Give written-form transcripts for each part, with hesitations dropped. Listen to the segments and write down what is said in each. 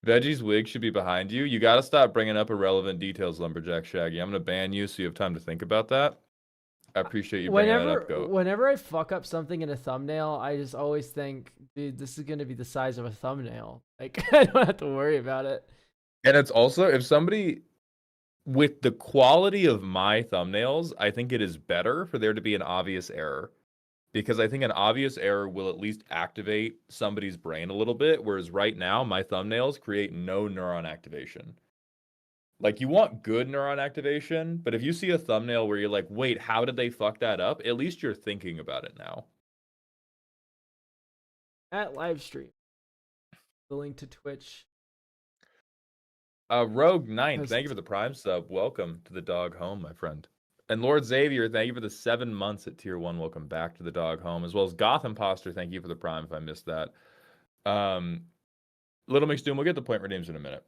Veggie's wig should be behind you. You got to stop bringing up irrelevant details, Lumberjack Shaggy. I'm going to ban you so you have time to think about that. I appreciate you bringing that up, Goat. Whenever I fuck up something in a thumbnail, I just always think, dude, this is gonna be the size of a thumbnail. Like I don't have to worry about it. And it's also, if somebody, with the quality of my thumbnails, I think it is better for there to be an obvious error. Because I think an obvious error will at least activate somebody's brain a little bit, whereas right now, my thumbnails create no neuron activation. Like, you want good neuron activation, but if you see a thumbnail where you're like, wait, how did they fuck that up? At least you're thinking about it now. At live stream, the link to Twitch. Rogue Ninth, thank you for the Prime sub. Welcome to the dog home, my friend. And Lord Xavier, thank you for the 7 months at Tier 1. Welcome back to the dog home. As well as Goth Imposter, thank you for the Prime if I missed that. Little Mixed Doom, we'll get the point redeems in a minute.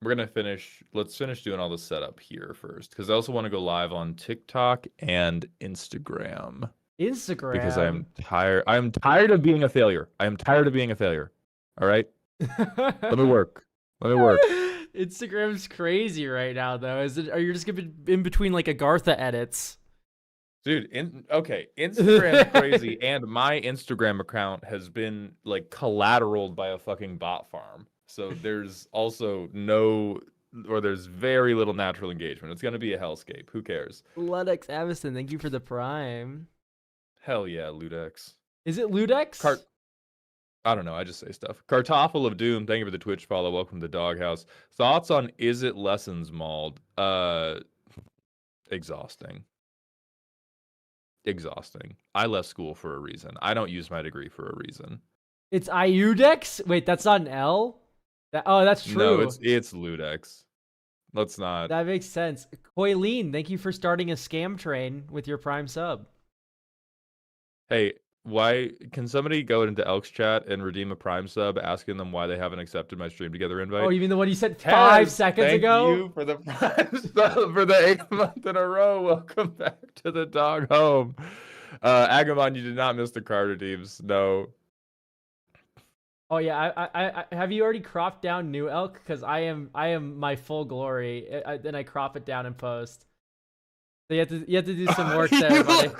We're going to finish, let's finish doing all the setup here first. Because I also want to go live on TikTok and Instagram. Instagram? Because I'm tired of being a failure. I am tired of being a failure. All right? Let me work. Let me work. Instagram's crazy right now, though. Are you just gonna be in between like Agartha edits? Dude, Instagram's crazy, and my Instagram account has been like collateraled by a fucking bot farm. So there's also there's very little natural engagement. It's gonna be a hellscape. Who cares? Ludex Avison, thank you for the Prime. Hell yeah, Ludex. Is it Ludex? I don't know. I just say stuff. Kartoffel of Doom, thank you for the Twitch follow. Welcome to the Doghouse. Thoughts on Is It Lessons Mauled? Exhausting. Exhausting. I left school for a reason. I don't use my degree for a reason. It's Iudex? Wait, that's not an L? That's true. No, it's Ludex. Let's not. That makes sense. Koileen, thank you for starting a scam train with your Prime sub. Hey, why can somebody go into Elk's chat and redeem a Prime sub asking them why they haven't accepted my stream together invite? Oh, you mean the one you said 5 seconds ago? Thank you for the Prime sub for the 8th month in a row. Welcome back to the dog home. Agamon, you did not miss the card redeems. No. Oh yeah, I have you already cropped down New Elk? Because I am my full glory. Then I crop it down and post. So you have to do some work there, buddy.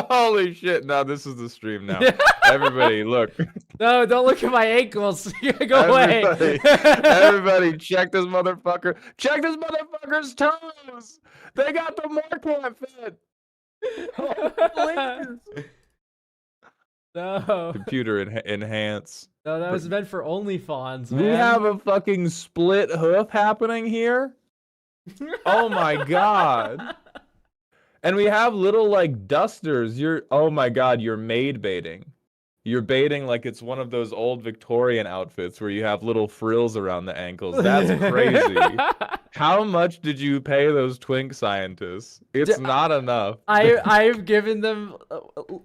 Holy shit! No, this is the stream now. Everybody, look. No, don't look at my ankles. Go away. Everybody, check this motherfucker. Check this motherfucker's toes. They got the Marquette fit. Oh, please. No. Computer enhance. No, that was meant for OnlyFans, man. We have a fucking split hoof happening here. Oh my god. And we have little like dusters. Oh my god, you're maid baiting. You're baiting like it's one of those old Victorian outfits where you have little frills around the ankles. That's crazy. How much did you pay those twink scientists? It's not enough. I've given them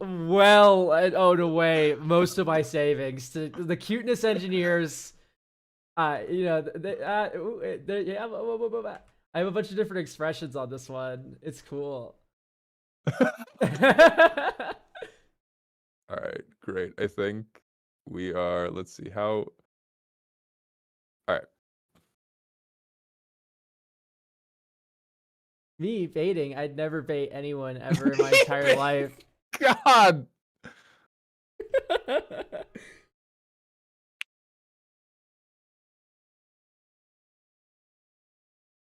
away most of my savings to the cuteness engineers. Yeah, I have a bunch of different expressions on this one. It's cool. All right, great. I think we are, let's see how. All right. Me baiting? I'd never bait anyone ever in my entire life. God.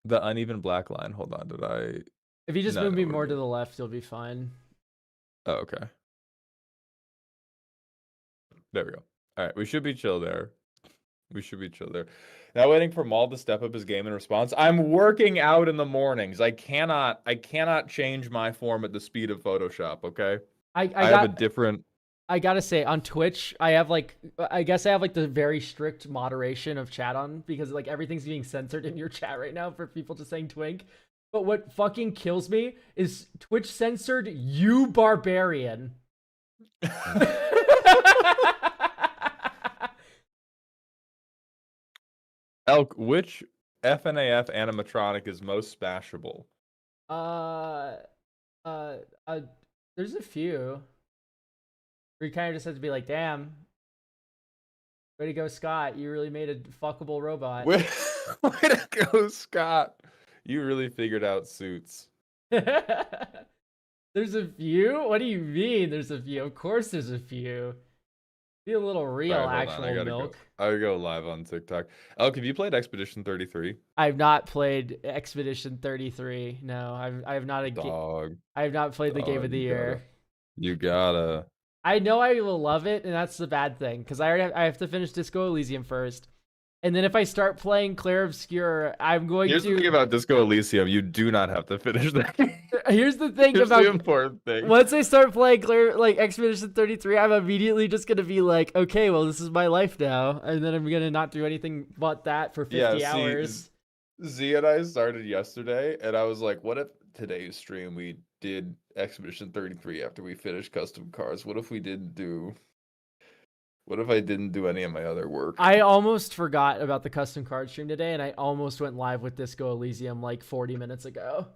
The uneven black line. Hold on, did I? If you just move me more to the left, you'll be fine. Oh, okay. There we go. All right, we should be chill there. We should be chill there. Now waiting for Maul to step up his game in response. I'm working out in the mornings. I cannot change my form at the speed of Photoshop, okay? I have a different. I gotta say, on Twitch, I guess I have like the very strict moderation of chat on because like everything's being censored in your chat right now for people just saying twink. But what fucking kills me is Twitch censored you barbarian. Elk, which FNAF animatronic is most smashable? There's a few. Where you kind of just have to be like, damn. Way to go, Scott. You really made a fuckable robot. Way, way to go, Scott. You really figured out suits. There's a few? What do you mean there's a few? Of course there's a few. Be a little real, All right, hold on. I actual gotta milk. go. I gotta go live on TikTok. Elk, have you played Expedition 33? I've not played Expedition 33. No, I have not Dog. I have not played the game Dog, of the year. you gotta. I know I will love it, and that's the bad thing because I have to finish Disco Elysium first, and then if I start playing Clair Obscur, I'm going Here's to. the thing about Disco Elysium: you do not have to finish that. Here's the thing Here's about the important thing. once I start playing Clair, like Expedition 33, I'm immediately just gonna be like, okay, well this is my life now, and then I'm gonna not do anything but that for 50 hours. Z and I started yesterday, and I was like, "What if today's stream we did Expedition 33 after we finished custom cars? What if we didn't do? What if I didn't do any of my other work?" I almost forgot about the custom card stream today, and I almost went live with Disco Elysium like 40 minutes ago.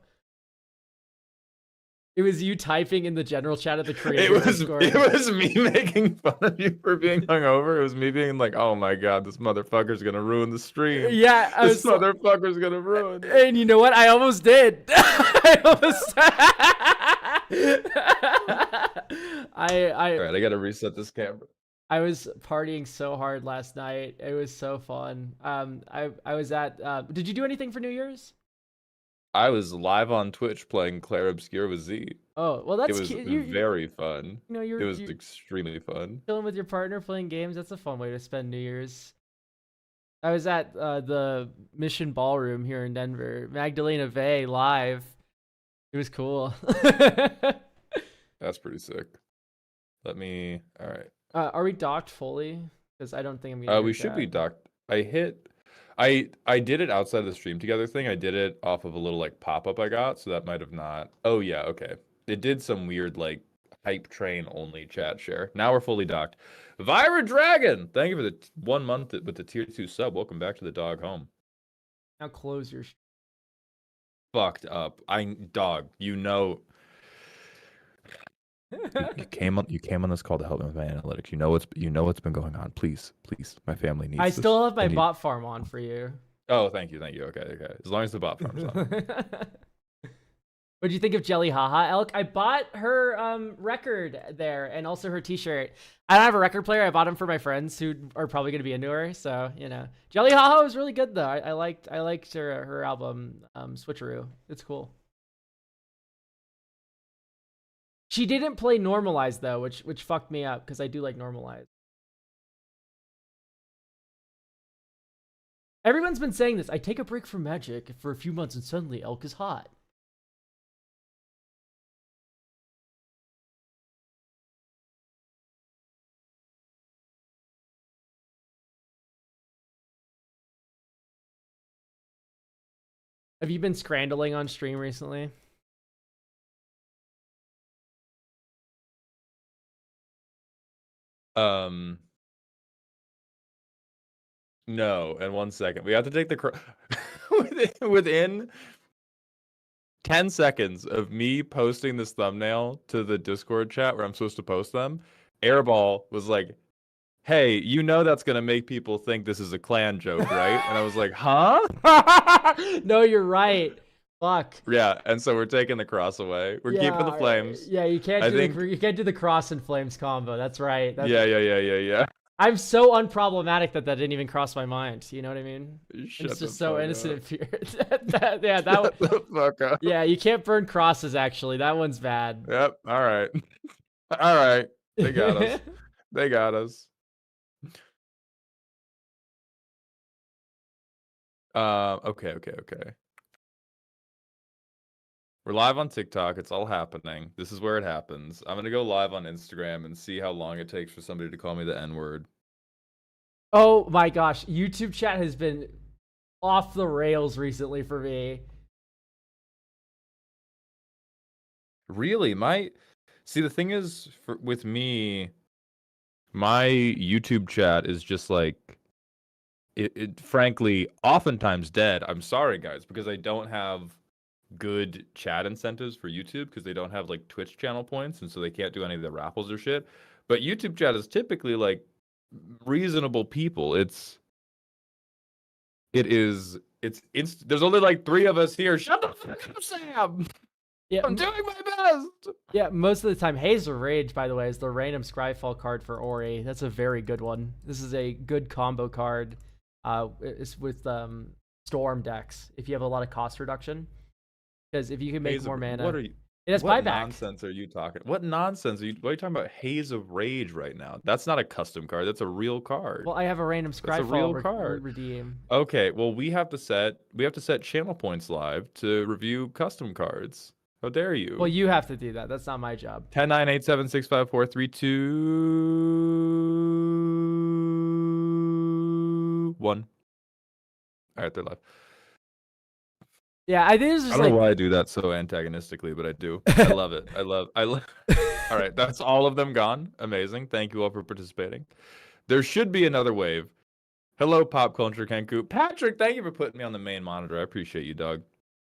It was you typing in the general chat of the creator Discord. It was me making fun of you for being hungover. It was me being like, "Oh my god, this motherfucker's gonna ruin the stream. Yeah, This motherfucker's gonna ruin it." And you know what? I almost did. I almost. All right, I gotta reset this camera. I was partying so hard last night. It was so fun. I was at. Did you do anything for New Year's? I was live on Twitch playing Clair Obscur with Z. Oh well, that's it was cute. very fun. You know, it was extremely fun. Chilling with your partner, playing games. That's a fun way to spend New Year's. I was at the Mission Ballroom here in Denver. Magdalena Bay live. It was cool. That's pretty sick. Let me. All right. Are we docked fully? Because I don't think I'm gonna. We should be docked. I did it outside of the stream together thing. I did it off of a little like pop-up I got, so that might have not. Oh yeah, okay. It did some weird like hype train only chat share. Now we're fully docked. Vira Dragon, thank you for the 1 month with the tier 2 sub. Welcome back to the dog home. Now close your. Fucked up. Dog. You know. You came on this call to help me with my analytics. You know what's been going on. Please, my family needs. I still have my bot farm on for you. Oh, thank you. Okay. As long as the bot farm's on. What do you think of Jelly Haha Elk? I bought her record there and also her T-shirt. I don't have a record player. I bought them for my friends who are probably going to be into her. So Jelly Haha was really good though. I liked her album Switcheroo. It's cool. She didn't play Normalize though, which fucked me up because I do like Normalize. Everyone's been saying this. I take a break from Magic for a few months and suddenly Elk is hot. Have you been scrandling on stream recently? No, and 1 second. We have to take the within 10 seconds of me posting this thumbnail to the Discord chat where I'm supposed to post them, Airball was like, "Hey, you know that's gonna make people think this is a clan joke, right?" And I was like, "Huh?" No, you're right. Fuck. Yeah, and so we're taking the cross away. We're keeping the flames. Yeah, you can't you can't do the cross and flames combo. That's right. Yeah. I'm so unproblematic that didn't even cross my mind. You know what I mean? Shut it's just the so fuck innocent up. and pure. Shut the fuck up. Yeah, you can't burn crosses. Actually, that one's bad. Yep. All right. All right. They got us. They got us. Okay. We're live on TikTok. It's all happening. This is where it happens. I'm gonna go live on Instagram and see how long it takes for somebody to call me the N-word. Oh my gosh, YouTube chat has been off the rails recently for me. Really? See, the thing is, with me, my YouTube chat is just like, it frankly, oftentimes dead. I'm sorry, guys, because I don't have good chat incentives for YouTube because they don't have like Twitch channel points, and so they can't do any of the raffles or shit. But YouTube chat is typically like reasonable people. There's only like 3 of us here. Shut the fuck up, Sam. Yeah, I'm doing my best. yeah. Most of the time, Haze of Rage, by the way, is the random Scryfall card for Ori. That's a very good one. This is a good combo card. It's with Storm decks if you have a lot of cost reduction. Because if you can make more mana, What are you? it has What buyback. nonsense are you talking? What nonsense are you? What are you talking about? Haze of Rage right now. That's not a custom card. That's a real card. Well, I have a random That's a real Scryfall card. redeem. Okay, well we have to set channel points live to review custom cards. How dare you? Well, you have to do that. That's not my job. 10, 9, 8, 7, 6, 5, 4, 3, 2, 1. All right, they're live. Yeah, I think it's just I don't know why I do that so antagonistically, but I do. I love it. I love. All right, that's all of them gone. Amazing. Thank you all for participating. There should be another wave. Hello, Pop Culture Kenku. Patrick, thank you for putting me on the main monitor. I appreciate you, dog.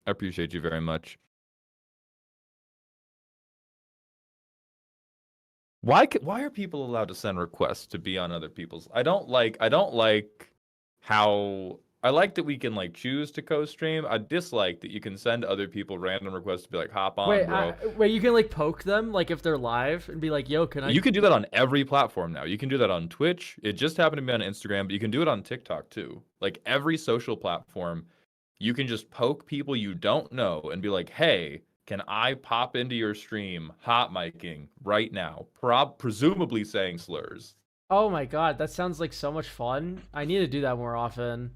I appreciate you very much. Why are people allowed to send requests to be on other people's? I don't like how I like that we can like choose to co-stream. I dislike that you can send other people random requests to be like, hop on, bro. Wait, you can like poke them like if they're live and be like, yo, can I? You can do that on every platform now. You can do that on Twitch. It just happened to be on Instagram, but you can do it on TikTok too. Like every social platform, you can just poke people you don't know and be like, hey, can I pop into your stream hot miking right now? Presumably saying slurs. Oh my god, that sounds like so much fun. I need to do that more often.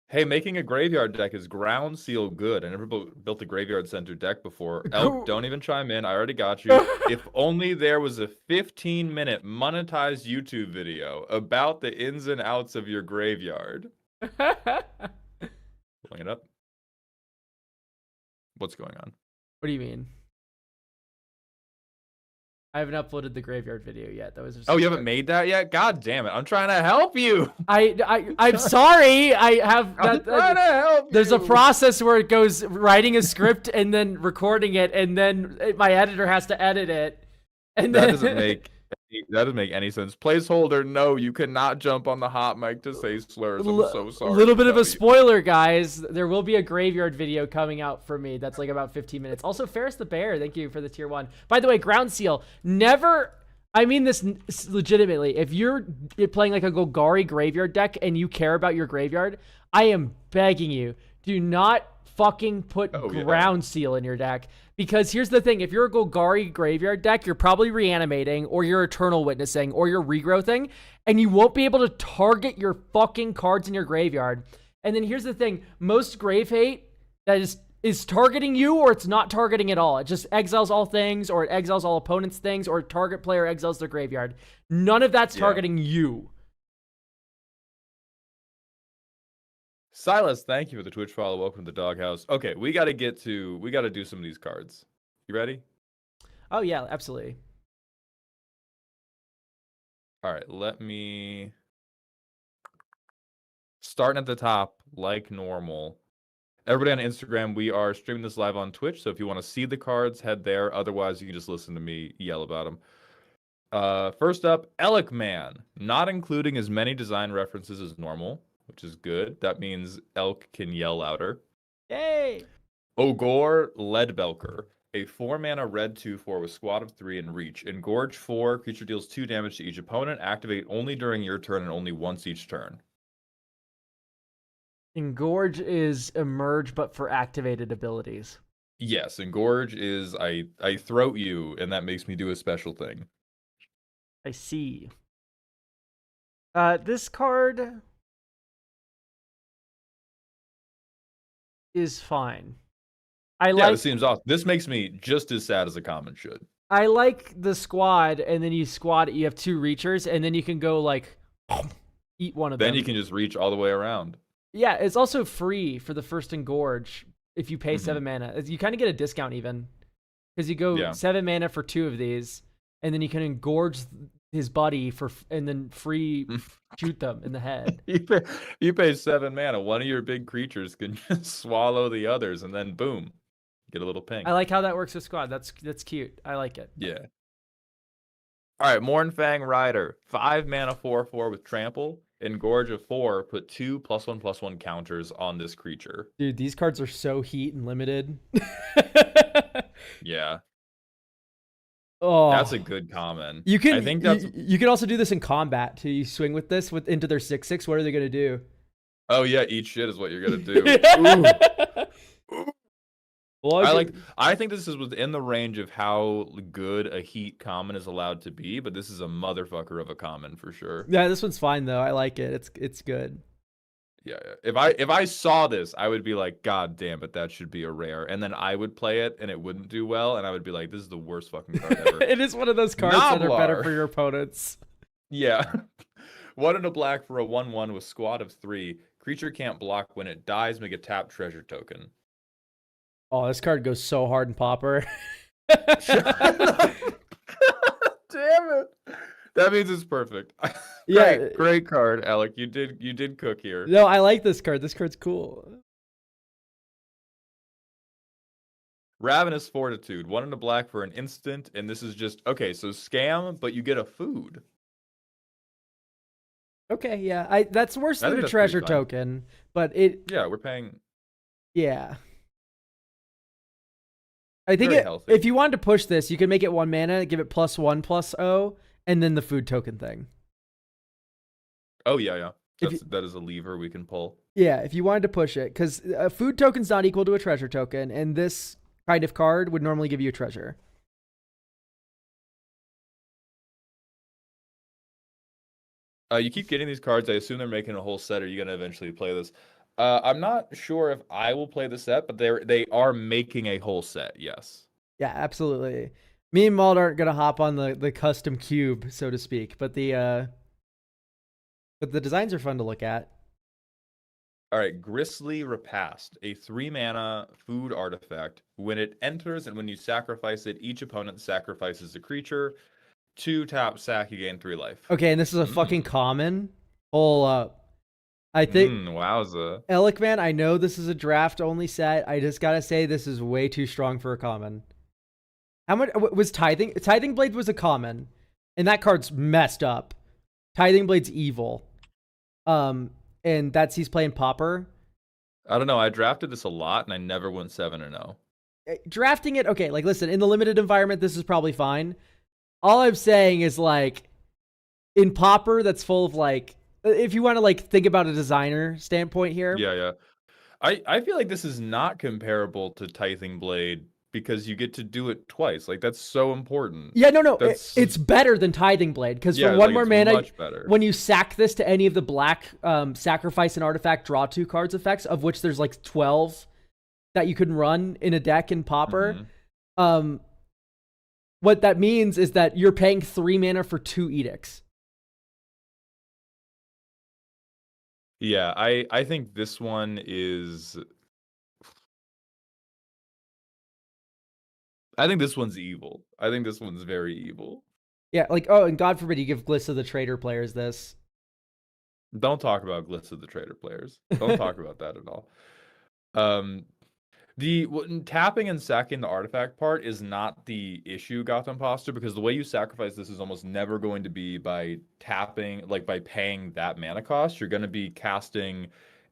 Hey, making a graveyard deck is ground seal good. I never built a graveyard center deck before. Elk, don't even chime in. I already got you. If only there was a 15-minute monetized YouTube video about the ins and outs of your graveyard. Pulling it up. What's going on? What do you mean? I haven't uploaded the graveyard video yet. That was just you haven't made that yet? God damn it! I'm trying to help you. I'm sorry. I have. I'm trying to help. There's a process where it goes writing a script and then recording it, and then my editor has to edit it. And that then... doesn't make any sense. Placeholder, no, you cannot jump on the hot mic to say slurs. I'm so sorry. A little bit of a spoiler, guys. There will be a graveyard video coming out for me. That's like about 15 minutes. Also, Ferris the Bear, thank you for the tier 1. By the way, Ground Seal, never... I mean this legitimately. If you're playing like a Golgari graveyard deck and you care about your graveyard, I am begging you, do not fucking put Ground Seal in your deck. Because here's the thing, if you're a Golgari graveyard deck, you're probably reanimating, or you're Eternal Witnessing, or you're regrowthing, and you won't be able to target your fucking cards in your graveyard. And then here's the thing, most Grave Hate that is targeting you, or it's not targeting at all. It just exiles all things, or it exiles all opponents' things, or target player exiles their graveyard. None of that's targeting you. Silas, thank you for the Twitch follow. Welcome to the Doghouse. Okay, we got to do some of these cards. You ready? Oh, yeah, absolutely. All right, let me... Starting at the top, like normal. Everybody on Instagram, we are streaming this live on Twitch, so if you want to see the cards, head there. Otherwise, you can just listen to me yell about them. First up, Elk Man. Not including as many design references as normal, which is good. That means Elk can yell louder. Yay! Ogor Leadbelker. A 4-mana red 2/4 with squad of 3 and reach. Engorge 4, creature deals 2 damage to each opponent. Activate only during your turn and only once each turn. Engorge is emerge, but for activated abilities. Yes, Engorge is I throat you, and that makes me do a special thing. I see. This card is fine. It seems awesome. This makes me just as sad as a common should. I like the squad, and then you squad it. You have 2 reachers, and then you can go like eat one of them. Then you can just reach all the way around. Yeah, it's also free for the first Engorge if you pay 7 mana. You kind of get a discount even, because you go 7 mana for 2 of these, and then you can engorge his buddy and then free shoot them in the head. You pay 7 mana. One of your big creatures can just swallow the others, and then boom, get a little ping. I like how that works with squad. That's cute. I like it. Yeah. All right, Mornfang Rider, 5 mana 4/4 with trample. Engorge of 4. Put 2+1/+1 counters on this creature. Dude, these cards are so heat and limited. Yeah, that's Oh, a good comment. you I can think that's. you can also do this in combat too. You swing with this into their 6/6. What are they gonna do? Oh yeah, eat shit is what you're gonna do. Ooh. Well, I think this is within the range of how good a heat common is allowed to be, but this is a motherfucker of a common for sure. yeah, this one's fine though. I like it. It's good. Yeah, yeah. If I saw this, I would be like, God damn it, that should be a rare. And then I would play it and it wouldn't do well, and I would be like, this is the worst fucking card ever. It is one of those cards that are better Noblar. for your opponents. Yeah. 1 and a black for a 1/1 with squad of 3. Creature can't block when it dies, make a tap treasure token. Oh, this card goes so hard in Pauper. Damn it. That means it's perfect. Yeah. Great card, Alec. You did cook here. No, I like this card. This card's cool. Ravenous Fortitude, 1 and a black for an instant, and this is just okay, so scam, but you get a food. Okay, yeah. That's worse I than think a that's treasure pretty fine. token, but it Yeah, we're paying yeah. I think very healthy. if you wanted to push this, you could make it 1 mana, give it +1/+0, and then the food token thing. Oh yeah, yeah. If That is a lever we can pull. Yeah, if you wanted to push it, because a food token's not equal to a treasure token, and this kind of card would normally give you a treasure. You keep getting these cards. I assume they're making a whole set. Are you gonna eventually play this? I'm not sure if I will play the set, but they are making a whole set. Yes. Yeah, absolutely. Me and Mald aren't gonna hop on the custom cube, so to speak, but the designs are fun to look at. All right, Grisly Repast, a 3 mana food artifact. When it enters and when you sacrifice it, each opponent sacrifices a creature. 2 tap, sack, you gain 3 life. Okay, and this is a fucking common. Hold up. I think Wowza. Alec, man, I know this is a draft only set. I just gotta say this is way too strong for a common. How much was Tithing? Tithing Blade was a common, and that card's messed up. Tithing Blade's evil. And that's he's playing Pauper. I don't know. I drafted this a lot, and I never went 7-0. Drafting it, okay. Like, listen, in the limited environment, this is probably fine. All I'm saying is, like, in Pauper, that's full of, like, if you want to, like, think about a designer standpoint here. Yeah, yeah. I feel like this is not comparable to Tithing Blade because you get to do it twice. Like, that's so important. Yeah, no. It's better than Tithing Blade because for 1 more mana, much better. When you sack this to any of the black sacrifice an artifact, draw 2 cards effects, of which there's like 12 that you can run in a deck in Pauper. What that means is that you're paying 3 mana for 2 edicts. Yeah, I think this one is. I think this one's evil. I think this one's very evil. Yeah, like, oh, and God forbid you give Gliss of the Trader players this. Don't talk about Glitz of the Trader players. Don't talk about that at all. Tapping and sacking the artifact part is not the issue, Gotham Imposter, because the way you sacrifice this is almost never going to be by tapping, like by paying that mana cost. You're going to be casting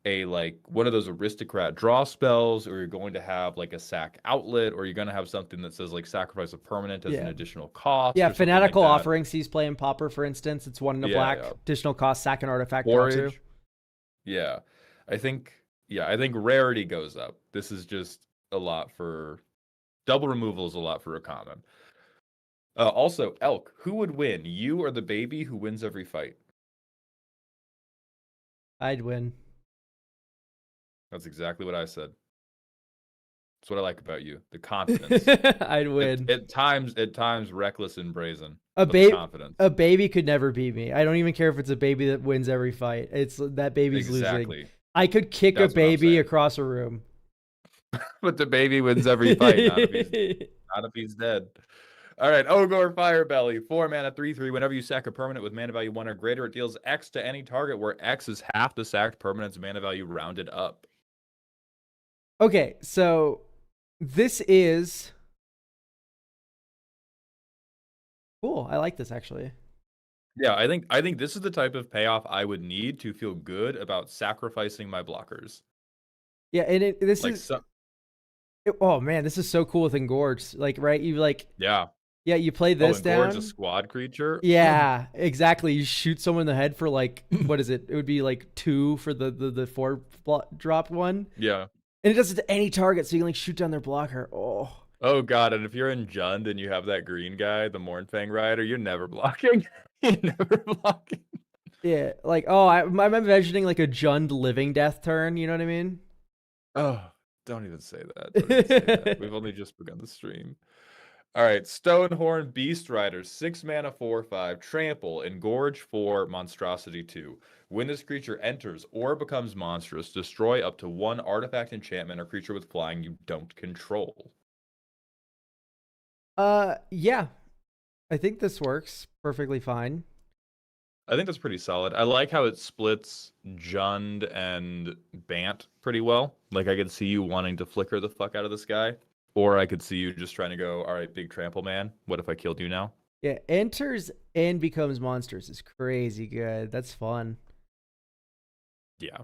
a like one of those aristocrat draw spells, or you're going to have like a sack outlet, or you're going to have something that says like sacrifice a permanent as an additional cost. Yeah, Fanatical Offerings he's playing Pauper, for instance. It's 1 in a black, additional cost, sack an artifact, draw 2. Yeah, I think rarity goes up. This is just a lot for double removal is a lot for a common. Also, Elk, who would win, you or the baby who wins every fight? I'd win. That's exactly what I said. That's what I like about you, the confidence. I'd win. At times, reckless and brazen. A baby could never beat me. I don't even care if it's a baby that wins every fight. It's that baby's losing. I could kick a baby across a room. But the baby wins every fight, not if he's dead. All right, Ogre Firebelly, 4 mana, 3/3. Whenever you sack a permanent with mana value 1 or greater, it deals X to any target where X is half the sacked permanent's mana value rounded up. Okay, so this is Cool. I like this actually. Yeah, I think this is the type of payoff I would need to feel good about sacrificing my blockers. Yeah, and this Like is some oh man, this is so cool with Engorged. Like, right? You like, yeah. yeah, you play Oh, this and Gorge a down. squad creature. Yeah, exactly. You shoot someone in the head for like, what is it? It would be like 2 for the 4 drop one, Yeah. and it does it to any target, so you can like shoot down their blocker. Oh. Oh god, and if you're in Jund and you have that green guy, the Mornfang Rider, you're never blocking. You're never blocking. Yeah, like, oh, I'm imagining like a Jund living death turn. You know what I mean? Oh, don't even say that. Don't even say that. We've only just begun the stream. All right, Stonehorn Beast Rider, 6 mana, 4/5, trample, engorge 4, monstrosity 2. When this creature enters or becomes monstrous, destroy up to 1 artifact, enchantment, or creature with flying you don't control. Yeah, I think this works perfectly fine. I think that's pretty solid. I like how it splits Jund and Bant pretty well. Like I could see you wanting to flicker the fuck out of this guy, or I could see you just trying to go, all right, big trample man. What if I killed you now? Yeah, enters and becomes monsters is crazy good. That's fun. Yeah.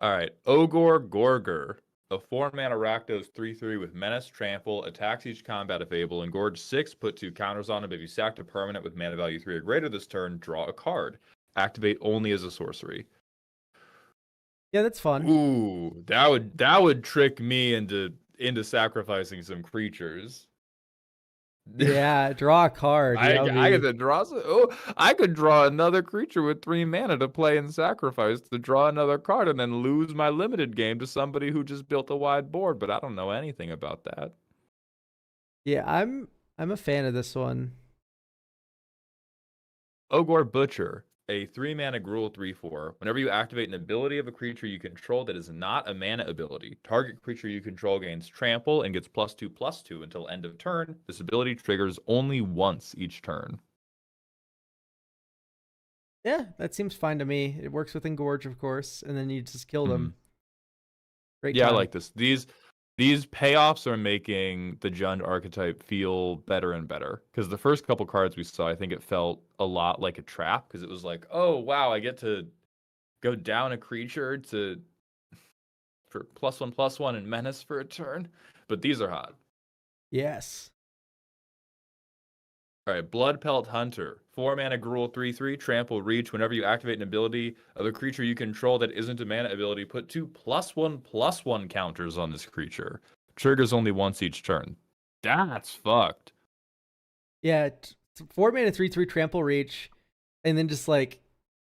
All right, Ogre Gorger, a 4-mana Rakdos 3/3 with menace, trample, attacks each combat if able, engorge 6, put 2 counters on him. If you sacked a permanent with mana value 3 or greater this turn, draw a card. Activate only as a sorcery. Yeah, that's fun. Ooh, that would trick me into sacrificing some creatures. Yeah, draw a card. Yeah, I get to draw. Oh, I could draw another creature with 3 mana to play and sacrifice to draw another card, and then lose my limited game to somebody who just built a wide board. But I don't know anything about that. yeah, I'm a fan of this one. Ogre Butcher, a 3 mana Gruul 3/4. Whenever you activate an ability of a creature you control that is not a mana ability, target creature you control gains trample and gets +2/+2 until end of turn. This ability triggers only once each turn. Yeah, that seems fine to me. It works with Engorge, of course, and then you just kill Hmm. them. Great Yeah, I time. like this. These payoffs are making the Jund archetype feel better and better. Because the first couple cards we saw, I think it felt a lot like a trap. Because it was like, oh wow, I get to go down a creature to for +1/+1 and menace for a turn. But these are hot. Yes. All right, Blood Pelt Hunter, 4 mana Gruul 3/3, trample reach. Whenever you activate an ability of a creature you control that isn't a mana ability, put 2 +1/+1 counters on this creature. Triggers only once each turn. That's fucked. Yeah, 4 mana 3/3 trample reach, and then just like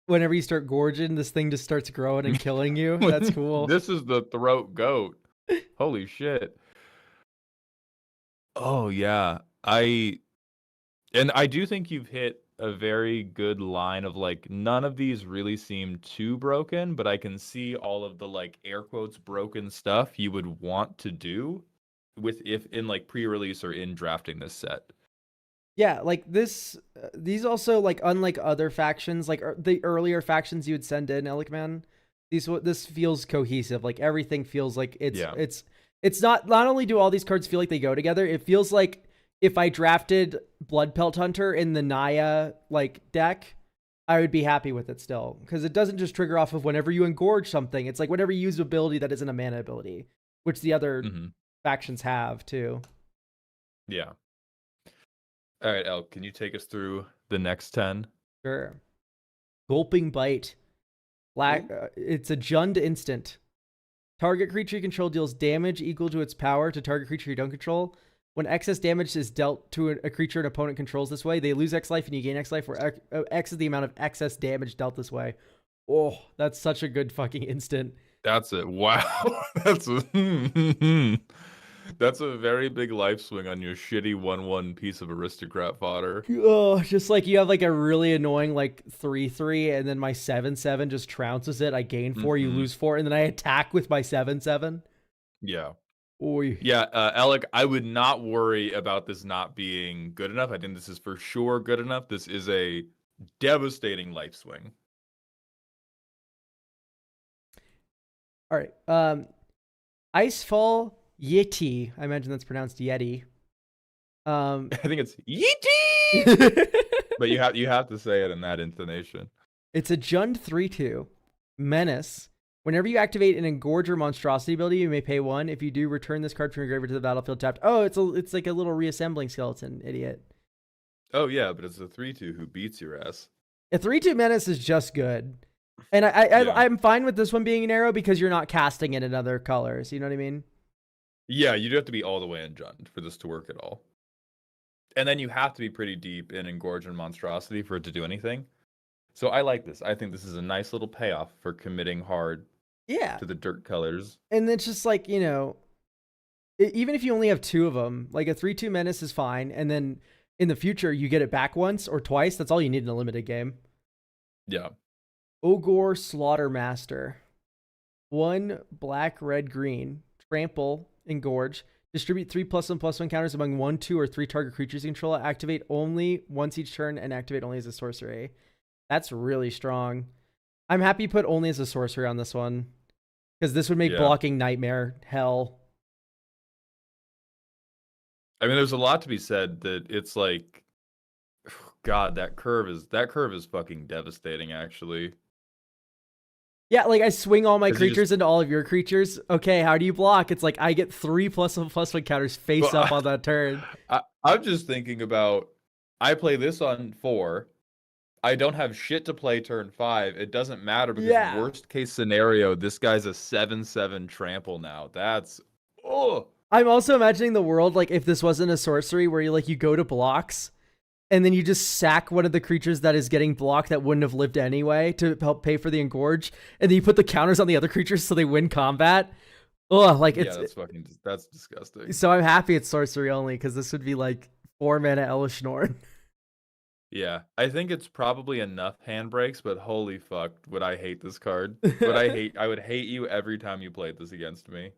whenever you start gorging, this thing just starts growing and killing you. That's cool. This is the throat goat. Holy shit. Oh yeah. I do think you've hit a very good line of like none of these really seem too broken, but I can see all of the like air quotes broken stuff you would want to do with if in like pre-release or in drafting this set. Yeah, like this. These also like unlike other factions, like the earlier factions you would send in, Elikman. This feels cohesive. Like everything feels like Yeah. it's not only do all these cards feel like they go together. It feels like if I drafted Blood Pelt Hunter in the Naya like deck, I would be happy with it still because it doesn't just trigger off of whenever you engorge something. It's like whenever you use an ability that isn't a mana ability, which the other Hmm. factions have too. Yeah. All right, El, can you take us through the next 10? Sure. Gulping Bite. It's a Jund instant. Target creature you control deals damage equal to its power to target creature you don't control. When excess damage is dealt to a creature an opponent controls this way, they lose X life and you gain X life, where X is the amount of excess damage dealt this way. Oh, that's such a good fucking instant. That's it. Wow. That's a that's a very big life swing on your shitty 1/1 piece of aristocrat fodder. Oh, just like you have like a really annoying like 3/3, and then my 7/7 just trounces it. I gain 4, you Hmm. lose 4, and then I attack with my 7/7. Yeah. Oy. Yeah, Alec, I would not worry about this not being good enough. I think this is for sure good enough. This is a devastating life swing. All right. Icefall Yeti. I imagine that's pronounced Yeti. Um, I think it's Yeetie! But you have to say it in that intonation. it's a Jund 3/2 menace. Whenever you activate an engorge or monstrosity ability, you may pay 1. If you do, return this card from your graveyard to the battlefield tapped. Oh, it's like a little reassembling skeleton, idiot. Oh yeah, but it's a 3/2 who beats your ass. A 3/2 menace is just good. And Yeah. I'm fine with this one being an arrow because you're not casting it in other colors. You know what I mean? Yeah, you'd have to be all the way in Jund for this to work at all. And then you have to be pretty deep in Engorge and Monstrosity for it to do anything. So I like this. I think this is a nice little payoff for committing hard Yeah. to the dirt colors. And it's just like, you know, even if you only have 2 of them, like a 3/2 menace is fine. And then in the future, you get it back once or twice. That's all you need in a limited game. Yeah. Ogre Slaughtermaster. 1 black, red, green. Trample, engorge. Distribute 3+1/+1 counters among 1, 2, or 3 target creatures you control. Activate only once each turn and activate only as a sorcery. That's really strong. I'm happy you put only as a sorcery on this one. Because this would make blocking nightmare hell. I mean, there's a lot to be said that it's like, God, that curve is fucking devastating, actually. Yeah, like I swing all my creatures into all of your creatures. Okay, how do you block? It's like I get 3+1/+1 counters face up on that turn. I'm just thinking about, I play this on 4. I don't have shit to play turn 5. It doesn't matter because worst case scenario, this guy's a 7/7 trample now. That's I'm also imagining the world like if this wasn't a sorcery where you go to blocks and then you just sack one of the creatures that is getting blocked that wouldn't have lived anyway to help pay for the engorge, and then you put the counters on the other creatures so they win combat. Oh, like it's that's disgusting. So I'm happy it's sorcery only because this would be like 4 mana Elesh Norn. Yeah, I think it's probably enough handbrakes, but holy fuck, would I hate this card? I would hate you every time you played this against me.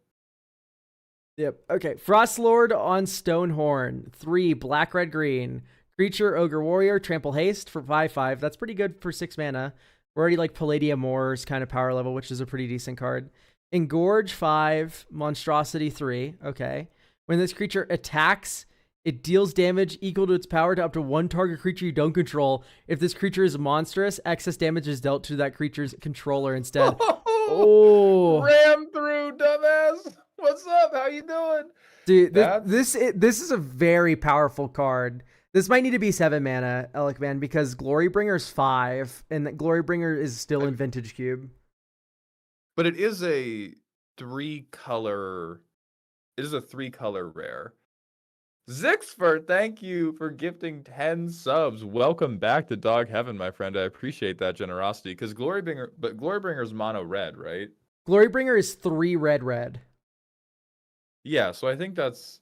Yep. Okay. Frostlord on Stonehorn. 3 black, red, green. Creature, Ogre Warrior, Trample Haste for 5/5. That's pretty good for 6 mana. We're already like Palladium Moors kind of power level, which is a pretty decent card. Engorge 5, Monstrosity 3. Okay. When this creature attacks, it deals damage equal to its power to up to 1 target creature you don't control. If this creature is monstrous, excess damage is dealt to that creature's controller instead. Oh, ram through, dumbass. What's up? How you doing? Dude, this is a very powerful card. This might need to be 7 mana, Elikman, because Glorybringer's 5, and that Glorybringer is still in Vintage Cube. But it is a 3-color. It is a 3-color rare. Zixford, thank you for gifting 10 subs. Welcome back to Dog Heaven, my friend. I appreciate that generosity. Because Glorybringer's mono red, right? Glorybringer is 3 red. Yeah, so I think that's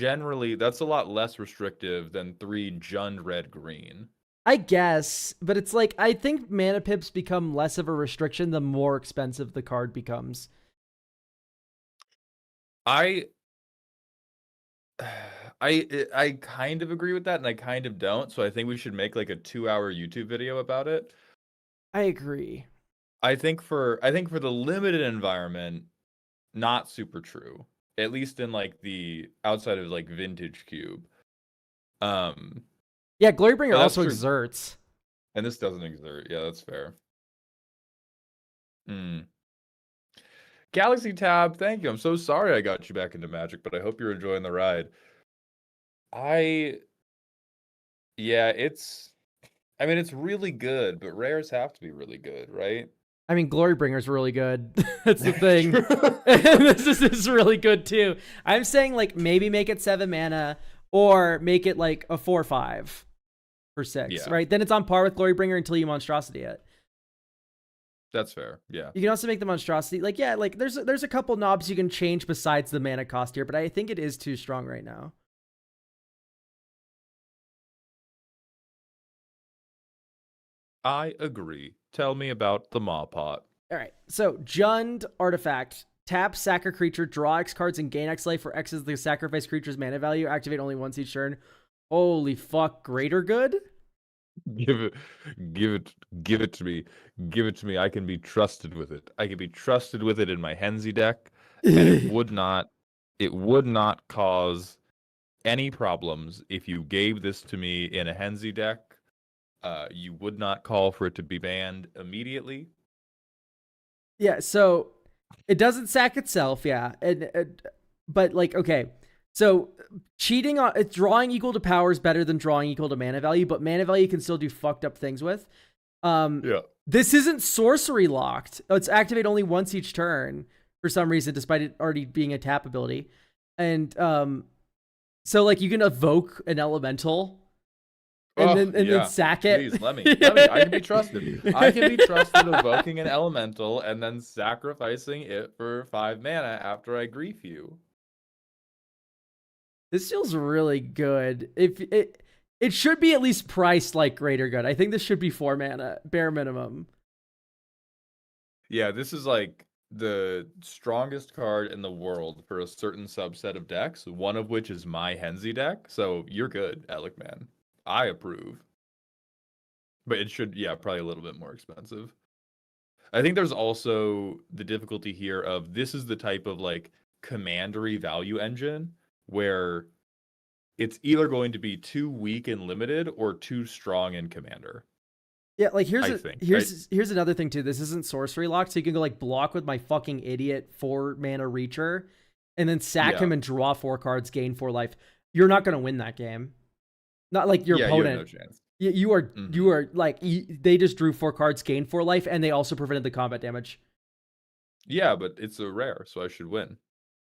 a lot less restrictive than 3 Jund red green. I guess, but it's like I think mana pips become less of a restriction the more expensive the card becomes. I kind of agree with that, and I kind of don't. So I think we should make like a 2-hour YouTube video about it. I agree. I think for the limited environment, not super true. At least in like the outside of like Vintage Cube. Yeah, Glorybringer also exerts. And this doesn't exert. Yeah, that's fair. Galaxy Tab, thank you. I'm so sorry I got you back into Magic, but I hope you're enjoying the ride. It's really good, but rares have to be really good, right? I mean, Glorybringer's really good. That's the thing. This is really good too. I'm saying like maybe make it 7 mana or make it like a 4/5 for 6, right? Then it's on par with Glorybringer until you monstrosity it. That's fair. Yeah. You can also make the monstrosity there's a couple knobs you can change besides the mana cost here, but I think it is too strong right now. I agree. Tell me about the Maw Pot. All right. So, Jund Artifact. Tap, sack a creature, draw X cards, and gain X life for X is the sacrifice creature's mana value. Activate only once each turn. Holy fuck. Greater good? Give it to me. Give it to me. I can be trusted with it. I can be trusted with it in my Henzi deck. And it would not cause any problems if you gave this to me in a Henzi deck. You would not call for it to be banned immediately. Yeah, so it doesn't sack itself, yeah. But like, okay. So cheating on it's drawing equal to power is better than drawing equal to mana value, but mana value can still do fucked up things with. Yeah. This isn't sorcery locked. It's activate only once each turn for some reason, despite it already being a tap ability. And so like you can evoke an elemental and then sack it. Please let me. I can be trusted. I can be trusted evoking an elemental and then sacrificing it for 5 mana after I grief you. This feels really good. If it should be at least priced like greater good. I think this should be 4 mana, bare minimum. Yeah, this is like the strongest card in the world for a certain subset of decks, one of which is my Henzi deck. So you're good, Alec man. I approve. But it should, yeah, probably a little bit more expensive. I think there's also the difficulty here of this is the type of like commandery value engine where it's either going to be too weak and limited or too strong in commander. Yeah, like here's another thing too. This isn't sorcery locked, so you can go like block with my fucking idiot 4 mana reacher, and then sack him and draw 4 cards, gain 4 life. You're not gonna win that game. Not like your opponent. You have no chance. You are like they just drew 4 cards, gained 4 life, and they also prevented the combat damage. Yeah, but it's a rare, so I should win.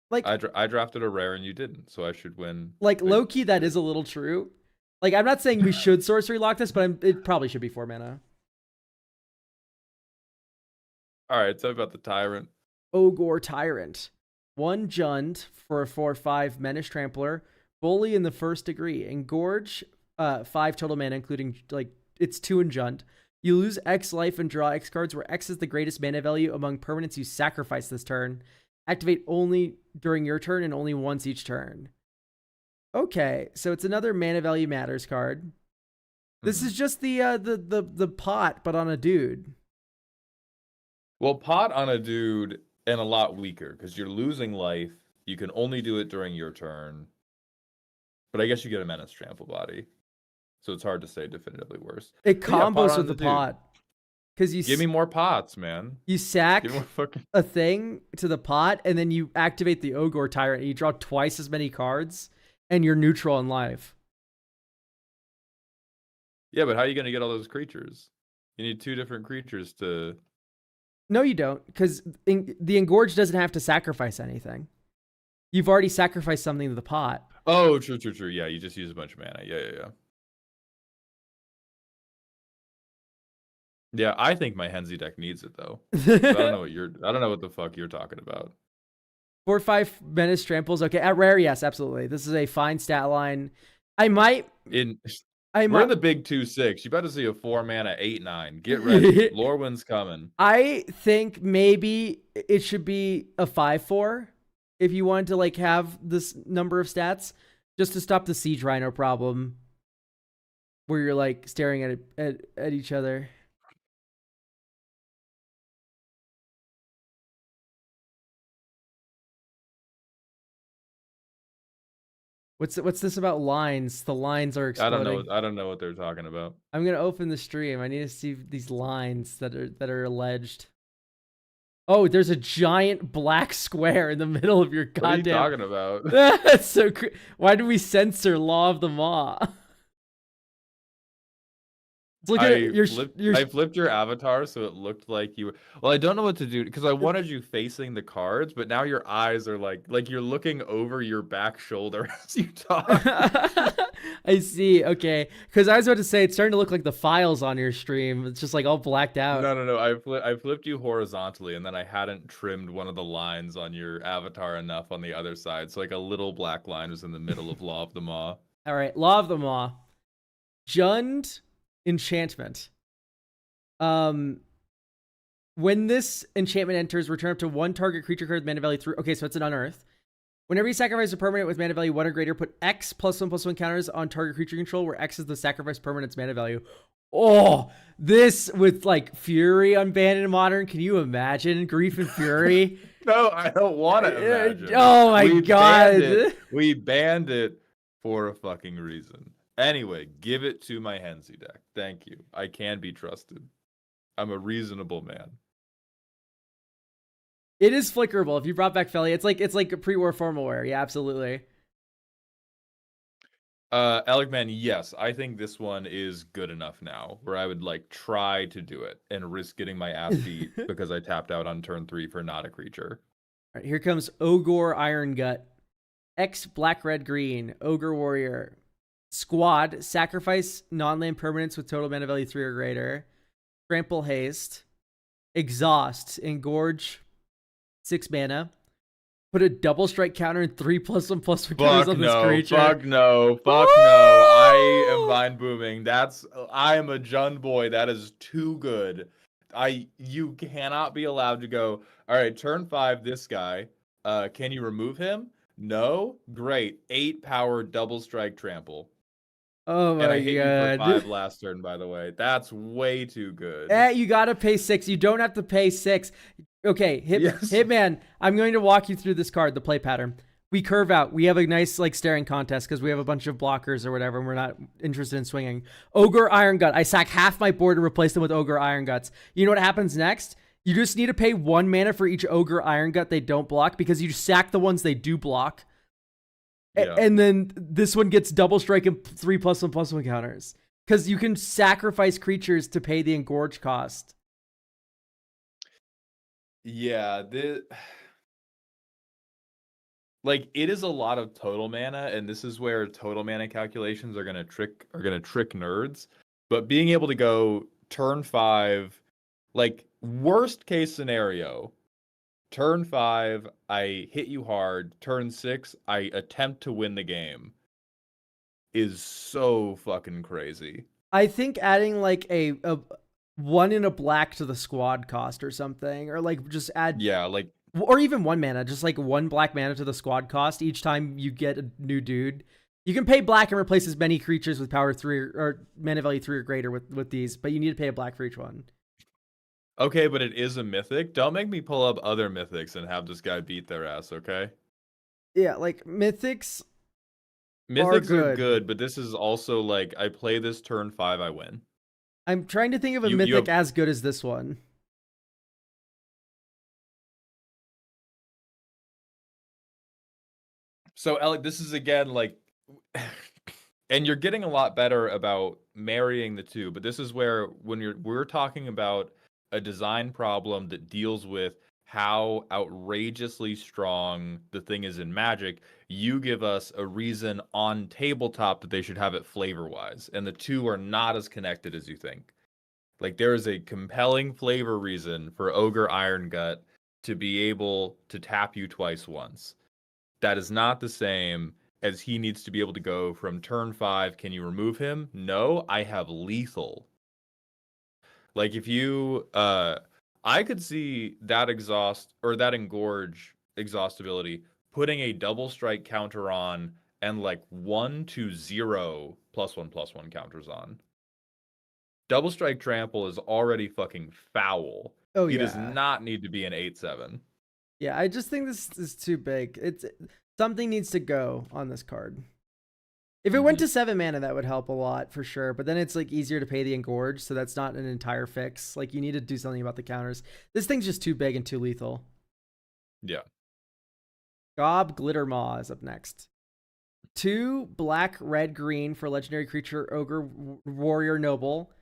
Like I drafted a rare and you didn't, so I should win. Like low key, that is a little true. Like I'm not saying we should sorcery lock this, but it probably should be 4 mana. All right, tell me about the Tyrant. Ogre Tyrant, 1 Jund for a 4/5 Menace Trampler, Bully in the first degree, Engorge, 5 total mana, including like it's 2 in Jund. You lose X life and draw X cards, where X is the greatest mana value among permanents you sacrifice this turn. Activate only during your turn and only once each turn. Okay, so it's another mana value matters card. This is just the pot, but on a dude. Well, pot on a dude and a lot weaker because you're losing life. You can only do it during your turn. But I guess you get a Menace Trample Body. So it's hard to say definitively worse. It combos with the pot. Because you give me more pots, man. You sack a thing to the pot, and then you activate the Ogre Tyrant, and you draw twice as many cards, and you're neutral in life. Yeah, but how are you going to get all those creatures? You need 2 different creatures to... No, you don't, because the Engorge doesn't have to sacrifice anything. You've already sacrificed something to the pot. Oh, true. Yeah, you just use a bunch of mana. Yeah. Yeah, I think my Henzi deck needs it though. I don't know what the fuck you're talking about. 4/5 Menace Tramples. Okay, at rare, yes, absolutely. This is a fine stat line. We're in the big 2/6. You better see a 4 mana 8/9. Get ready. Lorwyn's coming. I think maybe it should be a 5/4 if you want to like have this number of stats, just to stop the Siege Rhino problem where you're like staring at each other. What's this about lines? The lines are exploding. I don't know what they're talking about. I'm gonna open the stream. I need to see these lines that are alleged. Oh, there's a giant black square in the middle of your goddamn. What are you talking about? That's so. Why do we censor Law of the Maw? Look at I flipped your avatar so it looked like you were... Well, I don't know what to do because I wanted you facing the cards, but now your eyes are like you're looking over your back shoulder as you talk. I see. Okay, because I was about to say it's starting to look like the files on your stream. It's just like all blacked out. No. I flipped you horizontally, and then I hadn't trimmed one of the lines on your avatar enough on the other side, so like a little black line was in the middle of Law of the Maw. All right, Law of the Maw. Jund enchantment. When this enchantment enters, return up to 1 target creature card with mana value 3. Okay, so it's an unearth. Whenever you sacrifice a permanent with mana value 1 or greater, put X +1/+1 counters on target creature control, where X is the sacrifice permanent's mana value. Oh, this with like Fury unbanned in Modern. Can you imagine Grief and Fury? No, I don't want to imagine. Oh my god. We banned it for a fucking reason. Anyway, give it to my Hensi deck. Thank you. I can be trusted. I'm a reasonable man. It is flickerable. If you brought back Felly, it's like a pre-war formal wear. Yeah, absolutely. Elegman, yes, I think this one is good enough now where I would like try to do it and risk getting my ass beat because I tapped out on turn 3 for not a creature. All right, here comes Ogre Iron Gut. X black red green Ogre Warrior. Squad, sacrifice non-land permanents with total mana value 3 or greater. Trample haste. Exhaust, engorge 6 mana. Put a double strike counter and 3+1/+1 counters on this creature. Fuck no. I am mind booming. I am a Jund boy. That is too good. You cannot be allowed to go, all right, turn 5, this guy. Can you remove him? No? Great. 8 power double strike trample. Oh my god. And I hit you for 5 last turn, by the way. That's way too good. You gotta pay 6. You don't have to pay 6. Okay, Hitman, I'm going to walk you through this card, the play pattern. We curve out. We have a nice like staring contest because we have a bunch of blockers or whatever, and we're not interested in swinging. Ogre Iron Gut. I sack half my board and replace them with Ogre Iron Guts. You know what happens next? You just need to pay 1 mana for each Ogre Iron Gut they don't block because you sack the ones they do block. Yeah. And then this one gets double strike and 3+1/+1 counters because you can sacrifice creatures to pay the engorge cost. Yeah, like it is a lot of total mana, and this is where total mana calculations are gonna trick nerds. But being able to go turn 5, like worst case scenario, turn 5, I hit you hard. Turn 6, I attempt to win the game. Is so fucking crazy. I think adding like a 1 in a black to the squad cost or something, or like just add or even 1 mana, just like 1 black mana to the squad cost each time you get a new dude. You can pay black and replace as many creatures with power 3 or mana value 3 or greater with these, but you need to pay a black for each one. Okay, but it is a mythic. Don't make me pull up other mythics and have this guy beat their ass, okay? Yeah, like mythics are good, but this is also like I play this turn 5, I win. I'm trying to think of a mythic as good as this one. So, Alec, this is again like, and you're getting a lot better about marrying the two, but this is where when we're talking about a design problem that deals with how outrageously strong the thing is in Magic, you give us a reason on tabletop that they should have it flavor-wise, and the two are not as connected as you think. Like, there is a compelling flavor reason for Ogre Iron Gut to be able to tap you twice once. That is not the same as he needs to be able to go from turn 5, can you remove him? No, I have lethal. Like, if you, I could see that exhaust, or that engorge exhaust ability, putting a double strike counter on, and like 1 to 0 +1/+1 counters on. Double strike trample is already fucking foul. Oh, he does not need to be an 8/7. Yeah, I just think this is too big. Something needs to go on this card. If it went to 7 mana, that would help a lot for sure. But then it's like easier to pay the engorge, so that's not an entire fix. Like you need to do something about the counters. This thing's just too big and too lethal. Yeah. Gob Glittermaw is up next. 2 black, red, green for legendary creature Ogre Warrior Noble.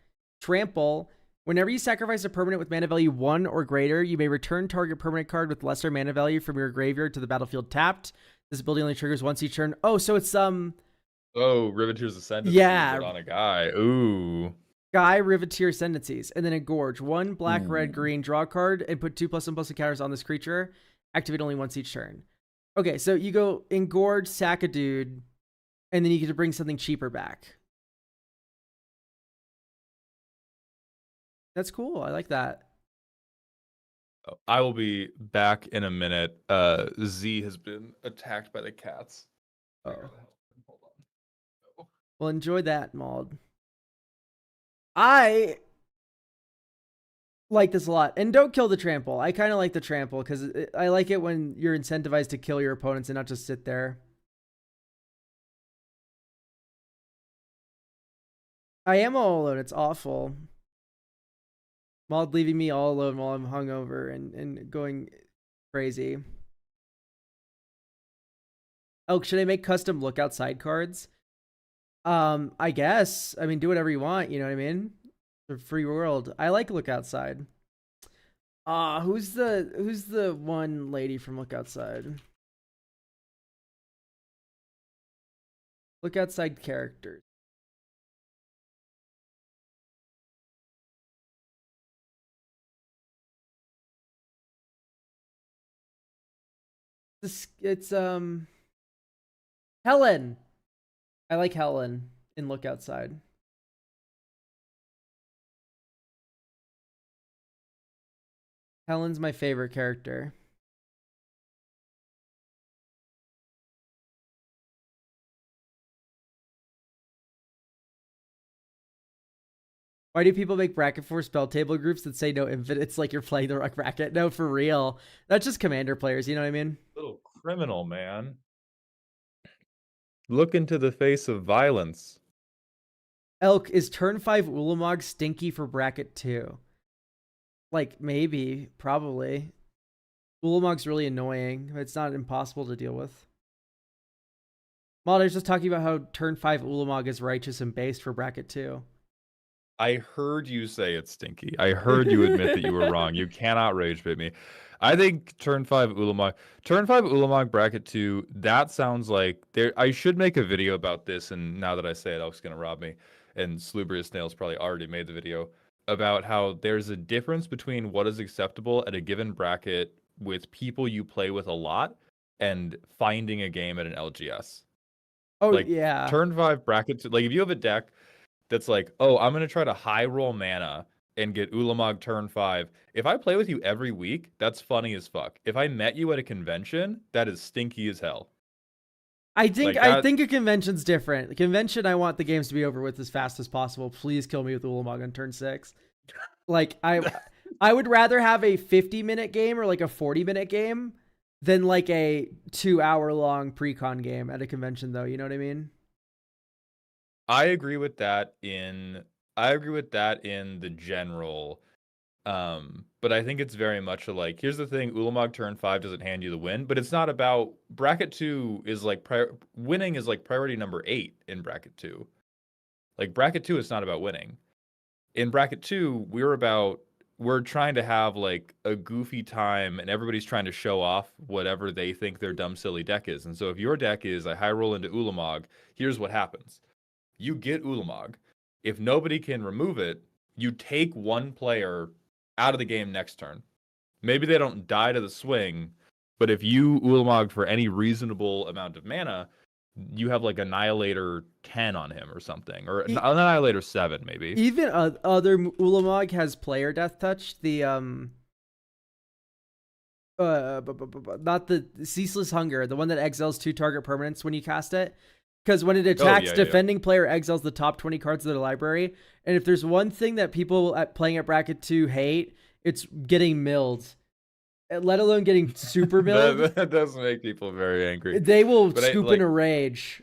Trample. Whenever you sacrifice a permanent with mana value 1 or greater, you may return target permanent card with lesser mana value from your graveyard to the battlefield tapped. This ability only triggers once each turn. Oh, so it's Oh, Riveteer's Ascendancy. Yeah. On a guy. Ooh. Guy Riveteer Ascendancies. And then engorge. 1 black, red, green, draw a card, and put 2+1/+1 counters on this creature. Activate only once each turn. Okay, so you go engorge, sack a dude, and then you get to bring something cheaper back. That's cool. I like that. I will be back in a minute. Z has been attacked by the cats. Oh. Hold on. Well, enjoy that, Mald. I like this a lot. And don't kill the trample. I kind of like the trample because I like it when you're incentivized to kill your opponents and not just sit there. I am all alone. It's awful. Maud leaving me all alone while I'm hungover and going crazy. Oh, should I make custom lookout side cards? I guess. I mean, do whatever you want. You know what I mean? The free world. I like look outside. Who's the one lady from Look Outside? Look Outside characters. It's Helen. I like Helen in Look Outside. Helen's my favorite character. Why do people make bracket for spell table groups that say no infinite? It's like you're playing the wrong bracket. No, for real. That's just commander players. You know what I mean? Little criminal, man. Look into the face of violence. Elk, is turn 5 Ulamog stinky for bracket 2? Like, maybe. Probably. Ulamog's really annoying. But it's not impossible to deal with. Mulder's just talking about how turn 5 Ulamog is righteous and based for bracket 2. I heard you say it's stinky. I heard you admit that you were wrong. You cannot rage bait me. I think turn 5 Ulamog bracket 2, that sounds like there I should make a video about this, and now that I say it, Elk's gonna rob me. And Slubrious Snails probably already made the video about how there's a difference between what is acceptable at a given bracket with people you play with a lot and finding a game at an LGS. Oh, Like yeah. turn 5 bracket 2, like if you have a deck that's like, oh, I'm gonna try to high roll mana and get Ulamog turn 5. If I play with you every week, that's funny as fuck. If I met you at a convention, that is stinky as hell. I think Like I that. think a convention's different. The convention, I want the games to be over with as fast as possible. Please kill me with Ulamog on turn 6. Like I would rather have a 50-minute game or like a 40-minute game than like a 2-hour long pre-con game at a convention, though. You know what I mean? I agree with that in the general. But I think it's very much like, here's the thing, Ulamog turn 5 doesn't hand you the win, but it's not about bracket 2 is like winning is like priority number 8 in bracket 2. Like bracket 2 is not about winning. In bracket 2, we're trying to have like a goofy time, and everybody's trying to show off whatever they think their dumb silly deck is. And so if your deck is I high roll into Ulamog, here's what happens. You get Ulamog. If nobody can remove it, you take one player out of the game next turn. Maybe they don't die to the swing, but if you Ulamog for any reasonable amount of mana, you have like Annihilator 10 on him or something, or Annihilator 7 maybe. Even other Ulamog has player death touch. The not the ceaseless hunger, the one that exiles 2 target permanents when you cast it. Because when it attacks, defending player exiles the top 20 cards of their library. And if there's one thing that people playing at bracket 2 hate, it's getting milled. Let alone getting super milled. That does make people very angry. They will scoop in a rage.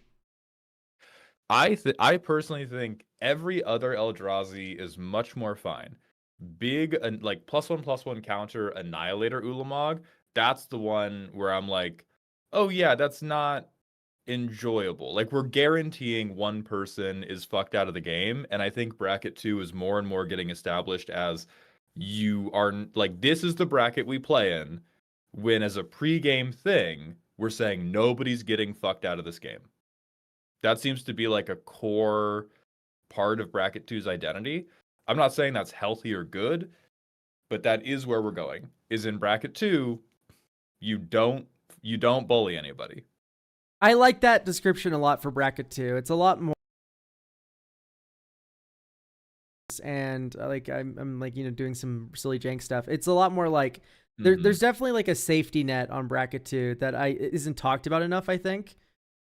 I personally think every other Eldrazi is much more fine. Big and like +1/+1 counter Annihilator Ulamog, that's the one where I'm like, oh yeah, that's not enjoyable. Like we're guaranteeing one person is fucked out of the game, and I think bracket 2 is more and more getting established as you are like, this is the bracket we play in, when as a pre-game thing we're saying nobody's getting fucked out of this game. That seems to be like a core part of bracket 2's identity. I'm not saying that's healthy or good, but that is where we're going. Is in bracket 2, you don't bully anybody. I like that description a lot for bracket 2. It's a lot more, and like I'm like, you know, doing some silly jank stuff. It's a lot more like there's definitely like a safety net on bracket 2 that isn't talked about enough, I think.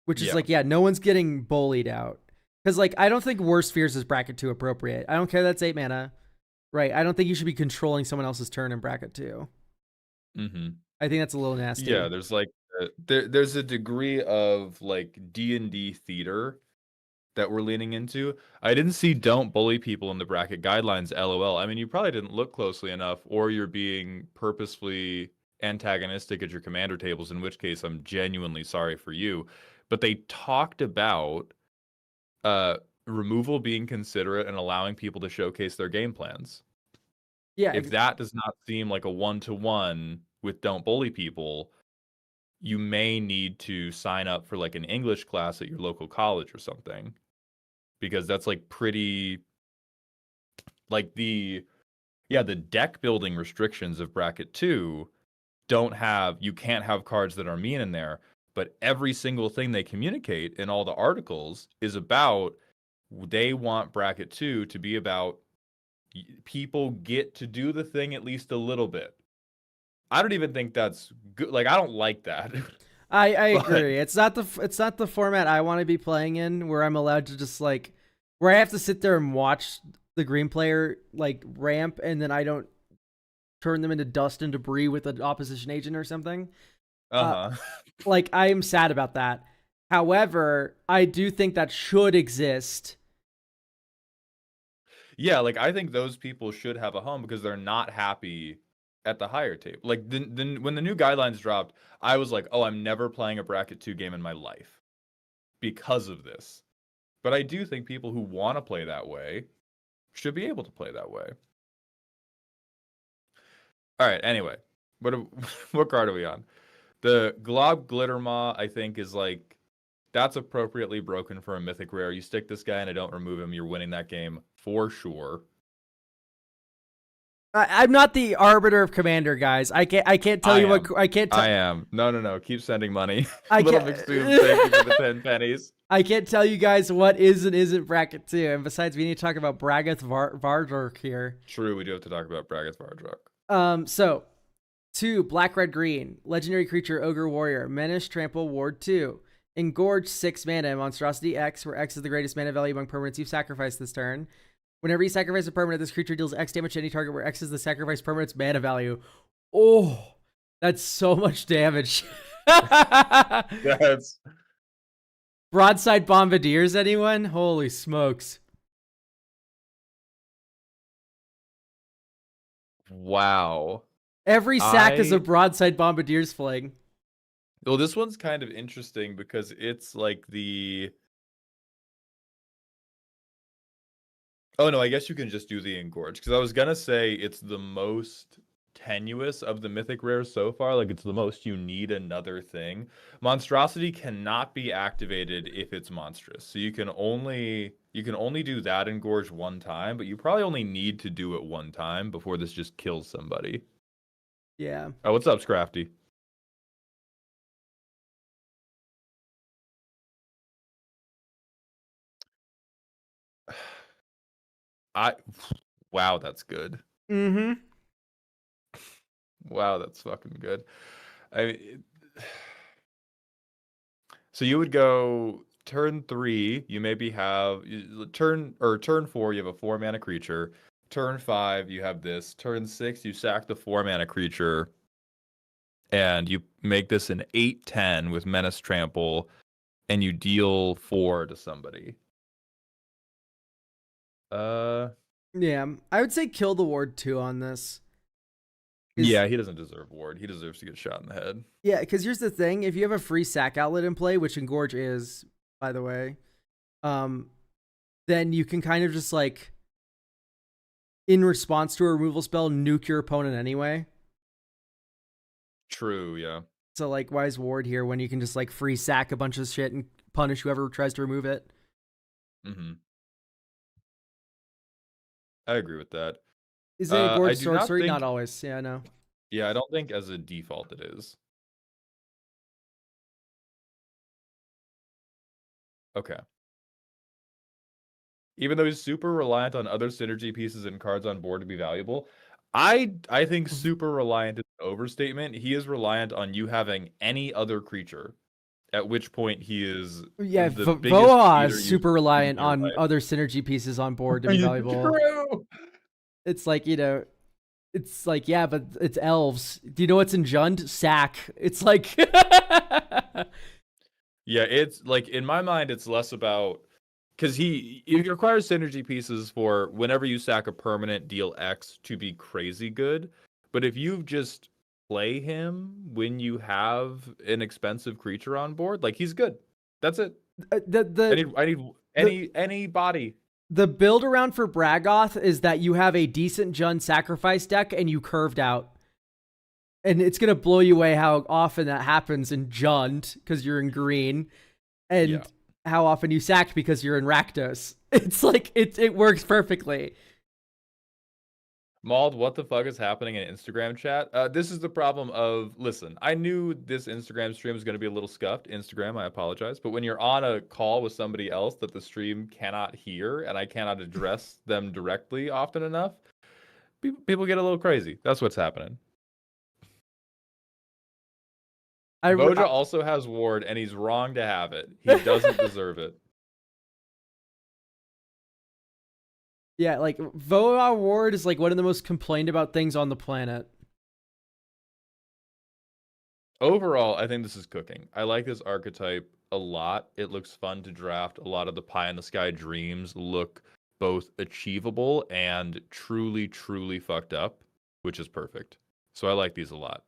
Which is like, yeah, no one's getting bullied out. Because like I don't think Worst Fears is bracket 2 appropriate. I don't care that's 8 mana. Right. I don't think you should be controlling someone else's turn in bracket 2. I think that's a little nasty. Yeah, there's like there's a degree of like D&D theater that we're leaning into. I didn't see don't bully people in the bracket guidelines, LOL. I mean, you probably didn't look closely enough, or you're being purposefully antagonistic at your commander tables, in which case I'm genuinely sorry for you. But they talked about uh, removal being considerate and allowing people to showcase their game plans. Yeah, If that does not seem like a one-to-one with don't bully people, you may need to sign up for like an English class at your local college or something, because that's like pretty like the deck building restrictions of bracket 2 don't have you can't have cards that are mean in there, but every single thing they communicate in all the articles is about they want bracket 2 to be about people get to do the thing at least a little bit. I don't even think that's good. Like, I don't like that. I But agree. It's not the format I want to be playing in, where I'm allowed to just like where I have to sit there and watch the green player like ramp, and then I don't turn them into dust and debris with an opposition agent or something. uh-huh. Like, I am sad about that. However, I do think that should exist. Yeah, like I think those people should have a home because they're not happy at the higher table. Like when the new guidelines dropped, I was like, "Oh, I'm never playing a bracket 2 game in my life because of this." But I do think people who want to play that way should be able to play that way. All right, anyway. What what card are we on? The Glob Glittermaw, I think, is like that's appropriately broken for a mythic rare. You stick this guy and I don't remove him, you're winning that game for sure. I'm not the arbiter of commander, guys. I can't tell you what I can't tell. I am. No. Keep sending money. I Little can't. McStooms, thank you for the 10 pennies. I can't tell you guys what is and isn't bracket 2. And besides, we need to talk about Bragath Vardruk here. True, we do have to talk about Bragath Vardruk. So 2 black red green legendary creature ogre warrior menace trample ward 2 engorge 6 mana monstrosity X, where X is the greatest mana value among permanents you've sacrificed this turn. Whenever you sacrifice a permanent, this creature deals X damage to any target where X is the sacrificed permanent's mana value. Oh, that's so much damage. That's Broadside Bombardiers, anyone? Holy smokes. wow. Every sack is a Broadside Bombardiers fling. Well, this one's kind of interesting because it's like the Oh no, I guess you can just do the engorge, because I was gonna say it's the most tenuous of the mythic rares so far. Like it's the most you need another thing. Monstrosity cannot be activated if it's monstrous, so you can only do that engorge one time, but you probably only need to do it one time before this just kills somebody. Yeah. Oh, what's up, Scrafty? I wow, that's good. Mm-hmm. Wow, that's fucking good. I mean, so you would go turn 3, you maybe have turn 4, you have a 4 mana creature. Turn 5, you have this. Turn 6, you sack the 4 mana creature, and you make this an 8/10 with Menace Trample, and you deal 4 to somebody. Yeah, I would say kill the ward 2 on this. Yeah, he doesn't deserve ward. He deserves to get shot in the head. Yeah, because here's the thing: if you have a free sack outlet in play, which engorge is, by the way, then you can kind of just like, in response to a removal spell, nuke your opponent anyway. True, yeah. So like, why is ward here when you can just like free sack a bunch of shit and punish whoever tries to remove it? Mm-hmm. I agree with that. Is it a gorge do sword not story? think- Not always. Yeah, I know. Yeah, I don't think as a default it is. Okay. Even though he's super reliant on other synergy pieces and cards on board to be valuable, I think super reliant is an overstatement. He is reliant on you having any other creature, at which point he is Yeah, the biggest Voa cheater is you've super reliant seen in your on life. other synergy pieces on board to be valuable. True. It's like, it's like, yeah, but it's elves. Do you know what's in Jund? Sack. It's like Yeah, it's like in my mind, it's less about because he requires synergy pieces for whenever you sack a permanent, deal X to be crazy good. But if you just play him when you have an expensive creature on board, like he's good. That's it. I need the any body. the build around for Bragoth is that you have a decent Jund sacrifice deck and you curved out. And it's gonna blow you away how often that happens in Jund because you're in green, and how often you sacked because you're in Rakdos. It's like it works perfectly. Mald, what the fuck is happening in Instagram chat? This is the problem of, listen, I knew this Instagram stream was going to be a little scuffed. Instagram, I apologize. But when you're on a call with somebody else that the stream cannot hear and I cannot address them directly often enough, people get a little crazy. That's what's happening. Voja also has Ward, and he's wrong to have it. He doesn't deserve it. Yeah, like Voa Ward is like one of the most complained about things on the planet. Overall, I think this is cooking. I like this archetype a lot. It looks fun to draft. A lot of the pie in the sky dreams look both achievable and truly, truly fucked up, which is perfect. So I like these a lot.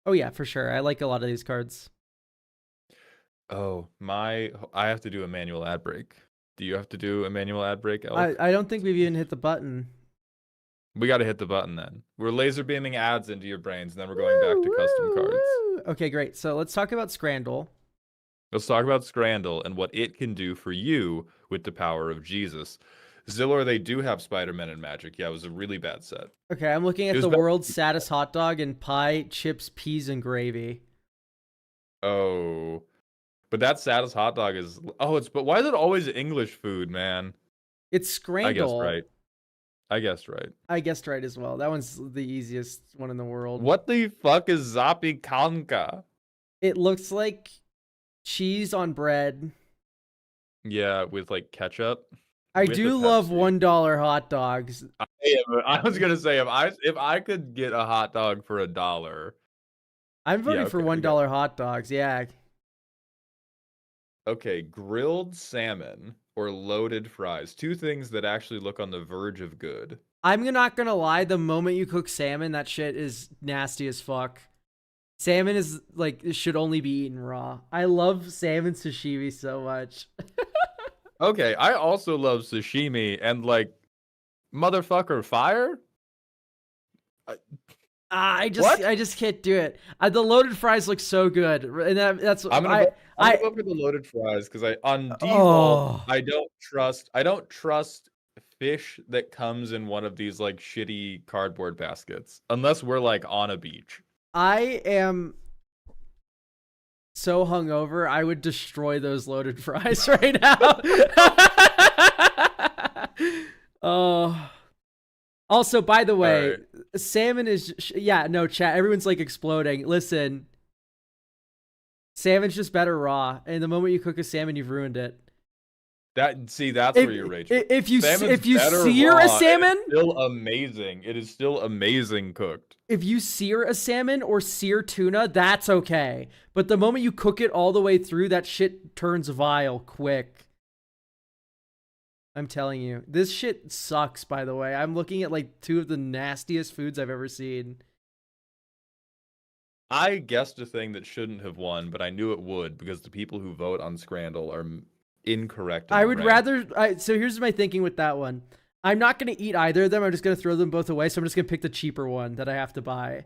Oh yeah, for sure. I like a lot of these cards. Oh, I have to do a manual ad break. Do you have to do a manual ad break, Elk? I don't think we've even hit the button. We got to hit the button then. We're laser beaming ads into your brains, and then we're going back to custom cards. Okay, great. So let's talk about Scrandle. Let's talk about Scrandle and what it can do for you with the power of Jesus. Zillor, they do have Spider-Man and Magic. Yeah, it was a really bad set. Okay, I'm looking at the world's saddest hot dog and pie, chips, peas, and gravy. Oh. But that saddest hot dog is... Oh, but why is it always English food, man? It's Scrandle. I guessed right. I guessed right as well. That one's the easiest one in the world. What the fuck is Zapikanka? It looks like cheese on bread. Yeah, with like ketchup. I do love $1 hot dogs. I was gonna say if I could get a hot dog for $1. I'm voting for $1 hot dogs. Yeah. Okay, grilled salmon or loaded fries. Two things that actually look on the verge of good. I'm not gonna lie. The moment you cook salmon, that shit is nasty as fuck. Salmon is like should only be eaten raw. I love salmon sashimi so much. Okay, I also love sashimi and like motherfucker fire. I just can't do it. The loaded fries look so good, and that's I'm gonna go for the loaded fries because on default I don't trust fish that comes in one of these like shitty cardboard baskets unless we're like on a beach. I am so hungover, I would destroy those loaded fries right now. Oh. Also, by the way, salmon is... chat. Everyone's like exploding. Listen. Salmon's just better raw. And the moment you cook a salmon, you've ruined it. That's where you're raging. If you sear a salmon... It's still amazing. It is still amazing cooked. If you sear a salmon or sear tuna, that's okay. But the moment you cook it all the way through, that shit turns vile quick. I'm telling you. This shit sucks, by the way. I'm looking at like two of the nastiest foods I've ever seen. I guessed a thing that shouldn't have won, but I knew it would because the people who vote on Scrandle are incorrect. I would rather... so here's my thinking with that one. I'm not going to eat either of them. I'm just going to throw them both away. So I'm just going to pick the cheaper one that I have to buy.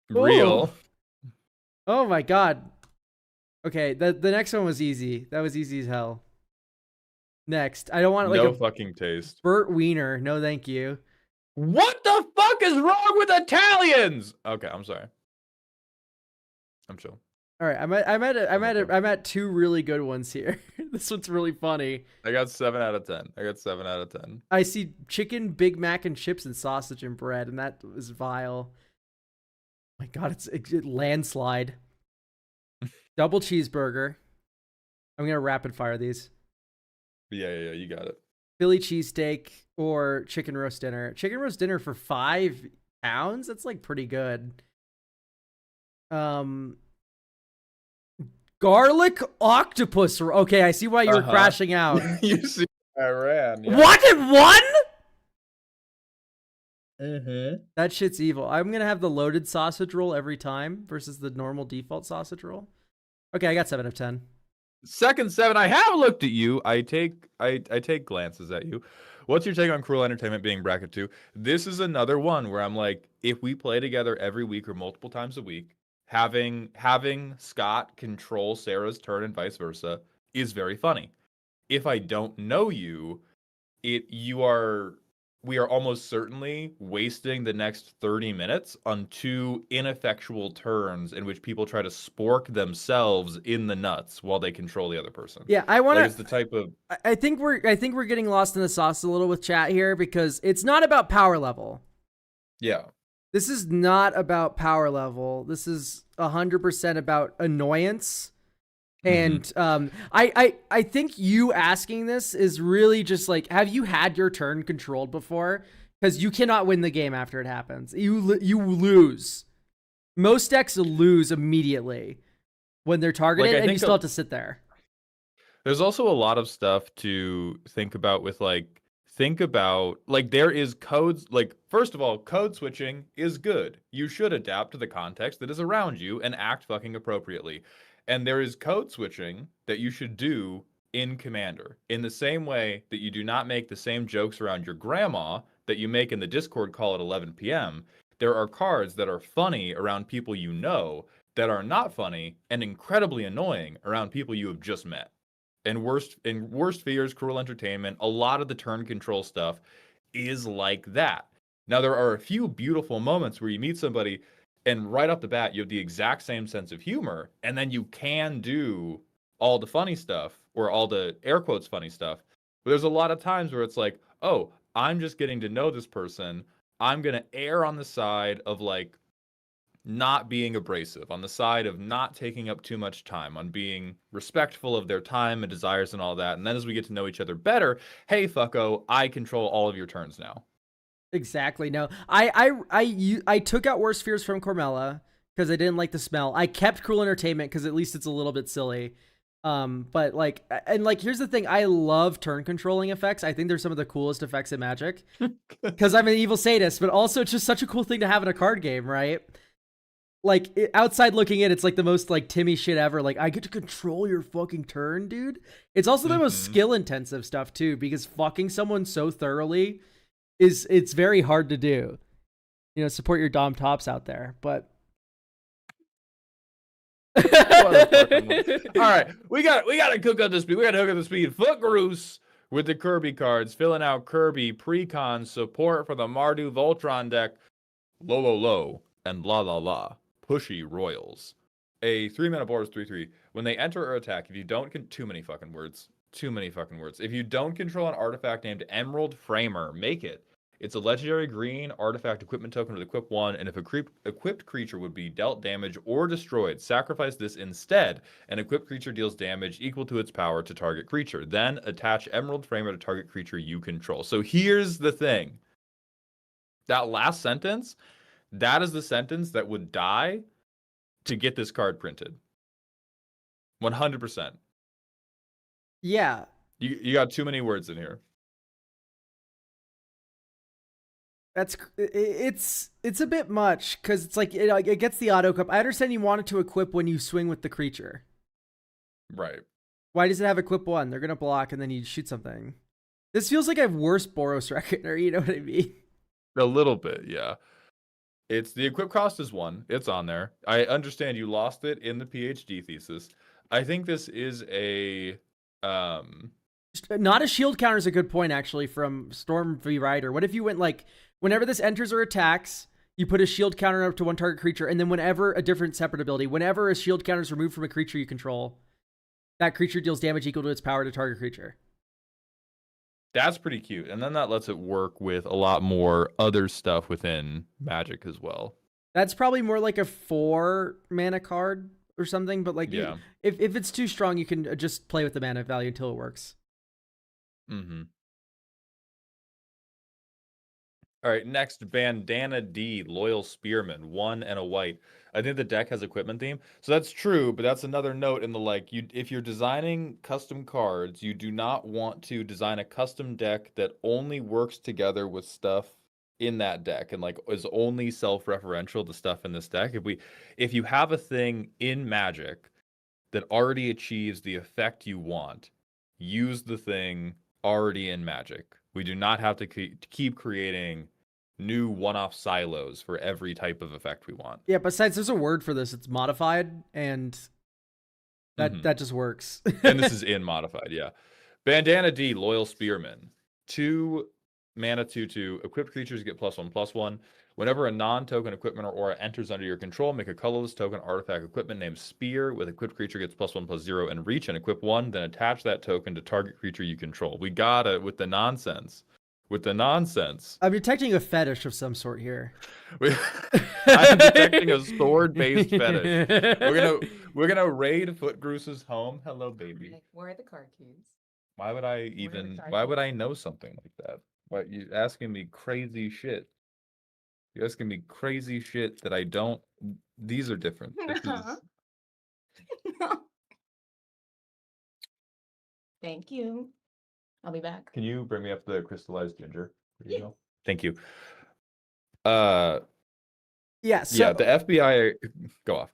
Real. Oh my god. Okay, the next one was easy. That was easy as hell. Next, I don't want like no fucking taste. Burt Wiener. No, thank you. What the fuck is wrong with Italians? Okay, I'm sorry. I'm chill. All right, I'm at two really good ones here. This one's really funny. I got 7 out of 10. I see chicken, Big Mac, and chips and sausage and bread, and that is vile. Oh my god, it's landslide. Double cheeseburger. I'm gonna rapid fire these. Yeah, you got it. Philly cheesesteak or chicken roast dinner. Chicken roast dinner for £5? That's like pretty good. Garlic octopus. Okay, I see why you were Uh-huh. crashing out. You see I ran, yeah. What in one? Mm-hmm. That shit's evil. I'm gonna have the loaded sausage roll every time versus the normal default sausage roll. Okay, I got 7 of 10. Second seven, I have looked at you. I take glances at you. What's your take on Cruel Entertainment being bracket 2? This is another one where I'm like, if we play together every week or multiple times a week, having Scott control Sarah's turn and vice versa is very funny. If I don't know you, it you are we are almost certainly wasting the next 30 minutes on two ineffectual turns in which people try to spork themselves in the nuts while they control the other person. Yeah, I want Like to. it's the type of I think we're getting lost in the sauce a little with chat here because it's not about power level. yeah. This is not about power level. This is 100% about annoyance. Mhm. And I think you asking this is really just like, have you had your turn controlled before? Because you cannot win the game after it happens. You lose. Most decks lose immediately when they're targeted, Like I and you think still have to sit there. there's also a lot of stuff to think about with think about like there is codes like first of all code switching is good. You should adapt to the context that is around you and act fucking appropriately. And there is code switching that you should do in Commander in the same way that you do not make the same jokes around your grandma that you make in the Discord call at 11 p.m. There are cards that are funny around people you know that are not funny and incredibly annoying around people you have just met. And worst fears, Cruel Entertainment, a lot of the turn control stuff is like that. Now there are a few beautiful moments where you meet somebody and right off the bat you have the exact same sense of humor, and then you can do all the funny stuff or all the air quotes funny stuff. But there's a lot of times where it's like, oh, I'm just getting to know this person. I'm gonna err on the side of like not being abrasive, on the side of not taking up too much time, on being respectful of their time and desires and all that. And then as we get to know each other better, hey, fucko, I control all of your turns now. Exactly. No, I took out Worst Fears from Cormella because I didn't like the smell. I kept Cruel Entertainment because at least it's a little bit silly. But like, and like, here's the thing: I love turn controlling effects. I think they're some of the coolest effects in Magic because I'm an evil sadist. But also, it's just such a cool thing to have in a card game, right? Like outside looking in, it's like the most like Timmy shit ever. Like I get to control your fucking turn, dude. It's also the most Mm-hmm. skill intensive stuff too, because fucking someone so thoroughly is it's very hard to do. You know, support your Dom tops out there, but What a fucking all right, we gotta cook up the speed. We gotta hook up the speed. Footgroose with the Kirby cards, filling out Kirby precon support for the Mardu Voltron deck. Low, low, low, and la la la. Pushy Royals. A 3-mana board is 3/3. When they enter or attack, if you don't too many fucking words. Too many fucking words. If you don't control an artifact named Emerald Framer, make it. It's a legendary green artifact equipment token with equip 1, and if a equipped creature would be dealt damage or destroyed, sacrifice this instead. An equipped creature deals damage equal to its power to target creature. Then attach Emerald Framer to target creature you control. So here's the thing. That last sentence, that is the sentence that would die to get this card printed. 100%. yeah, You got too many words in here. it's a bit much because it's like it gets the auto equip. I understand you want it to equip when you swing with the creature. Right. Why does it have equip 1? They're gonna block and then you shoot something. This feels like I have worse Boros Reckoner. You know what I mean? A little bit, yeah. It's the equip cost is 1. It's on there. I understand you lost it in the PhD thesis. I think this is a Not a shield counter is a good point actually from Storm v Rider. What if you went like whenever this enters or attacks, you put a shield counter up to one target creature, and then whenever a different separate ability, whenever a shield counter is removed from a creature you control, that creature deals damage equal to its power to target creature. that's pretty cute. And then that lets it work with a lot more other stuff within Magic as well. That's probably more like a 4 mana card or something, but like Yeah. if it's too strong, you can just play with the mana value until it works. Mm-hmm. All right, next, Bandana D, Loyal Spearman, 1 and a white. I think the deck has equipment theme. So that's true, but that's another note in the like you if you're designing custom cards, you do not want to design a custom deck that only works together with stuff in that deck and like is only self-referential to stuff in this deck. If you have a thing in Magic that already achieves the effect you want, use the thing already in Magic. We do not have to keep creating new one-off silos for every type of effect we want. Yeah, besides there's a word for this. It's modified, and that just works. And this is in modified, yeah. Bandana D, Loyal Spearman. 2 mana 2/2. Equipped creatures get +1/+1. Whenever a non-token equipment or aura enters under your control, make a colorless token artifact equipment named Spear with equipped creature gets +1/+0 and reach and equip 1, then attach that token to target creature you control. We got it with the nonsense. With the nonsense. I'm detecting a fetish of some sort here. I'm detecting a sword-based fetish. We're gonna raid Footgroose's home. Hello, baby. Like, where are the card keys? Why would I know something like that? Why you asking me crazy shit? You're asking me crazy shit that I don't. These are different. This is... Thank you. I'll be back. Can you bring me up the crystallized ginger? Yeah. Thank you. Yeah, so yeah, the FBI. Go off.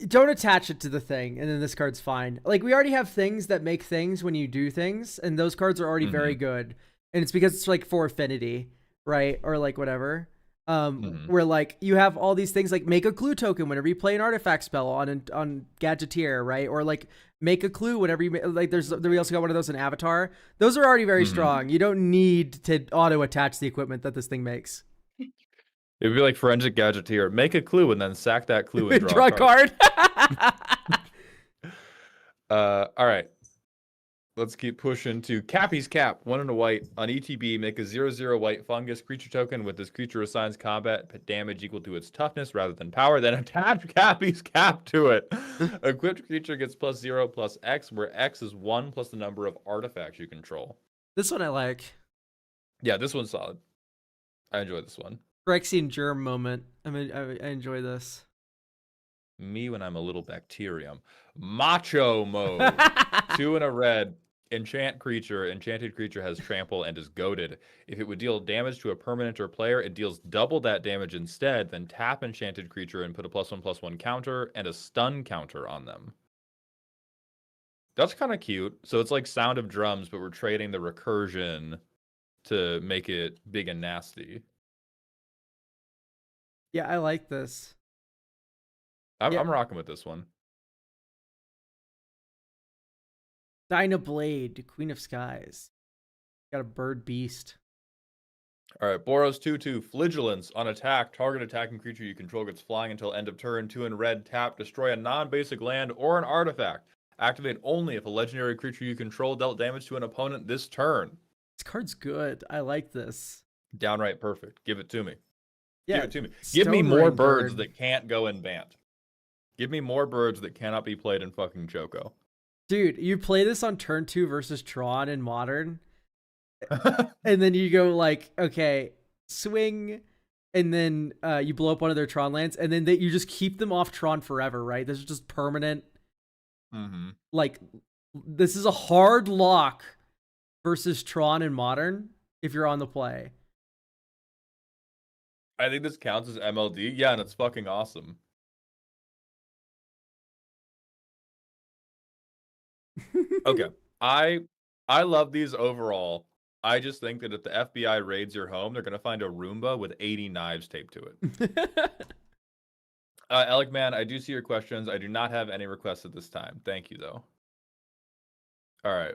don't attach it to the thing, and then this card's fine. Like, we already have things that make things when you do things, and those cards are already very good. And it's because it's like for affinity, right? Or like whatever. Where like you have all these things like make a clue token whenever you play an artifact spell on Gadgeteer, right? Or like make a clue whenever you like. We also got one of those in Avatar. Those are already very strong. You don't need to auto attach the equipment that this thing makes. It'd be like Forensic Gadgeteer. Make a clue and then sack that clue and draw a card. All right. Let's keep pushing to Cappy's Cap. 1 and a white. On ETB, make a 0/0 white fungus creature token with this creature assigns combat damage equal to its toughness rather than power. Then attach Cappy's Cap to it. Equipped creature gets +0/+X, where X is 1 plus the number of artifacts you control. This one I like. Yeah, this one's solid. I enjoy this one. Phyrexian germ moment. I enjoy this. Me when I'm a little bacterium. Macho mode. 2 and a red. Enchant creature. Enchanted creature has trample and is goaded. If it would deal damage to a permanent or player, it deals double that damage instead. Then tap enchanted creature and put a +1/+1 counter and a stun counter on them. That's kind of cute. So it's like Sound of Drums, but we're trading the recursion to make it big and nasty. Yeah, I like this. I'm rocking with this one. Dynablade, Queen of Skies. Got a bird beast. All right, Boros 2/2, Flagellance. On attack, target attacking creature you control gets flying until end of turn. 2 in red, tap, destroy a non-basic land or an artifact. Activate only if a legendary creature you control dealt damage to an opponent this turn. This card's good. I like this. Downright perfect. Give it to me. Yeah, give it to me. Give me more birds that can't go in Bant. Give me more birds that cannot be played in fucking Choco. Dude, you play this on turn 2 versus Tron in Modern, and then you go like, okay, swing, and then you blow up one of their Tron lands, and then you just keep them off Tron forever, right? This is just permanent. Like, this is a hard lock versus Tron in Modern if you're on the play. I think this counts as MLD. Yeah, and it's fucking awesome. Okay. I love these overall. I just think that if the FBI raids your home, they're going to find a Roomba with 80 knives taped to it. Alec Man, I do see your questions. I do not have any requests at this time. Thank you, though. All right.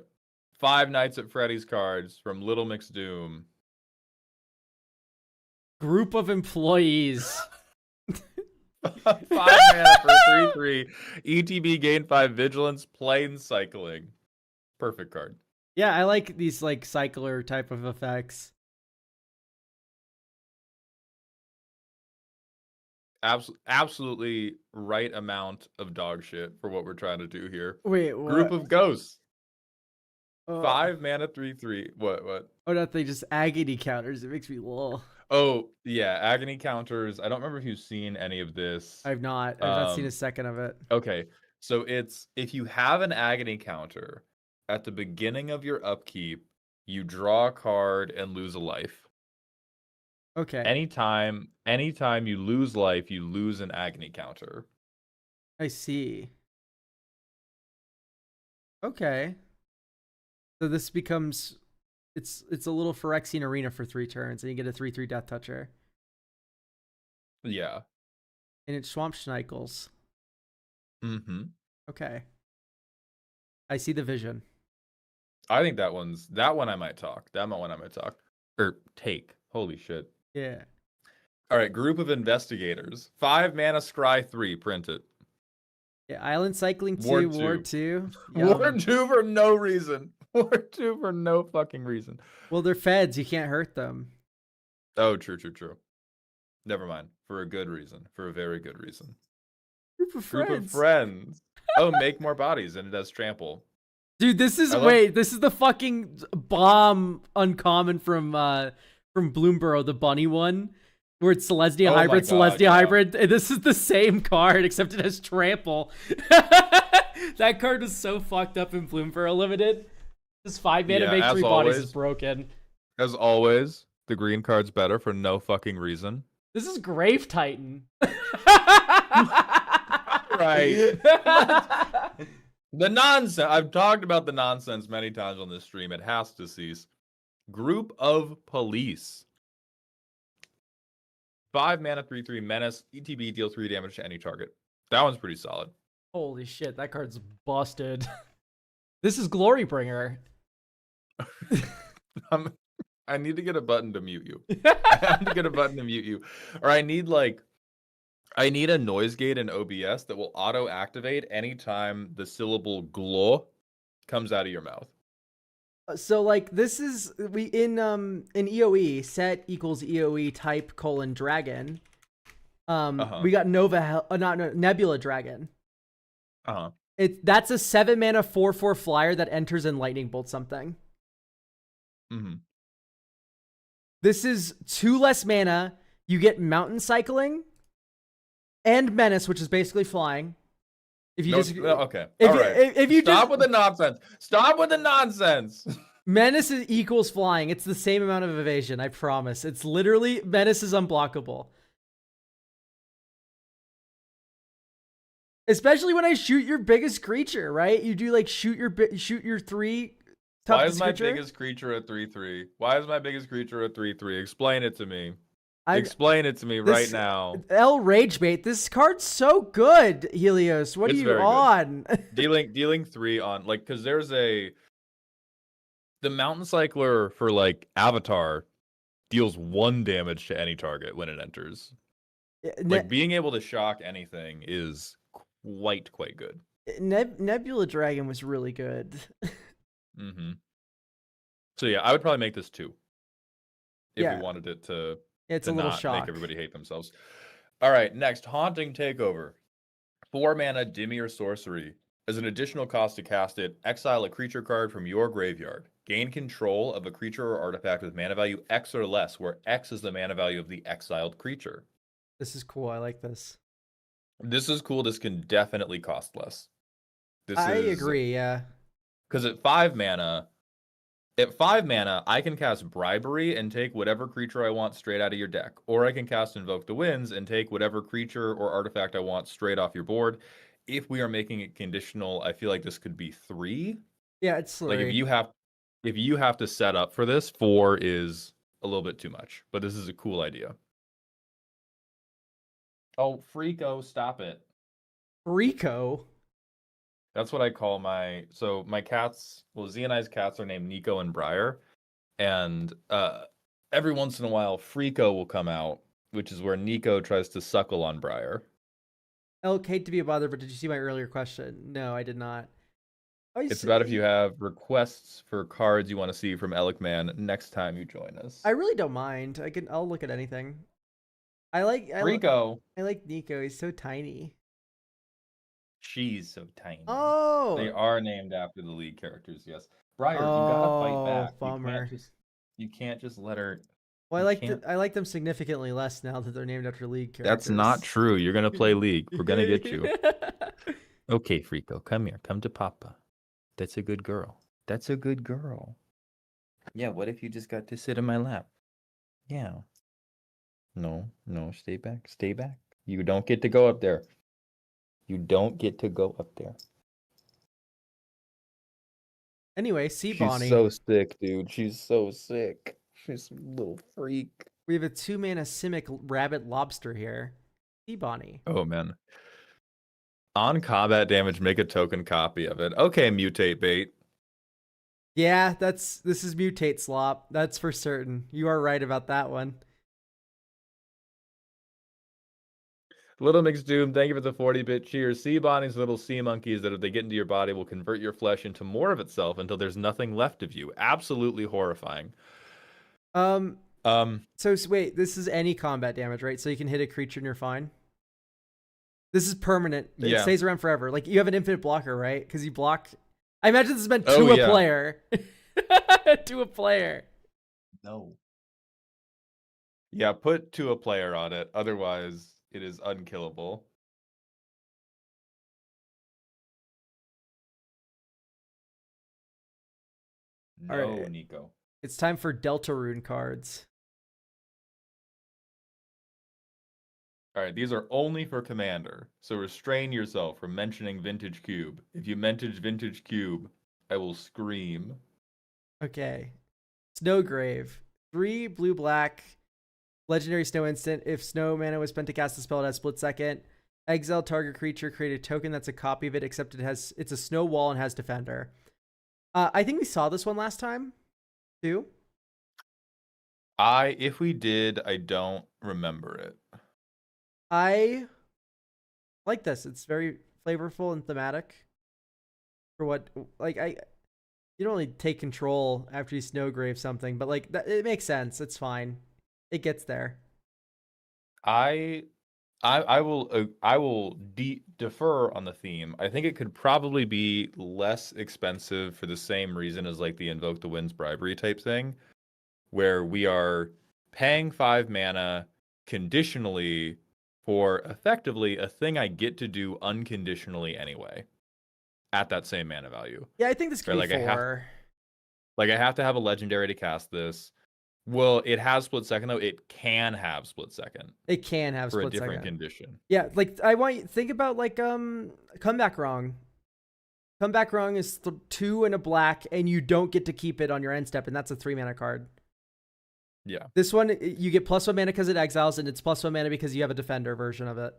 5 Nights at Freddy's cards from Little Mix Doom. Group of employees. 5 mana for 3/3. ETB gain 5 vigilance, plane cycling. Perfect card. Yeah, I like these like cycler type of effects. Absolutely right amount of dog shit for what we're trying to do here. Wait, what? Group of ghosts. 5 mana 3/3. What? Oh, no, they just agony counters. It makes me lol. Oh, yeah, agony counters. I don't remember if you've seen any of this. I've not seen a second of it. Okay, so it's if you have an agony counter at the beginning of your upkeep, you draw a card and lose a life. Okay. Anytime you lose life, you lose an agony counter. I see. Okay. So this becomes it's a little Phyrexian arena for 3 turns, and you get a 3/3 Death Toucher. Yeah. And it Swamp Schneikels. Mm-hmm. Okay. I see the vision. I think that one I might talk. That one I might talk. Or take. Holy shit. Yeah. All right, group of investigators. 5 mana scry 3, print it. Yeah, Island Cycling 2, Ward Ward 2. Ward 2 for no reason. Ward 2 for no fucking reason. Well, they're feds. You can't hurt them. Oh, true. Never mind. For a good reason. For a very good reason. Group of friends. Oh, make more bodies, and it does trample. Dude, this is this is the fucking bomb uncommon from Bloomborough, the bunny one, where it's Celestia hybrid, Celestia hybrid. And this is the same card, except it has trample. That card is so fucked up in Bloomborough Limited. This 5 mana make 3 bodies is broken. As always, the green card's better for no fucking reason. This is Grave Titan. Right. The nonsense. I've talked about the nonsense many times on this stream. It has to cease. Group of Police. 5 mana, 3/3 menace. ETB, deal 3 damage to any target. That one's pretty solid. Holy shit, that card's busted. This is Glorybringer. I need to get a button to mute you. I have to get a button to mute you. Or I need a noise gate in OBS that will auto activate anytime the syllable glow comes out of your mouth. So this is in EOE set equals EOE type : dragon. We got Nebula Dragon. That's a 7 mana 4/4 flyer that enters and lightning bolt something. Mm-hmm. This is 2 less mana. You get Mountain Cycling and Menace, which is basically flying. If you okay. All right. If you Stop with the nonsense. Stop with the nonsense. Menace equals flying. It's the same amount of evasion, I promise. It's literally Menace is unblockable. Especially when I shoot your biggest creature, right? You do shoot your 3 toughest Why is my creature? biggest creature a 3/3? Why is my biggest creature a 3/3? Explain it to me. Explain it to me right now. Ragebait. This card's so good, Helios. What are you on? dealing 3 on because there's the Mountain Cycler for Avatar deals 1 damage to any target when it enters. Being able to shock anything is quite good. Nebula Dragon was really good. Mm-hmm. So yeah, I would probably make this 2 if we wanted it to. It's a little shock. Make everybody hate themselves. All right, next, Haunting Takeover. 4 mana Dimir Sorcery. As an additional cost to cast it, exile a creature card from your graveyard. Gain control of a creature or artifact with mana value X or less, where X is the mana value of the exiled creature. This is cool. I like this. This is cool. This can definitely cost less. I agree, yeah. Because at 5 mana, I can cast Bribery and take whatever creature I want straight out of your deck. Or I can cast Invoke the Winds and take whatever creature or artifact I want straight off your board. If we are making it conditional, I feel like this could be 3. Yeah, it's 3. If you have to set up for this, 4 is a little bit too much. But this is a cool idea. Oh, Freako, stop it. Freako? That's what I call my cats. Well, Z and I's cats are named Nico and Briar, and every once in a while, Freako will come out, which is where Nico tries to suckle on Briar. Elk, hate to be a bother, but did you see my earlier question? No, I did not. It's about if you have requests for cards you want to see from Elikman next time you join us. I really don't mind. I'll look at anything. I like Freako. I like Nico. He's so tiny. She's so tiny. Oh, they are named after the lead characters. Yes, Briar, you gotta fight back. Bummer. You can't just let her. Well, You I like them significantly less now that they're named after League characters. That's not true. You're gonna play League. We're gonna get you. Okay, Frico, come here. Come to Papa. That's a good girl. That's a good girl. Yeah, what if you just got to sit in my lap? Yeah. No, stay back. Stay back. You don't get to go up there. You don't get to go up there. Anyway, Sea She's Bonnie. so sick, dude. She's so sick. She's a little freak. We have a 2-mana Simic Rabbit Lobster here. Sea Bonnie. Oh, man. On combat damage, make a token copy of it. Okay, mutate bait. Yeah, this is Mutate Slop. That's for certain. You are right about that one. Little Mixed Doom, thank you for the 40-bit cheer. Sea Bonnies, little sea monkeys that if they get into your body will convert your flesh into more of itself until there's nothing left of you. Absolutely horrifying. So wait, this is any combat damage, right? So you can hit a creature and you're fine. This is permanent. It stays around forever. Like you have an infinite blocker, right? Because you block. I imagine this is meant to a player. To a player. No. Yeah, put to a player on it. Otherwise, it is unkillable. No, All right. Nico. It's time for Deltarune cards. All right, these are only for Commander, so restrain yourself from mentioning Vintage Cube. If you mention Vintage Cube, I will scream. Okay. Snowgrave. 3 blue-black. Legendary Snow instant. If Snow mana was spent to cast a spell, it has split second. Exile target creature, create a token that's a copy of it, except it's a snow wall and has Defender. I think we saw this one last time, too. If we did, I don't remember it. I like this. It's very flavorful and thematic. For what, like, you don't really take control after you Snowgrave something, but like it makes sense. It's fine. It gets there. I will defer on the theme. I think it could probably be less expensive for the same reason as like the Invoke the Winds bribery type thing, where we are paying 5 mana conditionally for effectively a thing I get to do unconditionally anyway at that same mana value. Yeah, I think this could be 4. I have to have a legendary to cast this. Well, it has split second though. It can have split second. It can have for split a different second. condition. Yeah, like I want you think about like Comeback Wrong. Comeback Wrong is 2 and a black, and you don't get to keep it on your end step, and that's a 3 mana card. Yeah. This one you get +1 mana because it exiles, and it's +1 mana because you have a Defender version of it.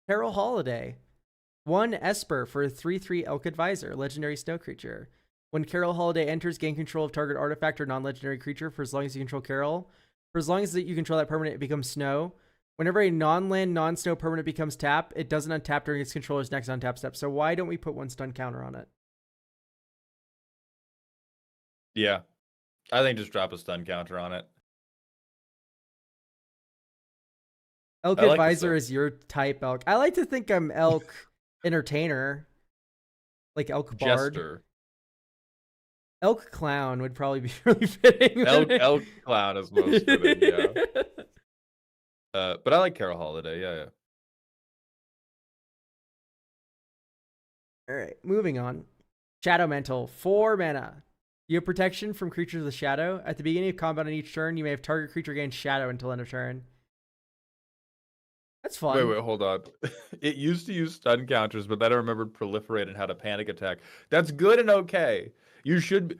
Carol Holiday. 1 Esper for a 3/3 Elk Advisor, legendary snow creature. When Carol Holiday enters, gain control of target artifact or non-legendary creature for as long as you control Carol. For as long as you control that permanent, it becomes snow. Whenever a non-land, non-snow permanent becomes tap, it doesn't untap during its controller's next untap step. So why don't we put 1 stun counter on it? Yeah. I think just drop a stun counter on it. Elk Advisor is your type, Elk. I like to think I'm Elk Entertainer. Like Elk Bard. Jester. Elk Clown would probably be really fitting. Elk Clown is most fitting, yeah. But I like Carol Holiday, yeah. Alright, moving on. Shadow Mantle, 4 mana. You have protection from creatures with shadow. At the beginning of combat on each turn, you may have target creature gain shadow until end of turn. That's fun. Wait, hold on. It used to use stun counters, but then I remembered proliferate and had a panic attack. That's good and okay. You should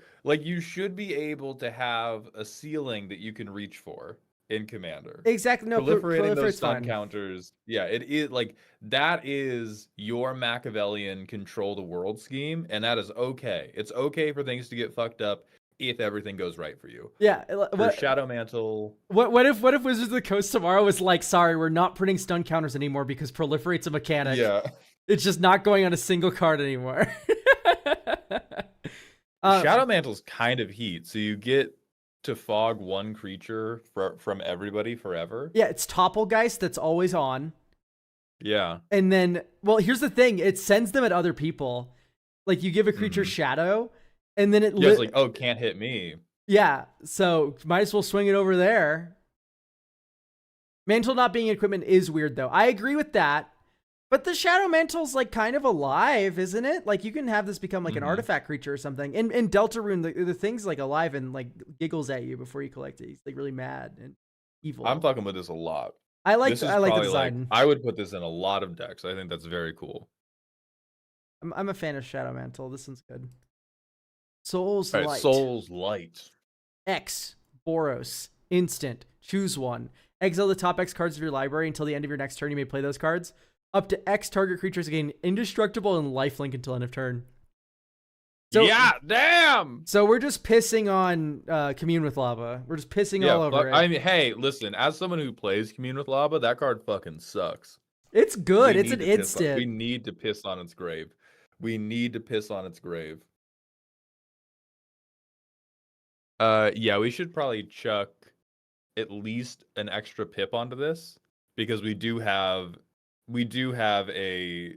be able to have a ceiling that you can reach for in Commander. Exactly. No, proliferating those stun fine. counters. Yeah, it is like that is your Machiavellian control the world scheme, and that is okay. It's okay for things to get fucked up if everything goes right for you. Yeah. For Shadow Mantle. What if Wizards of the Coast tomorrow was like, sorry, we're not printing stun counters anymore because proliferate's a mechanic. Yeah. It's just not going on a single card anymore. Shadow Mantle's kind of heat, so you get to fog 1 creature from everybody forever. Yeah, it's Topplegeist that's always on. Yeah. And then, well, here's the thing. It sends them at other people. Like, you give a creature shadow, And then it Yeah, it's like, oh, can't hit me. Yeah, so might as well swing it over there. Mantle not being equipment is weird though. I agree with that. But the Shadow Mantle's like kind of alive, isn't it? Like you can have this become like an artifact creature or something. In Deltarune, the thing's like alive and like giggles at you before you collect it. He's like really mad and evil. I'm fucking with this a lot. I like the design. Like, I would put this in a lot of decks. I think that's very cool. I'm a fan of Shadow Mantle. This one's good. Soul's All right, Light. Soul's Light. X, Boros, instant. Choose one. Exile the top X cards of your library until the end of your next turn. You may play those cards. Up to X target creatures gain indestructible and lifelink until end of turn. So, yeah, damn. So we're just pissing on Commune with Lava. We're just pissing all over it. I mean, hey, listen. As someone who plays Commune with Lava, that card fucking sucks. It's good. It's an instant. We need to piss on its grave. We need to piss on its grave. Yeah, we should probably chuck at least an extra pip onto this because we do have a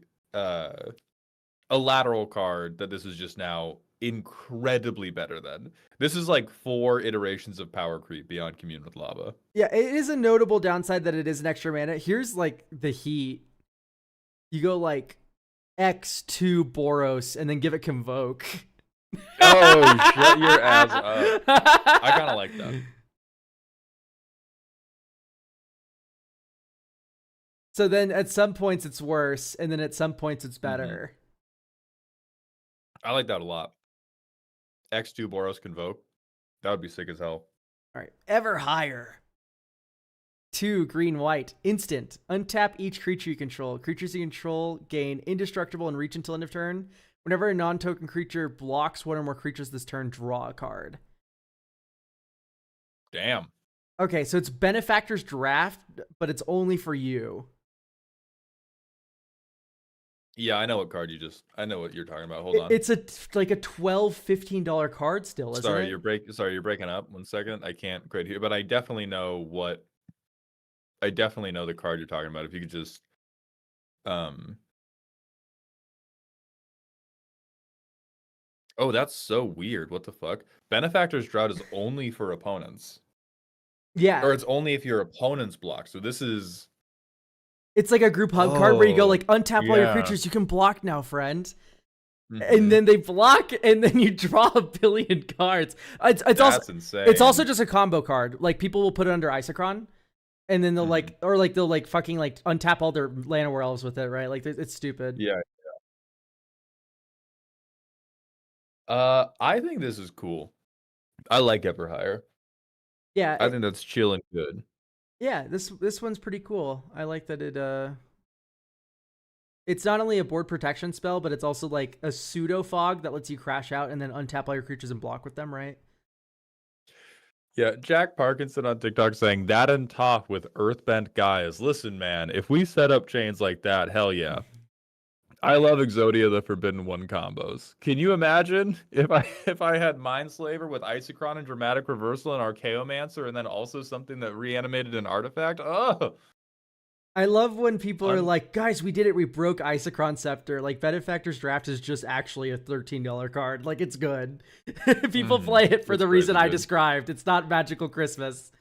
lateral card that this is just now incredibly better than. This is like 4 iterations of power creep beyond Commune with Lava. Yeah, it is a notable downside that it is an extra mana. Here's like the heat. You go like X2 Boros and then give it Convoke. Oh, shut your ass up. I kind of like that. So then at some points it's worse, and then at some points it's better. I like that a lot. X2 Boros Convoke. That would be sick as hell. All right. Ever higher. 2 green white. Instant. Untap each creature you control. Creatures you control gain indestructible and reach until end of turn. Whenever a non-token creature blocks one or more creatures this turn, draw a card. Damn. Okay, so it's Benefactor's Draft, but it's only for you. Yeah, I know what card I know what you're talking about. Hold on. It's like a $12, $15 card still, isn't it? You're breaking up. 1 second. I can't quite hear, but I definitely know the card you're talking about. If you could just Oh, that's so weird. What the fuck? Benefactor's Drought is only for opponents. Yeah. Or it's only if your opponent's block. So this is... It's like a group hug card where you go like, untap all your creatures you can block now, friend. And then they block, and then you draw a billion cards. It's also insane. It's also just a combo card. Like people will put it under Isochron, and then they'll they'll fucking untap all their Llanowar elves with it, right? Like it's stupid. Yeah. I think this is cool. I like Ever Higher. Yeah, I think that's chill and good. Yeah, this one's pretty cool. I like that it's not only a board protection spell, but it's also like a pseudo fog that lets you crash out and then untap all your creatures and block with them, right? Yeah, Jack Parkinson on TikTok saying that and top with Earthbent guys. Listen, man, if we set up chains like that, hell yeah. I love Exodia the Forbidden One combos. Can you imagine if I had Mindslaver with Isochron and Dramatic Reversal and Archaeomancer and then also something that reanimated an artifact? Oh! I love when people are like, guys, we did it. We broke Isochron Scepter. Like, Benefactor's Draft is just actually a $13 card. Like, it's good. People play it for the reason I described. It's not Magical Christmas.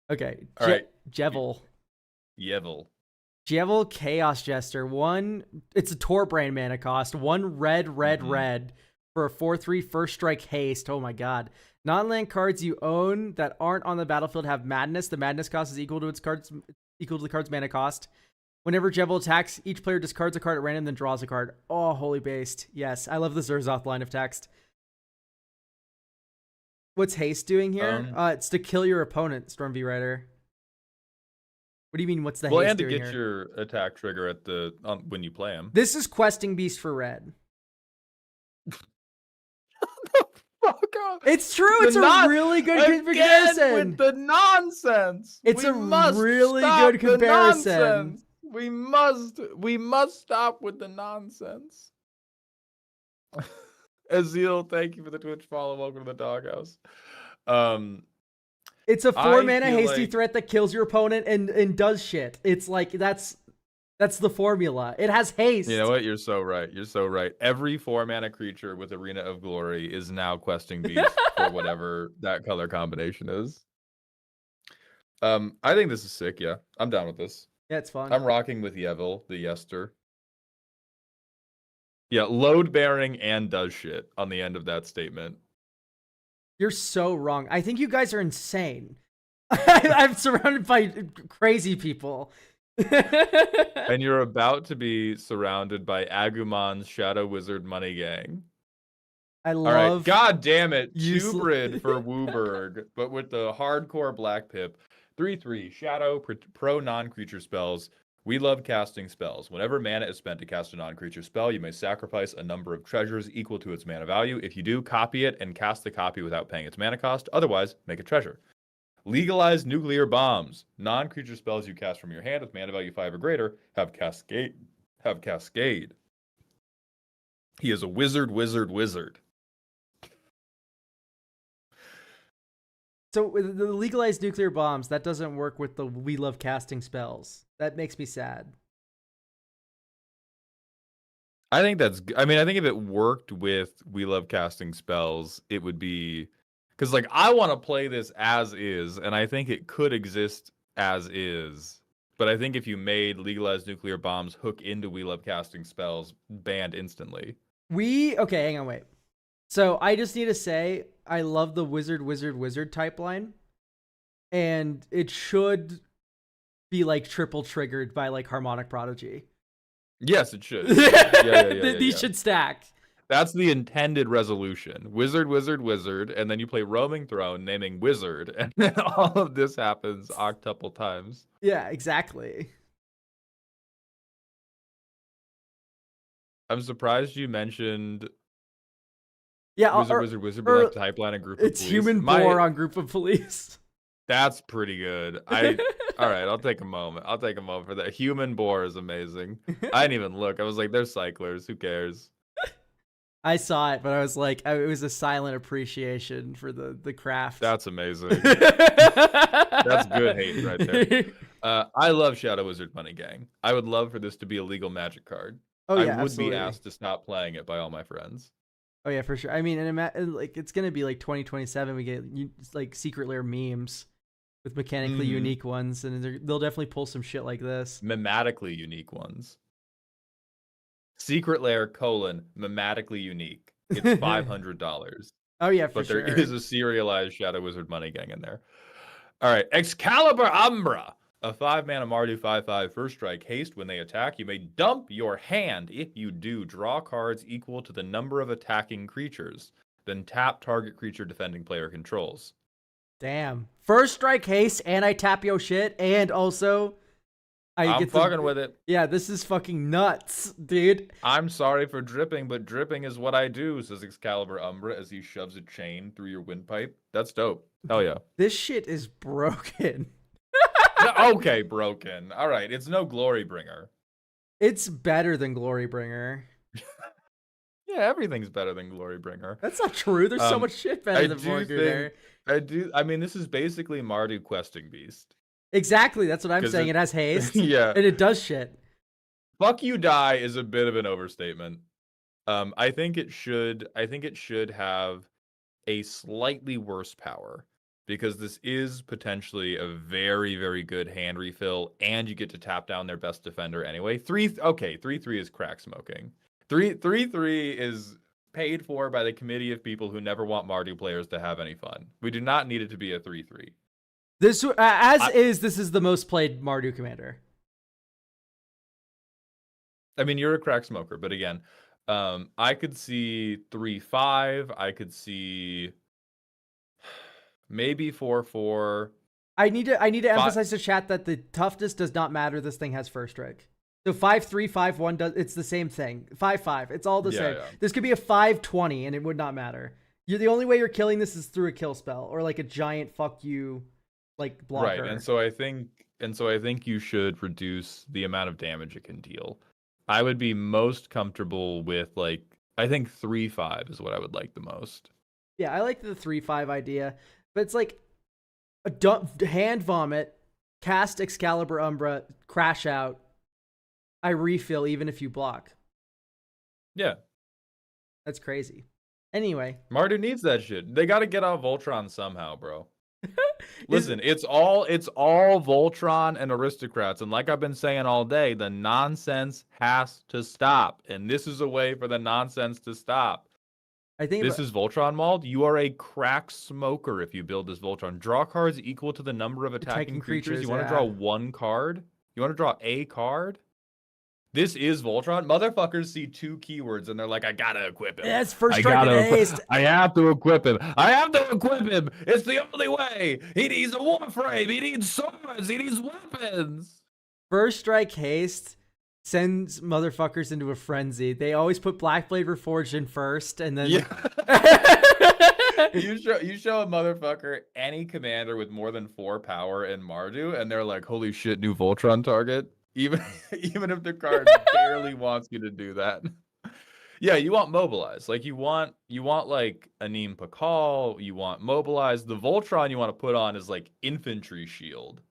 Okay. All right. Jevel. Jevel Chaos Jester. It's a Torbrand mana cost. 1 red for a 4/3 first strike haste. Oh my god. Non-land cards you own that aren't on the battlefield have madness. The madness cost is equal to the card's mana cost. Whenever Jevel attacks, each player discards a card at random, then draws a card. Oh, holy based. Yes, I love the Zerzoth line of text. What's haste doing here? It's to kill your opponent, Storm V Rider. What do you mean? What's the haste doing here? And to get your attack trigger at when you play him. This is Questing Beast for red. Fuck off. It's true. It's a really good comparison. With the nonsense. It's a really good comparison. We must stop with the nonsense. Azil, thank you for the Twitch follow. Welcome to the doghouse. It's a 4 mana hasty threat that kills your opponent and does shit. It's like that's That's the formula. It has haste. You know what? You're so right. You're so right. Every 4-mana creature with Arena of Glory is now questing beast for whatever that color combination is. I think this is sick. Yeah, I'm down with this. Yeah, it's fun. I'm rocking with Yevil, the Yester. Yeah, load bearing and does shit on the end of that statement. You're so wrong. I think you guys are insane. I'm surrounded by crazy people. And you're about to be surrounded by Agumon's Shadow Wizard Money Gang. I love. All right, god damn it, useless- Tubrid for Wooburg, but with the hardcore black pip. 3/3 Shadow pro non-creature spells. We love casting spells. Whenever mana is spent to cast a non-creature spell, you may sacrifice a number of treasures equal to its mana value. If you do, copy it and cast the copy without paying its mana cost. Otherwise, make a treasure. Legalize nuclear bombs. Non-creature spells you cast from your hand with mana value 5 or greater have Cascade. He is a wizard. So with the legalized nuclear bombs, that doesn't work with the we love casting spells. That makes me sad. I think if it worked with we love casting spells, it would be because like I want to play this as is, and I think it could exist as is. But I think if you made legalized nuclear bombs hook into we love casting spells, banned instantly. Okay, hang on, wait. So I just need to say I love the wizard type line, and it should be like triple triggered by like Harmonic Prodigy. Yes, it should. Yeah, These should stack. That's the intended resolution. Wizard, and then you play Roaming Throne, naming Wizard, and then all of this happens octuple times. Yeah, exactly. I'm surprised you mentioned Wizard, but like type line and group of police. It's human boar on group of police. That's pretty good. All right, I'll take a moment. For that. Human boar is amazing. I didn't even look. I was like, they're cyclers. Who cares? I saw it, but I was like, it was a silent appreciation for the craft. That's amazing. That's good hate right there. I love Shadow Wizard Money Gang. I would love for this to be a legal Magic card. Oh yeah, I would absolutely. be asked to stop playing it by all my friends. Oh yeah, for sure. I mean, and like it's gonna be like 2027. We get like secret lair memes with mechanically unique ones, and they'll definitely pull some shit like this. Mematically unique ones. Secret lair : mematically unique. It's $500. Oh yeah, for but sure. There is a serialized Shadow Wizard Money Gang in there. All right, Excalibur Umbra. A 5-mana Mardu 5/5 first strike haste. When they attack, you may dump your hand. If you do, draw cards equal to the number of attacking creatures. Then tap target creature defending player controls. Damn. First strike haste, and I tap yo shit, and also I'm fucking with it. Yeah, this is fucking nuts, dude. I'm sorry for dripping, but dripping is what I do, says Excalibur Umbra as he shoves a chain through your windpipe. That's dope. Hell yeah. This shit is broken. Okay, broken. All right, it's no Glory Bringer. It's better than Glory Bringer. Yeah, everything's better than Glory Bringer. That's not true. There's so much shit better than Glory Bringer. I mean, this is basically Mardu questing beast. Exactly, that's what I'm saying. It has haste. Yeah. And it does shit. Fuck you die is a bit of an overstatement. I think it should have a slightly worse power. Because this is potentially a very, very good hand refill, and you get to tap down their best defender anyway. 3/3 is crack smoking. 3/3 is paid for by the committee of people who never want Mardu players to have any fun. We do not need it to be a 3/3. This this is the most played Mardu commander. I mean, you're a crack smoker, but again, I could see 3/5. I could see maybe 4/4. I need to emphasize to chat that the toughness does not matter. This thing has first strike. So 5/3, 5/1 does. It's the same thing. 5/5. It's all the same. Yeah. This could be a 5/20 and it would not matter. The only way you're killing this is through a kill spell or like a giant fuck you, like blocker. Right, and so I think you should reduce the amount of damage it can deal. I would be most comfortable with I think 3/5 is what I would like the most. Yeah, I like the 3/5 idea. But it's like a hand vomit, cast Excalibur Umbra, crash out, I refill even if you block. Yeah. That's crazy. Anyway. Mardu needs that shit. They got to get out Voltron somehow, bro. Is- Listen, it's all Voltron and aristocrats, and like I've been saying all day, the nonsense has to stop, and this is a way for the nonsense to stop. I think This is Voltron Mald. You are a crack smoker if you build this Voltron. Draw cards equal to the number of attacking creatures. You want to draw one card? You want to draw a card? This is Voltron. Motherfuckers see 2 keywords and they're like, I gotta equip him. That's first strike and haste. I have to equip him. I have to equip him. It's the only way. He needs a warframe. He needs swords. He needs weapons. First strike haste sends motherfuckers into a frenzy. They always put Black Blade Reforged in first, and then you show a motherfucker any commander with more than 4 power in Mardu, and they're like, holy shit, new Voltron target. Even if the card barely wants you to do that. Yeah, you want mobilize. Like you want like Anim Pakal, you want mobilize. The Voltron you want to put on is like infantry shield.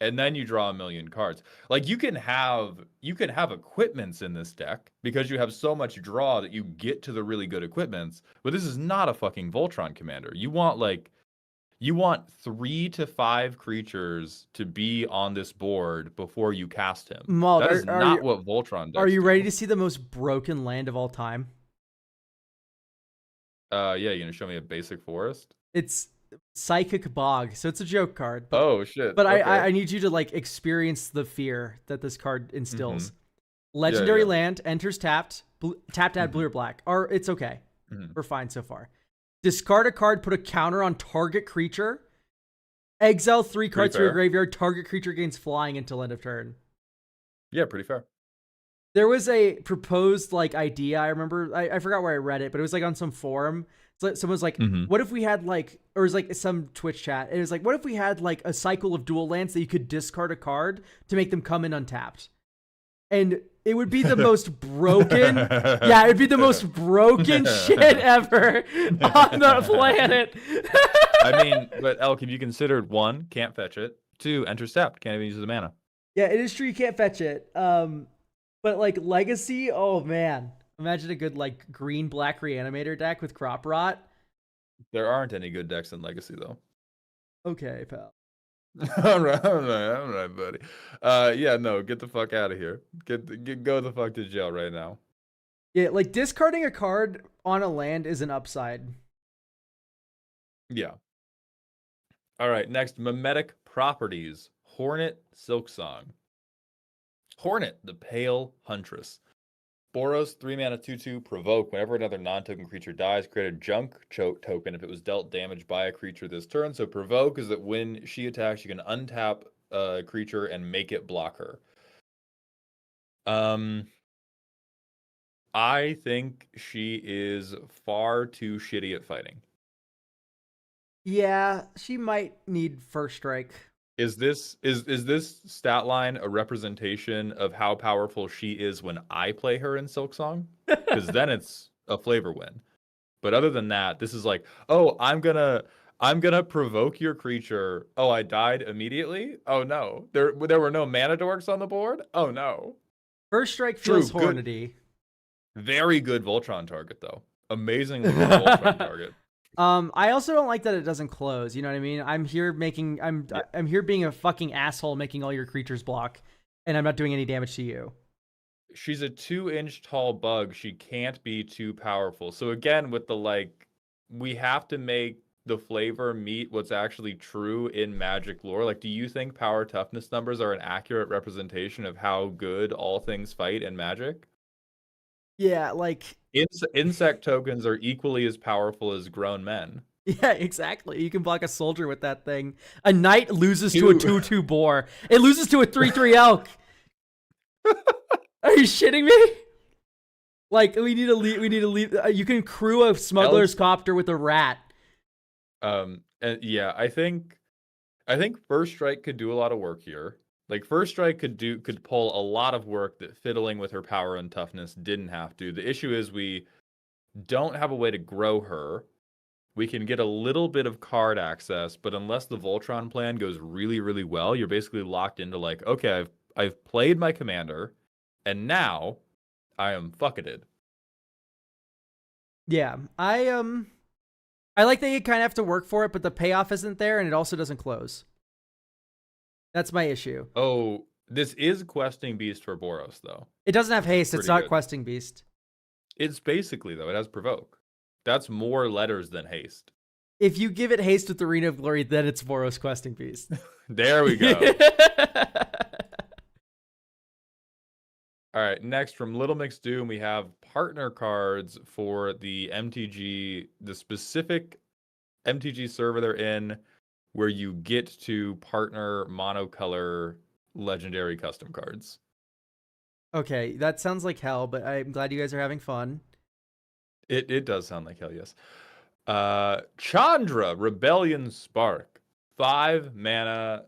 And then you draw 1 million cards. Like you can have equipments in this deck because you have so much draw that you get to the really good equipments. But this is not a fucking Voltron commander. You want 3 to 5 creatures to be on this board before you cast him. Mald, that is not what Voltron does. Are you ready to see the most broken land of all time? Yeah, you're gonna show me a basic forest? It's Psychic Bog, so it's a joke card. But, oh shit! But okay. I need you to like experience the fear that this card instills. Legendary land enters tapped, tapped to add blue or black. Or it's okay. We're fine so far. Discard a card, put a counter on target creature. Exile 3 cards to your graveyard. Target creature gains flying until end of turn. Yeah, pretty fair. There was a proposed like idea. I remember. I forgot where I read it, but it was like on some forum. So someone was like, "What if we had like," or it was like some Twitch chat. It was like, "What if we had like a cycle of dual lands that you could discard a card to make them come in untapped?" And it would be the most broken. Yeah, it'd be the most broken shit ever on the planet. I mean, but Elk, have you considered 1, can't fetch it, 2, enters tapped, can't even use the mana. Yeah, it is true you can't fetch it. But like Legacy, oh man. Imagine a good like green black reanimator deck with crop rot. There aren't any good decks in Legacy though. Okay, pal. all right, buddy. Yeah, no, get the fuck out of here. Go the fuck to jail right now. Yeah, like discarding a card on a land is an upside. Yeah. All right, next, mimetic properties. Hornet Silksong. Hornet, the Pale Huntress. Boros, 3 mana, 2/2, provoke. Whenever another non-token creature dies, create a junk token if it was dealt damage by a creature this turn. So provoke is that when she attacks, you can untap a creature and make it block her. I think she is far too shitty at fighting. Yeah, she might need first strike. Is this stat line a representation of how powerful she is when I play her in Silksong? Because then it's a flavor win. But other than that, this is like, oh, I'm gonna provoke your creature. Oh, I died immediately. Oh no, there were no mana dorks on the board. Oh no. First strike feels hornety. Very good Voltron target though. Amazingly good Voltron target. I also don't like that it doesn't close. You know what I mean? I'm here being a fucking asshole, making all your creatures block, and I'm not doing any damage to you. She's a 2-inch tall bug. She can't be too powerful. So again, with the we have to make the flavor meet what's actually true in Magic lore. Like, do you think power toughness numbers are an accurate representation of how good all things fight in Magic? Yeah, like insect tokens are equally as powerful as grown men. Yeah, exactly. You can block a soldier with that thing. A knight loses to a 2/2 boar. It loses to a 3/3 elk. Are you shitting me? Like, we need to leave. You can crew a smuggler's copter with a rat. And yeah, I think first strike could do a lot of work here. Like, first strike could pull a lot of work that fiddling with her power and toughness didn't have to. The issue is we don't have a way to grow her. We can get a little bit of card access, but unless the Voltron plan goes really, really well, you're basically locked into like, okay, I've played my commander. And now I am fucketed. Yeah, I like that you kind of have to work for it, but the payoff isn't there, and it also doesn't close. That's my issue. Oh, this is Questing Beast for Boros, though. It doesn't have haste. It's pretty not good. Questing Beast. It's basically, though, it has Provoke. That's more letters than haste. If you give it haste with Arena of Glory, then it's Boros Questing Beast. There we go. All right, next from Little Mix Doom, we have partner cards for the MTG, the specific MTG server they're in, where you get to partner monocolor legendary custom cards. Okay, that sounds like hell, but I'm glad you guys are having fun. It does sound like hell, yes. Chandra, Rebellion Spark. 5 mana,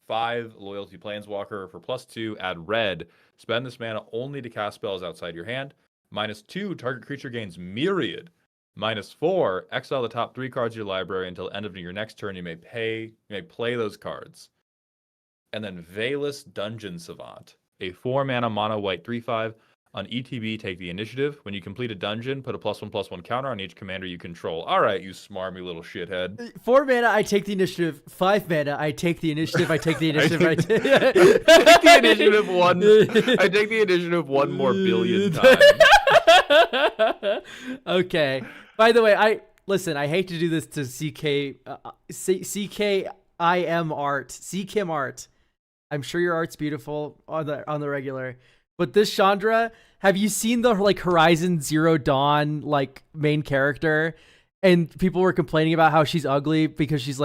5 loyalty planeswalker for +2, add red. Spend this mana only to cast spells outside your hand. -2, target creature gains Myriad. -4, exile the top 3 cards of your library until end of your next turn. You may play those cards. And then Veilus Dungeon Savant, a 4 mana mono white 3/5. On ETB, take the initiative. When you complete a dungeon, put a +1/+1 counter on each commander you control. All right, you smarmy little shithead. 4 mana, I take the initiative. 5 mana, I take the initiative. I take the initiative. I take the initiative one. I take the initiative 1 more billion times. Okay. By the way, I hate to do this to CKIM art. I'm sure your art's beautiful on the regular. But this Chandra, have you seen the Horizon Zero Dawn main character? And people were complaining about how she's ugly because she's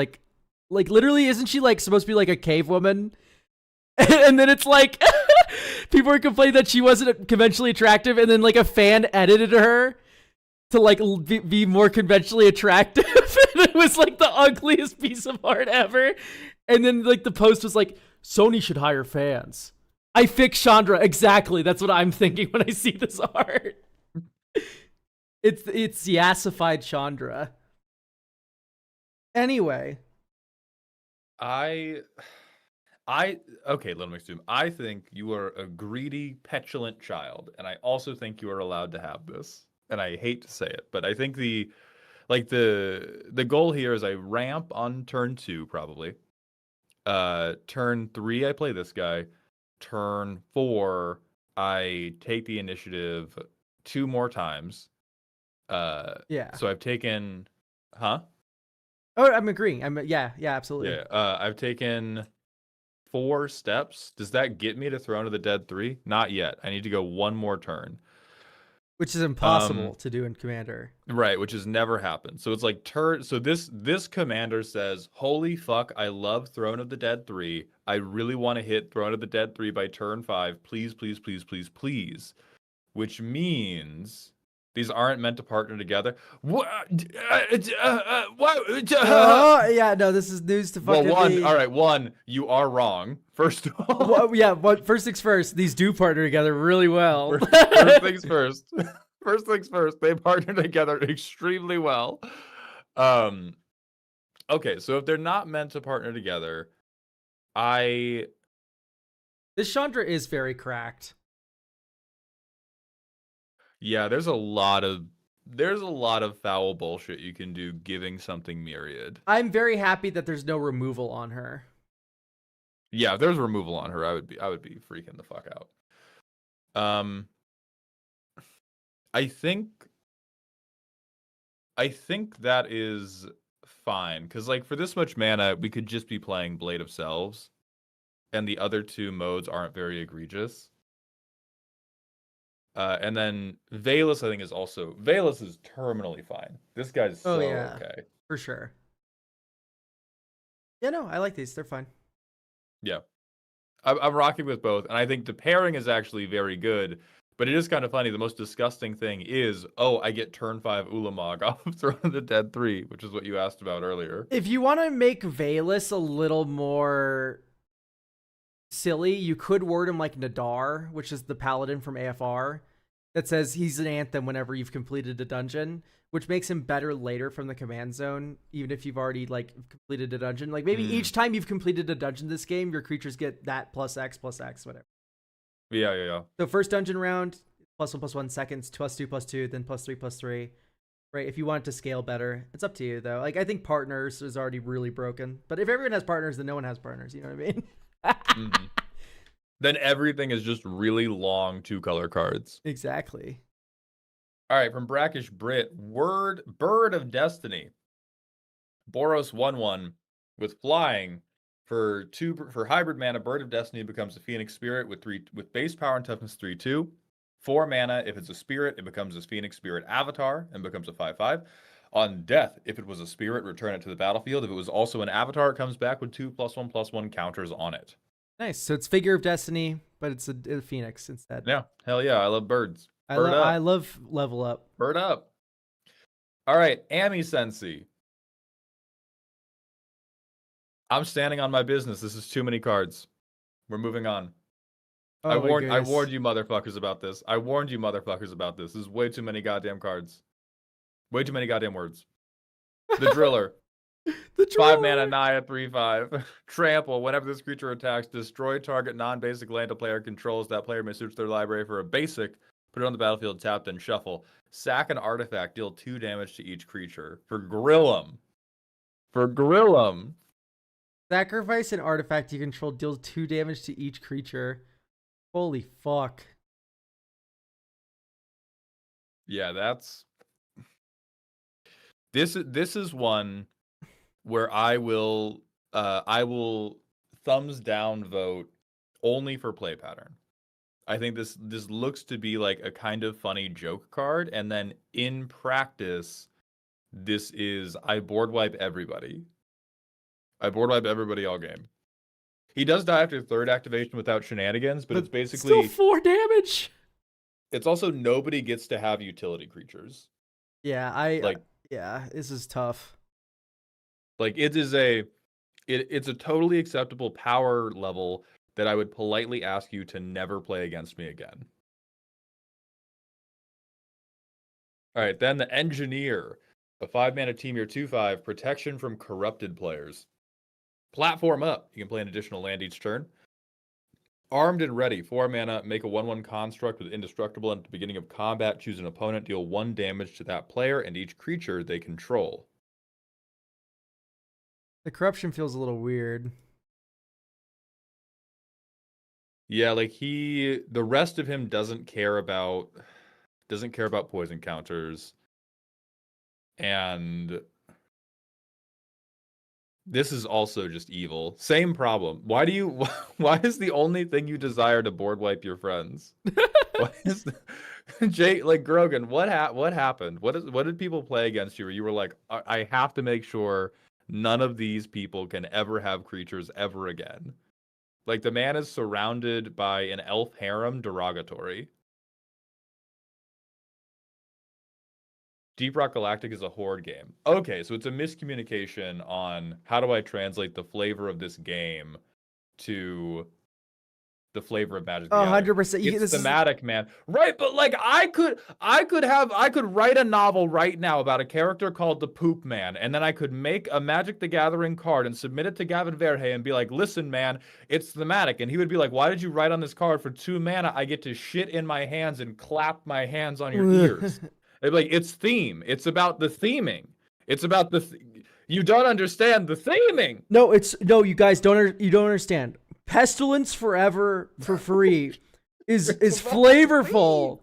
literally, isn't she supposed to be a cave woman? And then it's people were complaining that she wasn't conventionally attractive, and then a fan edited her to be more conventionally attractive. And it was the ugliest piece of art ever. And then the post was Sony should hire fans. I fix Chandra. Exactly. That's what I'm thinking when I see this art. It's yassified Chandra. Anyway. Okay, Little Mix Doom. I think you are a greedy, petulant child, and I also think you are allowed to have this. And I hate to say it, but I think the goal here is I ramp on turn 2, probably. Turn 3, I play this guy. Turn 4, I take the initiative 2 more times. Yeah. So I've taken, huh? Oh, I'm agreeing. Yeah, absolutely. Yeah. I've taken 4 steps. Does that get me to Throne of the Dead 3? Not yet. I need to go 1 more turn. Which is impossible to do in Commander. Right, which has never happened. So it's so this commander says, holy fuck, I love Throne of the Dead 3. I really want to hit Throne of the Dead 3 by turn 5. Please, please, please, please, please. Which means these aren't meant to partner together. What? Yeah, no, this is news to fucking me. All right, you are wrong. First of all. First things first, these do partner together really well. First things first. First things first, they partner together extremely well. Okay, so if they're not meant to partner together, this Chandra is very cracked. Yeah, there's a lot of foul bullshit you can do giving something Myriad. I'm very happy that there's no removal on her. Yeah, if there's removal on her, I would be freaking the fuck out. I think that is fine, because for this much mana, we could just be playing Blade of Selves, and the other 2 modes aren't very egregious. And then Veilus, I think, is terminally fine. This guy's okay. For sure. Yeah, no, I like these. They're fine. Yeah. I'm rocking with both, and I think the pairing is actually very good, but it is kind of funny. The most disgusting thing is, I get turn 5 Ulamog off of Throne of the Dead 3, which is what you asked about earlier. If you want to make Veilus a little more silly, you could word him like Nadar, which is the paladin from AFR, that says he's an anthem whenever you've completed a dungeon, which makes him better later from the command zone, even if you've already completed a dungeon. Maybe each time you've completed a dungeon this game, your creatures get that +X, whatever. Yeah. So first dungeon round, +1/+1 seconds, +2/+2, then +3/+3. Right? If you want it to scale better, it's up to you though. Like I think partners is already really broken. But if everyone has partners, then no one has partners. You know what I mean? Mm-hmm. Then everything is just really long 2-color cards. Exactly. All right, from Brackish Brit, Bird of Destiny. Boros 1/1 with flying for hybrid mana. Bird of Destiny becomes a Phoenix Spirit with base power and toughness 3/2. 4 mana. If it's a spirit, it becomes a Phoenix Spirit avatar and becomes a 5/5. On death, if it was a spirit, return it to the battlefield. If it was also an avatar, it comes back with 2+1/+1 counters on it. Nice. So it's Figure of Destiny, but it's a Phoenix instead. Yeah, hell yeah, I love birds. I Bird up. I love level up. Bird up. All right, Ami Sensi. I'm standing on my business. This is too many cards. We're moving on. Oh, I my warned goodness. you motherfuckers about this. I warned you motherfuckers about this. This is way too many goddamn cards. Way too many goddamn words. The Driller. The 5 mana Naya 3/5. Trample. Whenever this creature attacks, destroy target non-basic land a player controls. That player may search their library for a basic, put it on the battlefield, tap, then shuffle. Sack an artifact, deal 2 damage to each creature. For Grillum. Sacrifice an artifact you control, deals 2 damage to each creature. Holy fuck. Yeah, that's... This is one where I will thumbs down vote only for play pattern. I think this looks to be like a kind of funny joke card, and then in practice, this is I board wipe everybody. I board wipe everybody all game. He does die after 3rd activation without shenanigans, but it's basically still 4 damage. It's also nobody gets to have utility creatures. Yeah, yeah, this is tough. Like it's a totally acceptable power level that I would politely ask you to never play against me again. All right, then the Engineer, a 5 mana Temur 2/5, protection from corrupted players. Platform up. You can play an additional land each turn. Armed and Ready, 4 mana, make a 1/1 construct with indestructible, and at the beginning of combat, choose an opponent, deal 1 damage to that player and each creature they control. The corruption feels a little weird. Yeah, like the rest of him doesn't care about poison counters. And this is also just evil. Same problem. Why is the only thing you desire to board wipe your friends? What is Jay, like Grogan, what happened? What did people play against you where you were like, I have to make sure none of these people can ever have creatures ever again? Like the man is surrounded by an elf harem derogatory. Deep Rock Galactic is a horde game. Okay, so it's a miscommunication on how do I translate the flavor of this game to the flavor of Magic the Gathering. 100%. It's thematic, man. Right, but like I could write a novel right now about a character called the Poop Man, and then I could make a Magic the Gathering card and submit it to Gavin Verhey and be like, listen, man, it's thematic. And he would be like, why did you write on this card for 2 mana? I get to shit in my hands and clap my hands on your ears. Like, it's theme. It's about the theming. It's about you don't understand the theming. No, you guys don't understand. Pestilence Forever for free is flavorful.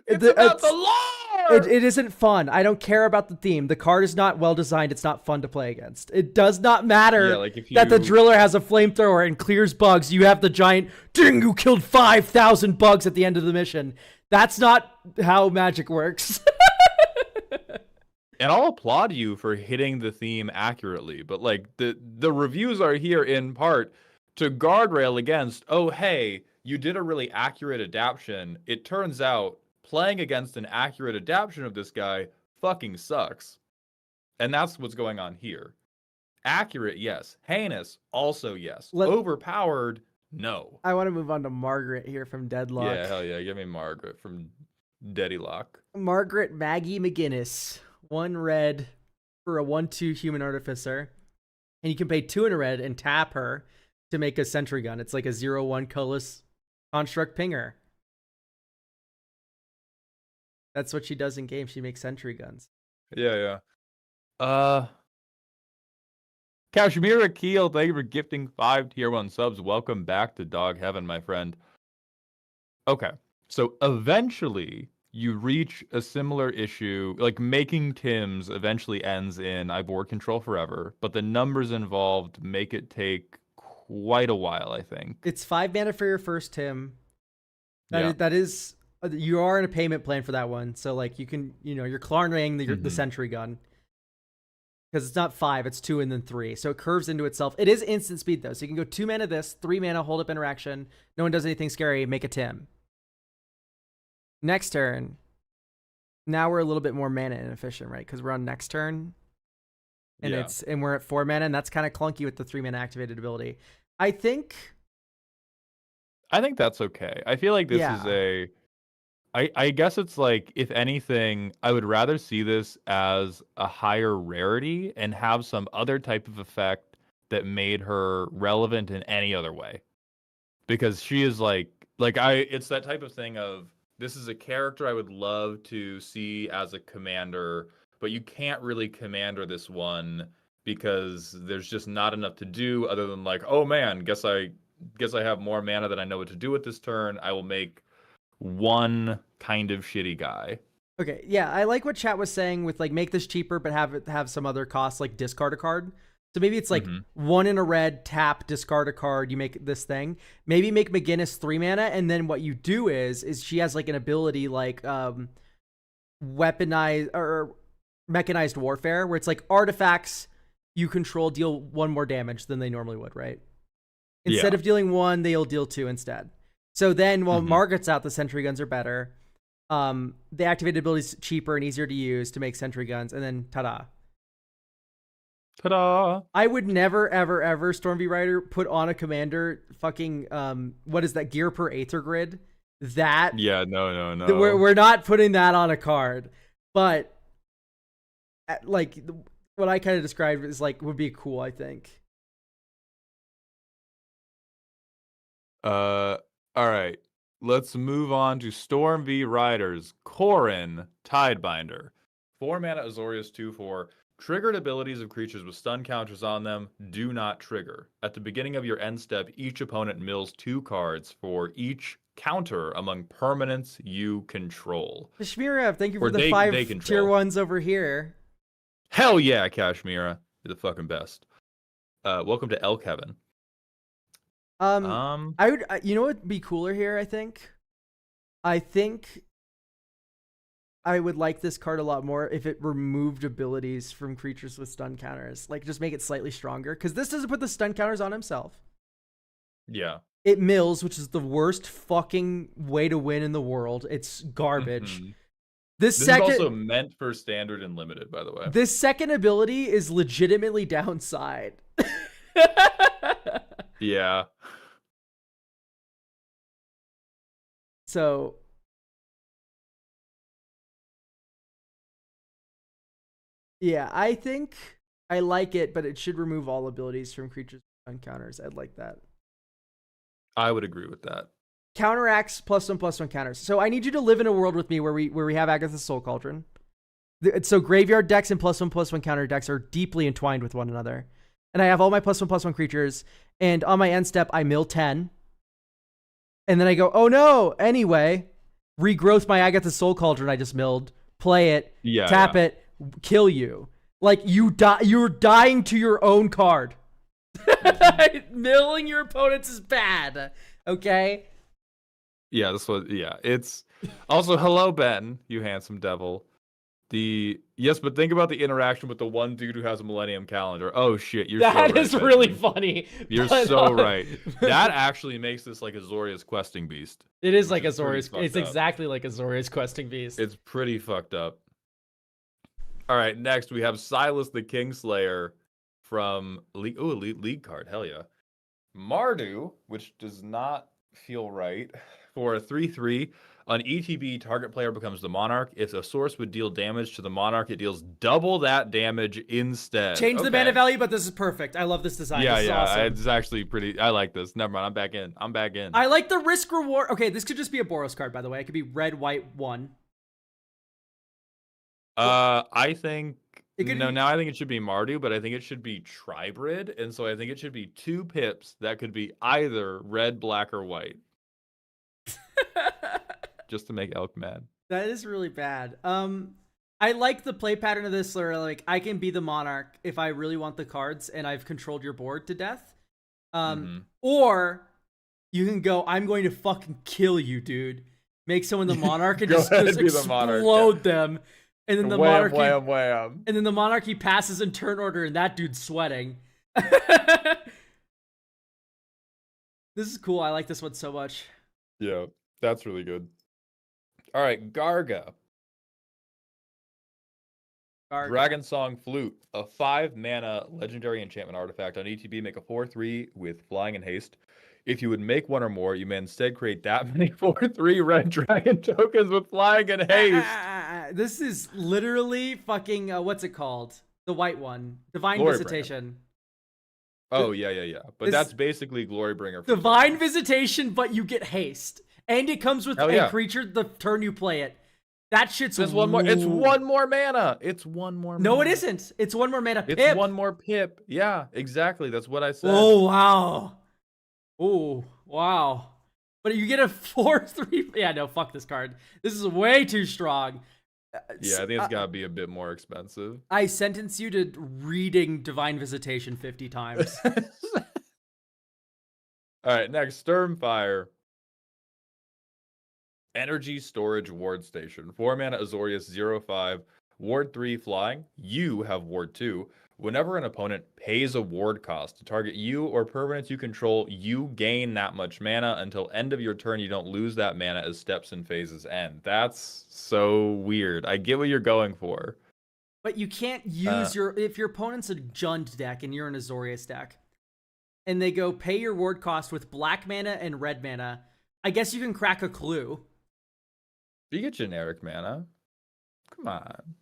It's about the lore. It isn't fun. I don't care about the theme. The card is not well designed. It's not fun to play against. It does not matter that the Driller has a flamethrower and clears bugs. You have the giant ding. You killed 5,000 bugs at the end of the mission. That's not how Magic works. And I'll applaud you for hitting the theme accurately, but like the reviews are here in part to guardrail against, oh hey, you did a really accurate adaptation. It turns out playing against an accurate adaptation of this guy fucking sucks. And that's what's going on here. Accurate, yes. Heinous, also yes. Overpowered, no. I want to move on to Margaret here from Deadlock. Yeah, hell yeah. Give me Margaret from Deadlock. Margaret Maggie McGinnis. 1 red for a 1/2 human artificer. And you can pay 2 in a red and tap her to make a sentry gun. It's like a 0/1 colorless Construct Pinger. That's what she does in game. She makes sentry guns. Yeah. Kashmira Keel, thank you for gifting 5 tier 1 subs. Welcome back to Dog Heaven, my friend. Okay, so eventually you reach a similar issue, like making Tims eventually ends in I board control forever, but the numbers involved make it take quite a while, I think. It's 5 mana for your first Tim. Yeah. That is you are in a payment plan for that one. So like you can, you're Clarnring the sentry gun. Because it's not 5, it's 2 and then 3. So it curves into itself. It is instant speed though. So you can go 2 mana this, 3 mana hold up interaction. No one does anything scary, make a Tim. Next turn. Now we're a little bit more mana inefficient, right? Because we're on next turn. And we're at 4 mana, and that's kind of clunky with the 3 mana activated ability. I think that's okay. I feel like this is I guess it's like, if anything, I would rather see this as a higher rarity and have some other type of effect that made her relevant in any other way. Because she is it's that type of thing of, this is a character I would love to see as a commander, but you can't really commander this one because there's just not enough to do other than like, oh man, guess I have more mana than I know what to do with this turn. I will make one kind of shitty guy. Okay, yeah, I like what chat was saying with like make this cheaper but have some other costs like discard a card. So maybe it's like 1 in a red, tap, discard a card, you make this thing. Maybe make McGinnis 3 mana, and then what you do is she has like an ability like weaponized or mechanized warfare, where it's like artifacts you control deal 1 more damage than they normally would, right? Instead of dealing 1, they'll deal 2 instead. So then while Margaret's out, the sentry guns are better. The activated ability is cheaper and easier to use to make sentry guns, and then ta-da. Ta-da! I would never, ever, ever, Storm V Rider, put on a commander fucking, what is that, gear per Aether Grid? That... Yeah, no. We're not putting that on a card. But, like, what I kind of described is, like, would be cool, I think. Alright. Let's move on to Storm V Riders. Corrin, Tidebinder. 4 mana Azorius 2/4. Triggered abilities of creatures with stun counters on them do not trigger. At the beginning of your end step, each opponent mills 2 cards for each counter among permanents you control. Kashmira, thank you for the 5 tier 1s over here. Hell yeah, Kashmira. You're the fucking best. Welcome to Elk Heaven. I would, you know what would be cooler here, I think I would like this card a lot more if it removed abilities from creatures with stun counters. Like, just make it slightly stronger. Because this doesn't put the stun counters on himself. Yeah. It mills, which is the worst fucking way to win in the world. It's garbage. This is also meant for standard and limited, by the way. This second ability is legitimately downside. Yeah. So... yeah, I think I like it, but it should remove all abilities from creatures with encounters. I'd like that. I would agree with that. Counteracts +1/+1 counters. So I need you to live in a world with me where we have Agatha's Soul Cauldron. So graveyard decks and +1/+1 counter decks are deeply entwined with one another. And I have all my +1/+1 creatures, and on my end step I mill 10. And then I go, oh no, anyway, regrowth my Agatha's Soul Cauldron I just milled, play it, tap it, kill you. Like, you're dying to your own card. Milling your opponents is bad. Okay? Yeah, it's also, hello Ben, you handsome devil. Yes, but think about the interaction with the one dude who has a Millennium Calendar. Oh shit, you're that so right, is really funny. You're so right. That actually makes this like Azorius questing beast. It is like Azorius. It's exactly like Azorius questing beast. It's pretty fucked up. All right, next we have Silas the Kingslayer from League. Oh, League card, hell yeah. Mardu, which does not feel right. For a 3/3, on ETB, target player becomes the monarch. If a source would deal damage to the monarch, it deals double that damage instead. Change the Okay. mana value, but this is perfect. I love this design. Yeah, This is awesome. it's actually pretty. I like this. Never mind. I'm back in. I'm back in. I like the risk reward. Okay, this could just be a Boros card, by the way. It could be red, white, 1. I think no. now I think it should be Mardu, but I think it should be Tribrid, and so I think it should be 2 pips that could be either red, black, or white, just to make Elk mad. That is really bad. I like the play pattern of this, where like I can be the monarch if I really want the cards and I've controlled your board to death. Or you can go, I'm going to fucking kill you, dude. Make someone the monarch and just explode them. And then the wham, monarchy, wham, wham. And then the monarchy passes in turn order, and that dude's sweating. This is cool. I like this one so much. Yeah, that's really good. All right, Garga. Dragon Song Flute, a 5-mana legendary enchantment artifact on ETB. Make a 4/3 with flying and haste. If you would make one or more, you may instead create that many 4/3 red dragon tokens with flying and haste. This is literally fucking what's it called? The white one, Divine Glory Visitation. Oh yeah. But that's basically Glorybringer. Divine Visitation, but you get haste, and it comes with a creature the turn you play it. That shit's one more. It's 1 more mana. It's 1 more. No, mana. it isn't. It's 1 more mana. It's 1 more pip. Yeah, exactly. That's what I said. Oh wow. Oh wow. But you get a 4/3. Yeah, no, fuck this card. This is way too strong. Yeah, I think it's gotta be a bit more expensive. I sentence you to reading Divine Visitation 50 times. All right, next, Sturmfire. Energy Storage Ward Station. 4 mana Azorius 0/5. Ward 3 flying. You have Ward 2. Whenever an opponent pays a ward cost to target you or permanents you control, you gain that much mana. Until end of your turn, you don't lose that mana as steps and phases end. That's so weird. I get what you're going for. But you can't use if your opponent's a Jund deck and you're an Azorius deck, and they go pay your ward cost with black mana and red mana, I guess you can crack a clue. You get generic mana. Come on.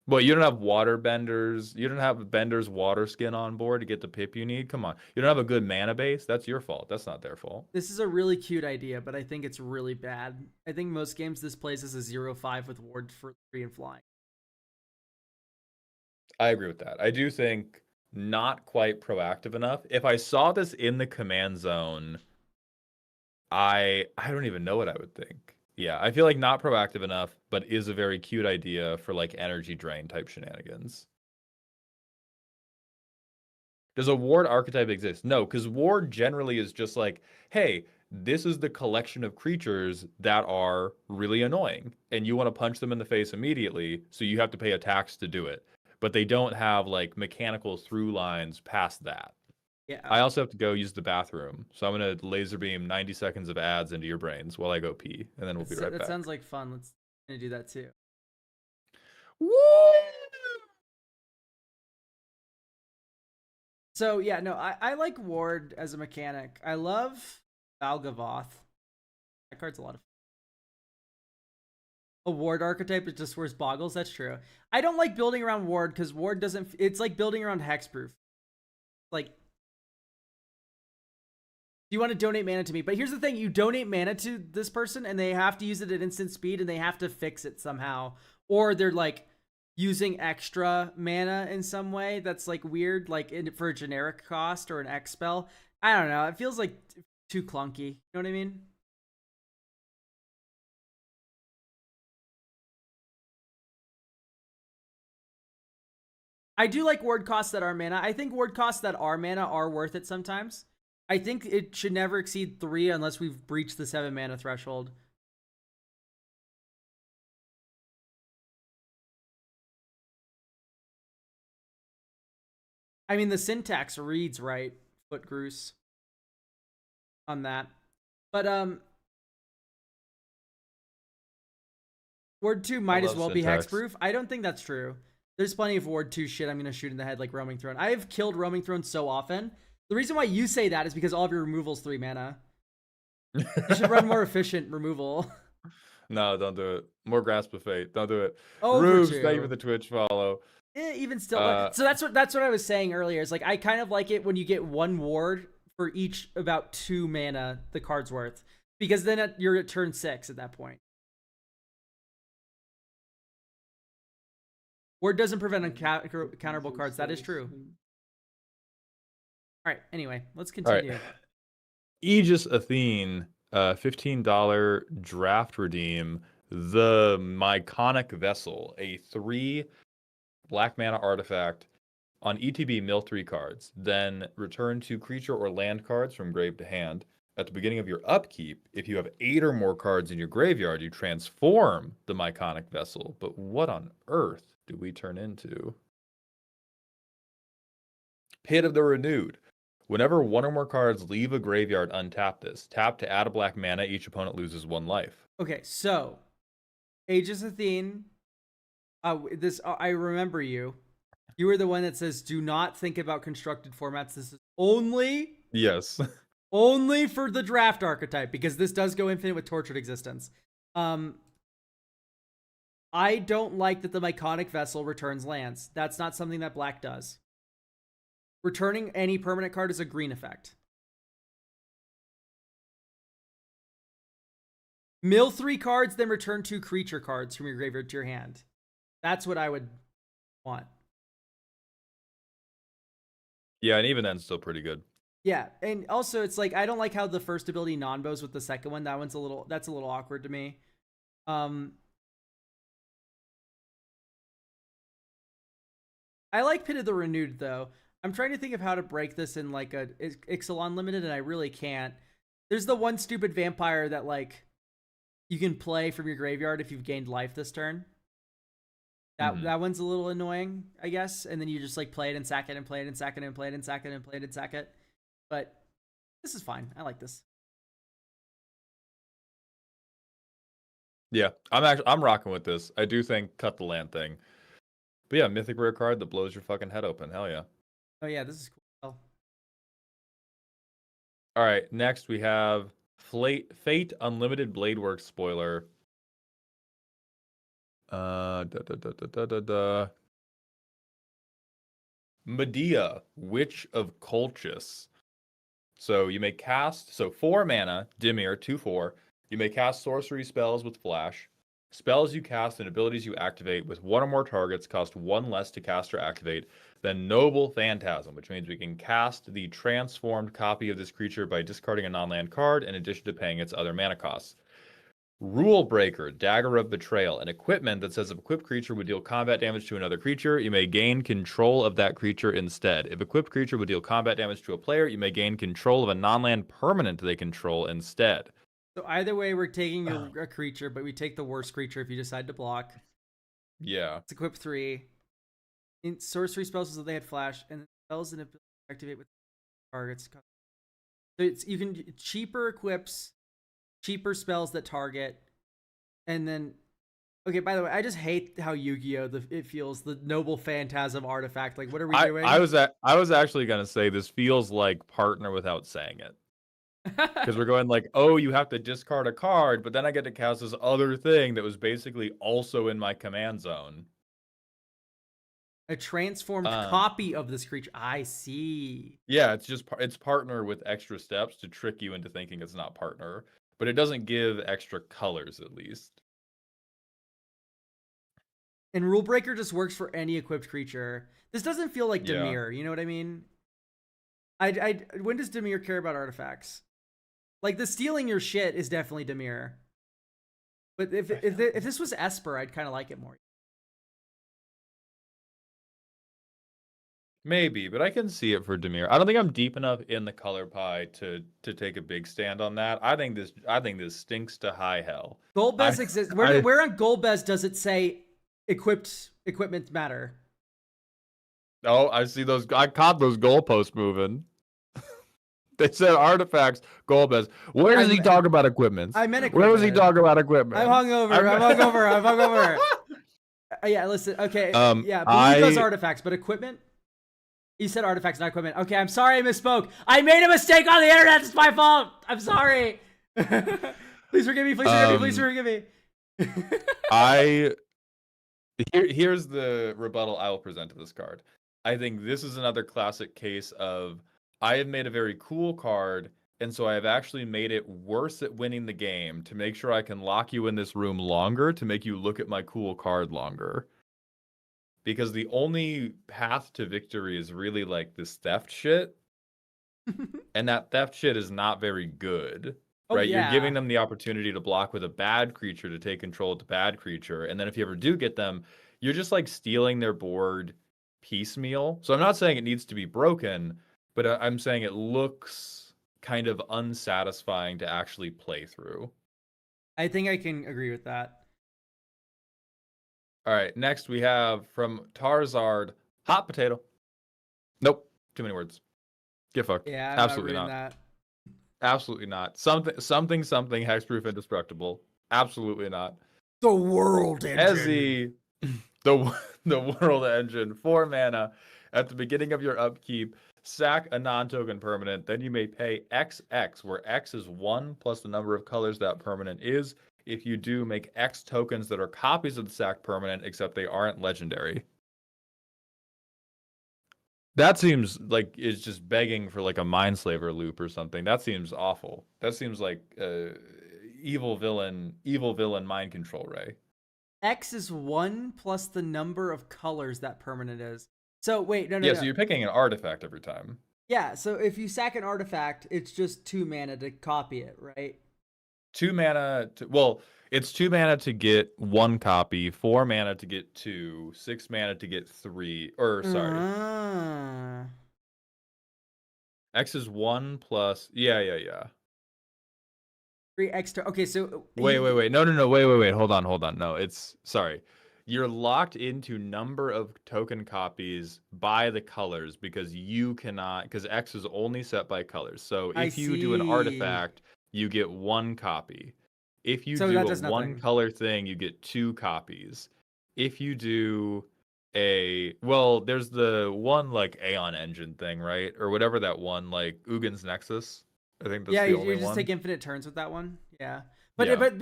Well, you don't have water benders. You don't have Bender's water skin on board to get the pip you need. Come on. You don't have a good mana base. That's your fault. That's not their fault. This is a really cute idea, but I think it's really bad. I think most games this plays as a 0/5 with ward for 3 and flying. I agree with that. I do think not quite proactive enough. If I saw this in the command zone, I don't even know what I would think. Yeah, I feel like not proactive enough, but is a very cute idea for like energy drain type shenanigans. Does a ward archetype exist? No, because ward generally is just like, hey, this is the collection of creatures that are really annoying, and you want to punch them in the face immediately, so you have to pay a tax to do it. But they don't have like mechanical through lines past that. Yeah. I also have to go use the bathroom, so I'm gonna laser beam 90 seconds of ads into your brains while I go pee, and then we'll be right back. That sounds like fun. Let's do that too. Woo! So yeah, no, I like ward as a mechanic. I love Valgavoth. That card's a lot of fun. A ward archetype is just worse boggles. That's true. I don't like building around ward because ward doesn't. It's like building around hexproof. Like, you want to donate mana to me, but here's the thing: you donate mana to this person, and they have to use it at instant speed, and they have to fix it somehow, or they're like using extra mana in some way that's like weird, like for a generic cost or an X spell. I don't know. It feels like too clunky. You know what I mean? I do like ward costs that are mana. I think ward costs that are mana are worth it sometimes. I think it should never exceed 3 unless we've breached the 7 mana threshold. I mean, the syntax reads right, Footgroose, on that. But, Ward 2 might as well syntax. be hexproof. I don't think that's true. There's plenty of Ward 2 shit I'm going to shoot in the head, like Roaming Throne. I have killed Roaming Throne so often. The reason why you say that is because all of your removal's 3 mana. You should run more efficient removal. No, don't do it. More Grasp of Fate. Don't do it. Over Rubes, thank you for 2. the Twitch follow. Even still, Uh, so that's what I was saying earlier. Is like I kind of like it when you get 1 ward for each about 2 mana the card's worth, because then you're at turn 6 at that point. Ward doesn't prevent counterable cards. That is true. All right. Anyway, let's continue. All right. Aegis Athene, $15 draft redeem. The Myconic Vessel, a 3 black mana artifact. On ETB, mill 3 cards. Then return 2 creature or land cards from grave to hand. At the beginning of your upkeep, if you have 8 or more cards in your graveyard, you transform the Myconic Vessel. But what on earth do we turn into? Pit of the Renewed. Whenever 1 or more cards leave a graveyard, untap this. Tap to add a black mana. Each opponent loses 1 life. Okay, so Aegis Athene. I remember you. You were the one that says, "Do not think about constructed formats. This is only Yes. only for the draft archetype, because this does go infinite with Tortured Existence." I don't like that the Myconic Vessel returns lands. That's not something that black does. Returning any permanent card is a green effect. Mill 3 cards, then return 2 creature cards from your graveyard to your hand. That's what I would want. Yeah, and even then, still pretty good. Yeah, and also it's like I don't like how the first ability non-bows with the second one. That's a little awkward to me. I like Pit of the Renewed though. I'm trying to think of how to break this in like a Ixalan limited, and I really can't. There's the one stupid vampire that like you can play from your graveyard if you've gained life this turn. That one's a little annoying, I guess. And then you just like play it and sack it and play it and sack it and play it and sack it and play it and sack it. But this is fine. I like this. Yeah, I'm rocking with this. I do think cut the land thing. But yeah, mythic rare card that blows your fucking head open. Hell yeah. Oh yeah, this is cool. All right, next we have Fate Unlimited Bladeworks spoiler. Medea, Witch of Colchis. So you may cast 4 mana, Dimir, 2/4. You may cast sorcery spells with flash. Spells you cast and abilities you activate with 1 or more targets cost 1 less to cast or activate than Noble Phantasm, which means we can cast the transformed copy of this creature by discarding a non-land card in addition to paying its other mana costs. Rule Breaker, Dagger of Betrayal, an equipment that says if equipped creature would deal combat damage to another creature, you may gain control of that creature instead. If equipped creature would deal combat damage to a player, you may gain control of a non-land permanent they control instead. So either way, we're taking a creature, but we take the worst creature if you decide to block. Yeah. It's equip 3. In sorcery spells, so they had flash, and spells and ability activate with targets. So you can cheaper equips, cheaper spells that target, and then okay. By the way, I just hate how Yu-Gi-Oh! It feels the Noble Phantasm artifact. Like, what are we doing? I was actually gonna say this feels like partner without saying it. Because we're going like, oh, you have to discard a card, but then I get to cast this other thing that was basically also in my command zone. A transformed copy of this creature. I see. Yeah, it's partner with extra steps to trick you into thinking it's not partner, but it doesn't give extra colors at least. And Rule Breaker just works for any equipped creature. This doesn't feel like Dimir. Yeah. You know what I mean? When does Dimir care about artifacts? Like the stealing your shit is definitely Dimir. But if this was Esper, I'd kind of like it more. Maybe, but I can see it for Dimir. I don't think I'm deep enough in the color pie to take a big stand on that. I think this stinks to high hell. Golbez exists. Where on Golbez does it say equipment matter? Oh, I see those. I caught those goalposts moving. They said artifacts, Golbez. Where does he talk about equipment? I meant equipment. Where does he talk about equipment? I'm hungover. Yeah, listen. Okay. Yeah, but he does artifacts, but equipment? You said artifacts, not equipment. Okay, I'm sorry I misspoke. I made a mistake on the internet. It's my fault. I'm sorry. Please forgive me. Please forgive me. Please forgive me. Here's the rebuttal I will present to this card. I think this is another classic case of I have made a very cool card, and so I have actually made it worse at winning the game to make sure I can lock you in this room longer to make you look at my cool card longer. Because the only path to victory is really like this theft shit. And that theft shit is not very good. Oh, Right? yeah. You're giving them the opportunity to block with a bad creature to take control of the bad creature. And then if you ever do get them, you're just like stealing their board piecemeal. So I'm not saying it needs to be broken, but I'm saying it looks kind of unsatisfying to actually play through. I think I can agree with that. All right, next we have from Tarzard, hot potato. Nope, too many words. Get fucked. Yeah, I'm Absolutely not not. reading that. Absolutely not. Something hexproof indestructible. Absolutely not. The world engine. Ezzy, the world engine, 4 mana. At the beginning of your upkeep, sack a non-token permanent. Then you may pay XX, where X is 1 plus the number of colors that permanent is. If you do, make X tokens that are copies of the sack permanent, except they aren't legendary. That seems like it's just begging for like a Mindslaver loop or something. That seems awful. That seems like evil villain mind control, Ray. X is 1 plus the number of colors that permanent is. So wait, no. So you're picking an artifact every time. Yeah, so if you sack an artifact, it's just 2 mana to copy it, right? 2 mana well, it's 2 mana to get 1 copy, 4 mana to get 2, 6 mana to get 3, or sorry. X is 1 plus yeah. 3 extra. Okay, so wait. No. Wait. Hold on. No, it's sorry. You're locked into number of token copies by the colors because you cannot, because X is only set by colors. So if you do an artifact, you get 1 copy. If you do a 1 color thing, you get 2 copies. If you do there's the one like Aeon Engine thing, right? Or whatever that one, like Ugin's Nexus. I think that's the only one. Yeah, you just take infinite turns with that one. Yeah. We do that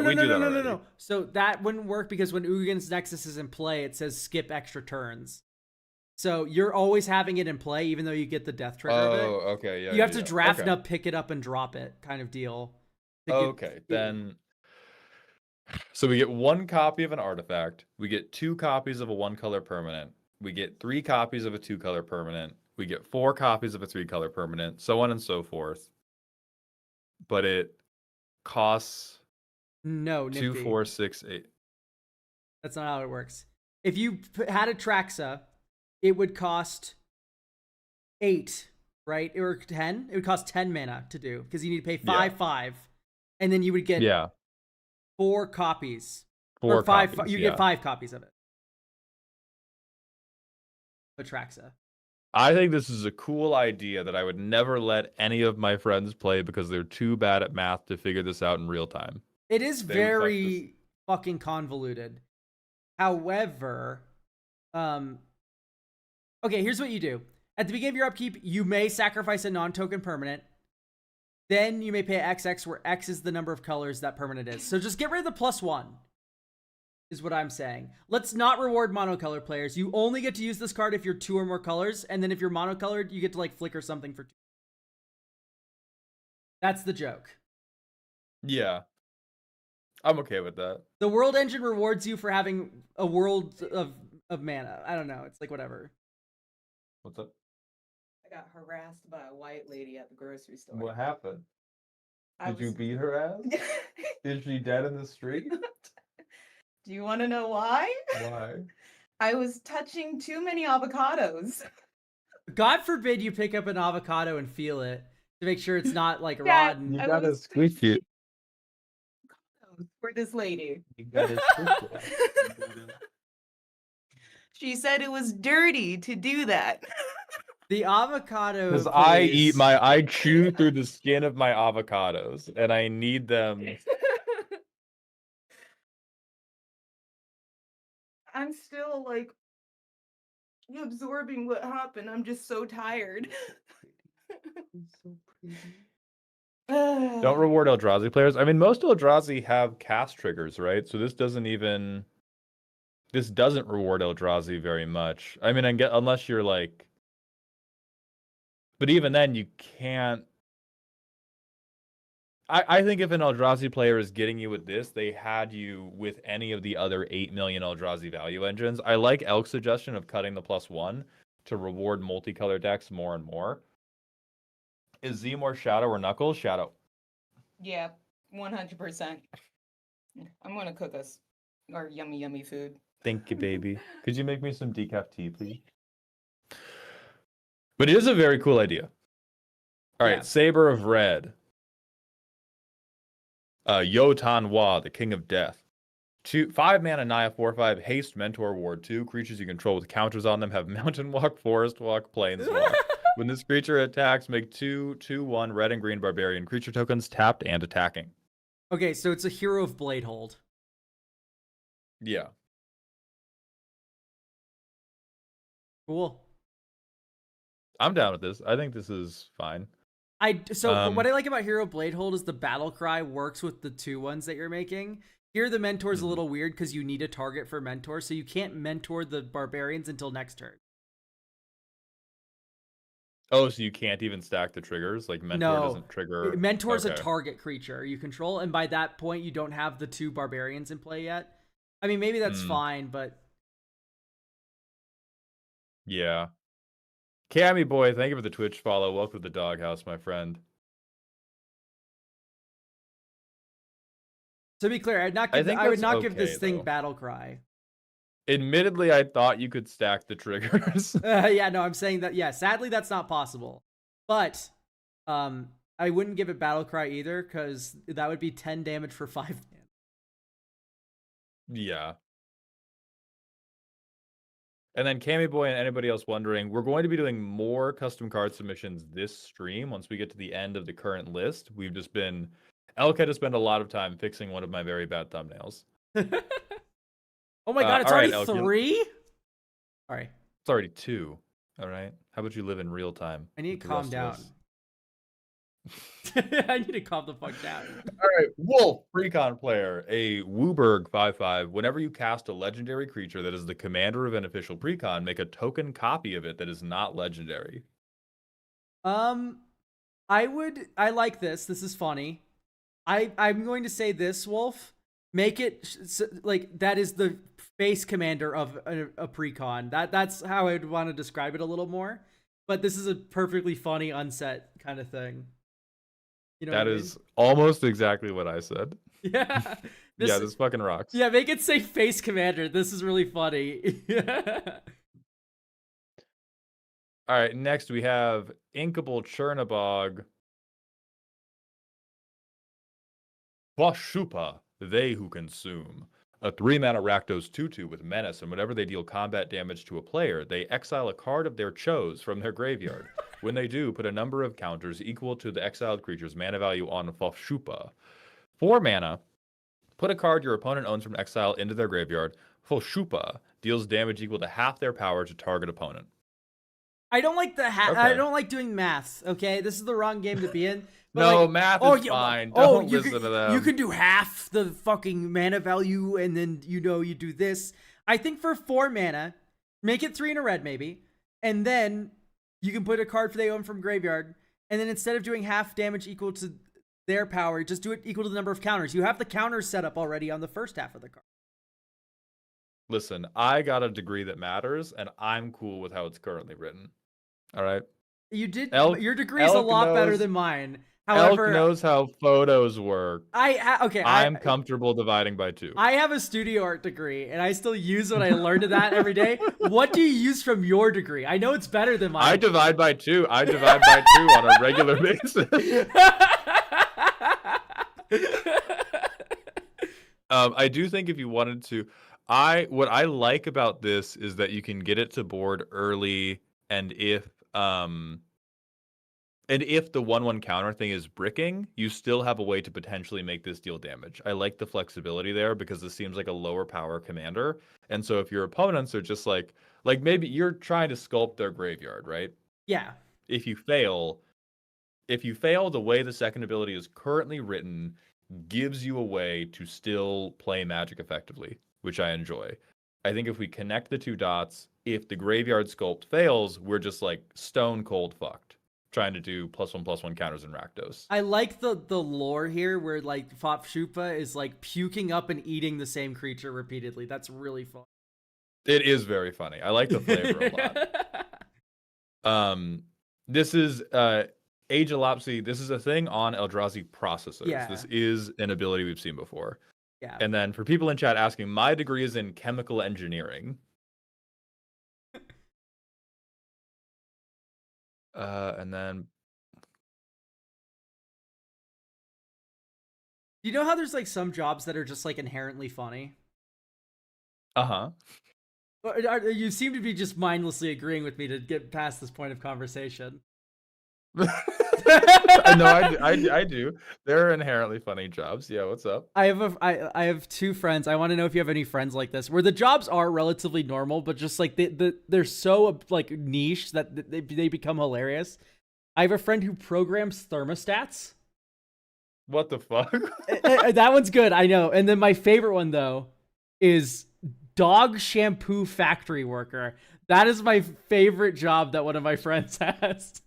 already. No. So that wouldn't work because when Ugin's Nexus is in play, it says skip extra turns. So you're always having it in play, even though you get the death trigger of it. Oh, okay, yeah. You have to draft up, pick it up, and drop it, kind of deal. Okay, then. So we get 1 copy of an artifact. We get 2 copies of a 1-color permanent. We get 3 copies of a 2-color permanent. We get 4 copies of a 3-color permanent, so on and so forth. But it costs 2, 4, 6, 8. That's not how it works. If you had a Traxa, it would cost 8, right? Or 10. It would cost 10 mana to do because you need to pay 5, and then you would get 4 copies. 4 5. Copies, you get 5 copies of it. Atraxa. I think this is a cool idea that I would never let any of my friends play because they're too bad at math to figure this out in real time. It is very fucking convoluted. However, okay, here's what you do. At the beginning of your upkeep, you may sacrifice a non-token permanent. Then you may pay XX, where X is the number of colors that permanent is. So just get rid of the +1, is what I'm saying. Let's not reward monocolor players. You only get to use this card if you're 2 or more colors, and then if you're monocolored, you get to like flicker something for 2. That's the joke. Yeah. I'm okay with that. The world engine rewards you for having a world of mana. I don't know. It's like whatever. What's up? I got harassed by a white lady at the grocery store. What happened? Did you beat her ass? Is she dead in the street? Do you want to know why? Why? I was touching too many avocados. God forbid you pick up an avocado and feel it to make sure it's not like rotten. You gotta squeeze it. For this lady. You gotta squeeze it. She said it was dirty to do that. The avocado. Because I chew through the skin of my avocados, and I need them. I'm still like absorbing what happened. I'm just so tired. So pretty. Don't reward Eldrazi players. I mean, most Eldrazi have cast triggers, right? So this doesn't reward Eldrazi very much. I mean, unless you're like, but even then you can't. I think if an Eldrazi player is getting you with this, they had you with any of the other 8 million Eldrazi value engines. I like Elk's suggestion of cutting the +1 to reward multicolor decks more and more. Is Z more Shadow or Knuckles? Shadow. Yeah, 100%. I'm gonna cook us our yummy food. Thank you, baby. Could you make me some decaf tea, please? But it is a very cool idea. All right, Saber of Red. Yotan Wa, the King of Death. 5 mana Naya 4/5 haste mentor ward 2. Creatures you control with counters on them have mountain walk, forest walk, plains walk. When this creature attacks, make 2/2/1 red and green barbarian creature tokens tapped and attacking. Okay, so it's a Hero of Bladehold. Yeah. Cool. I'm down with this. I think this is fine. What I like about Hero Bladehold is the battle cry works with the 2/1s that you're making. Here the mentor's a little weird because you need a target for mentor, so you can't mentor the barbarians until next turn. Oh, so you can't even stack the triggers? Like mentor doesn't trigger. Mentor's a target creature you control, and by that point you don't have the 2 barbarians in play yet. I mean, maybe that's fine, but yeah. Cammy boy, thank you for the Twitch follow. Welcome to the doghouse, my friend. To be clear, I would not give this thing battle cry. Admittedly, I thought you could stack the triggers. Yeah, no, I'm saying that. Yeah, sadly, that's not possible. But I wouldn't give it battle cry either because that would be 10 damage for 5 mana. Yeah. And then Cammy Boy and anybody else wondering, we're going to be doing more custom card submissions this stream once we get to the end of the current list. We've just been... Elk had to spend a lot of time fixing one of my very bad thumbnails. Oh my god, it's already 3? Sorry. It's already 2. All right. How about you live in real time? I need to calm down. I need to calm the fuck down. All right, Wolf, Precon player, a Wooburg 5/5. Whenever you cast a legendary creature that is the commander of an official Precon, make a token copy of it that is not legendary. I like this. This is funny. I'm going to say this, Wolf. Make it like that is the face commander of a Precon. That's how I'd want to describe it a little more. But this is a perfectly funny unset kind of thing. You know that is almost exactly what I said. Yeah. This fucking rocks. Yeah, make it say face commander. This is really funny. All right, next we have Inkable Chernabog. Boshupa, they who consume. A 3-mana Rakdos 2/2 with menace, and whenever they deal combat damage to a player, they exile a card of their choice from their graveyard. When they do, put a number of counters equal to the exiled creature's mana value on Boshupa. 4 mana, put a card your opponent owns from exile into their graveyard. Boshupa deals damage equal to half their power to target opponent. I don't like I don't like doing math, okay? This is the wrong game to be in. No, math is fine. Don't listen to them. You can do half the fucking mana value, and then, you do this. I think for 4 mana, make it 3 in a red, maybe. And then you can put a card they own from graveyard. And then instead of doing half damage equal to their power, just do it equal to the number of counters. You have the counters set up already on the first half of the card. Listen, I got a degree that matters, and I'm cool with how it's currently written. All right? Your degree is a lot better than mine. However, Elk knows how photos work. I'm comfortable dividing by 2. I have a studio art degree, and I still use what I learned of that every day. What do you use from your degree? I know it's better than mine. I divide by 2. I divide by 2 on a regular basis. I do think if you wanted to, what I like about this is that you can get it to board early, and if the 1/1 counter thing is bricking, you still have a way to potentially make this deal damage. I like the flexibility there because this seems like a lower power commander. And so if your opponents are just like maybe you're trying to sculpt their graveyard, right? Yeah. If you fail, if you fail, the way the second ability is currently written gives you a way to still play Magic effectively, which I enjoy. I think if we connect the two dots, if the graveyard sculpt fails, we're just like stone cold fucked trying to do +1/+1 counters in Rakdos. I like the lore here where like Fop Shupa is like puking up and eating the same creature repeatedly. That's really fun. It is very funny. I like the flavor a lot. This is Agelopsy. This is a thing on Eldrazi processors. Yeah. This is an ability we've seen before. Yeah. And then for people in chat asking, my degree is in chemical engineering. And then You know how there's like some jobs that are just like inherently funny? uh-huh. You seem to be just mindlessly agreeing with me to get past this point of conversation. No, I do. They're inherently funny jobs. Yeah, what's up? I have two friends. I want to know if you have any friends like this, where the jobs are relatively normal, but just like they're so like niche that they become hilarious. I have a friend who programs thermostats. What the fuck? That one's good, I know. And then my favorite one though is dog shampoo factory worker. That is my favorite job that one of my friends has.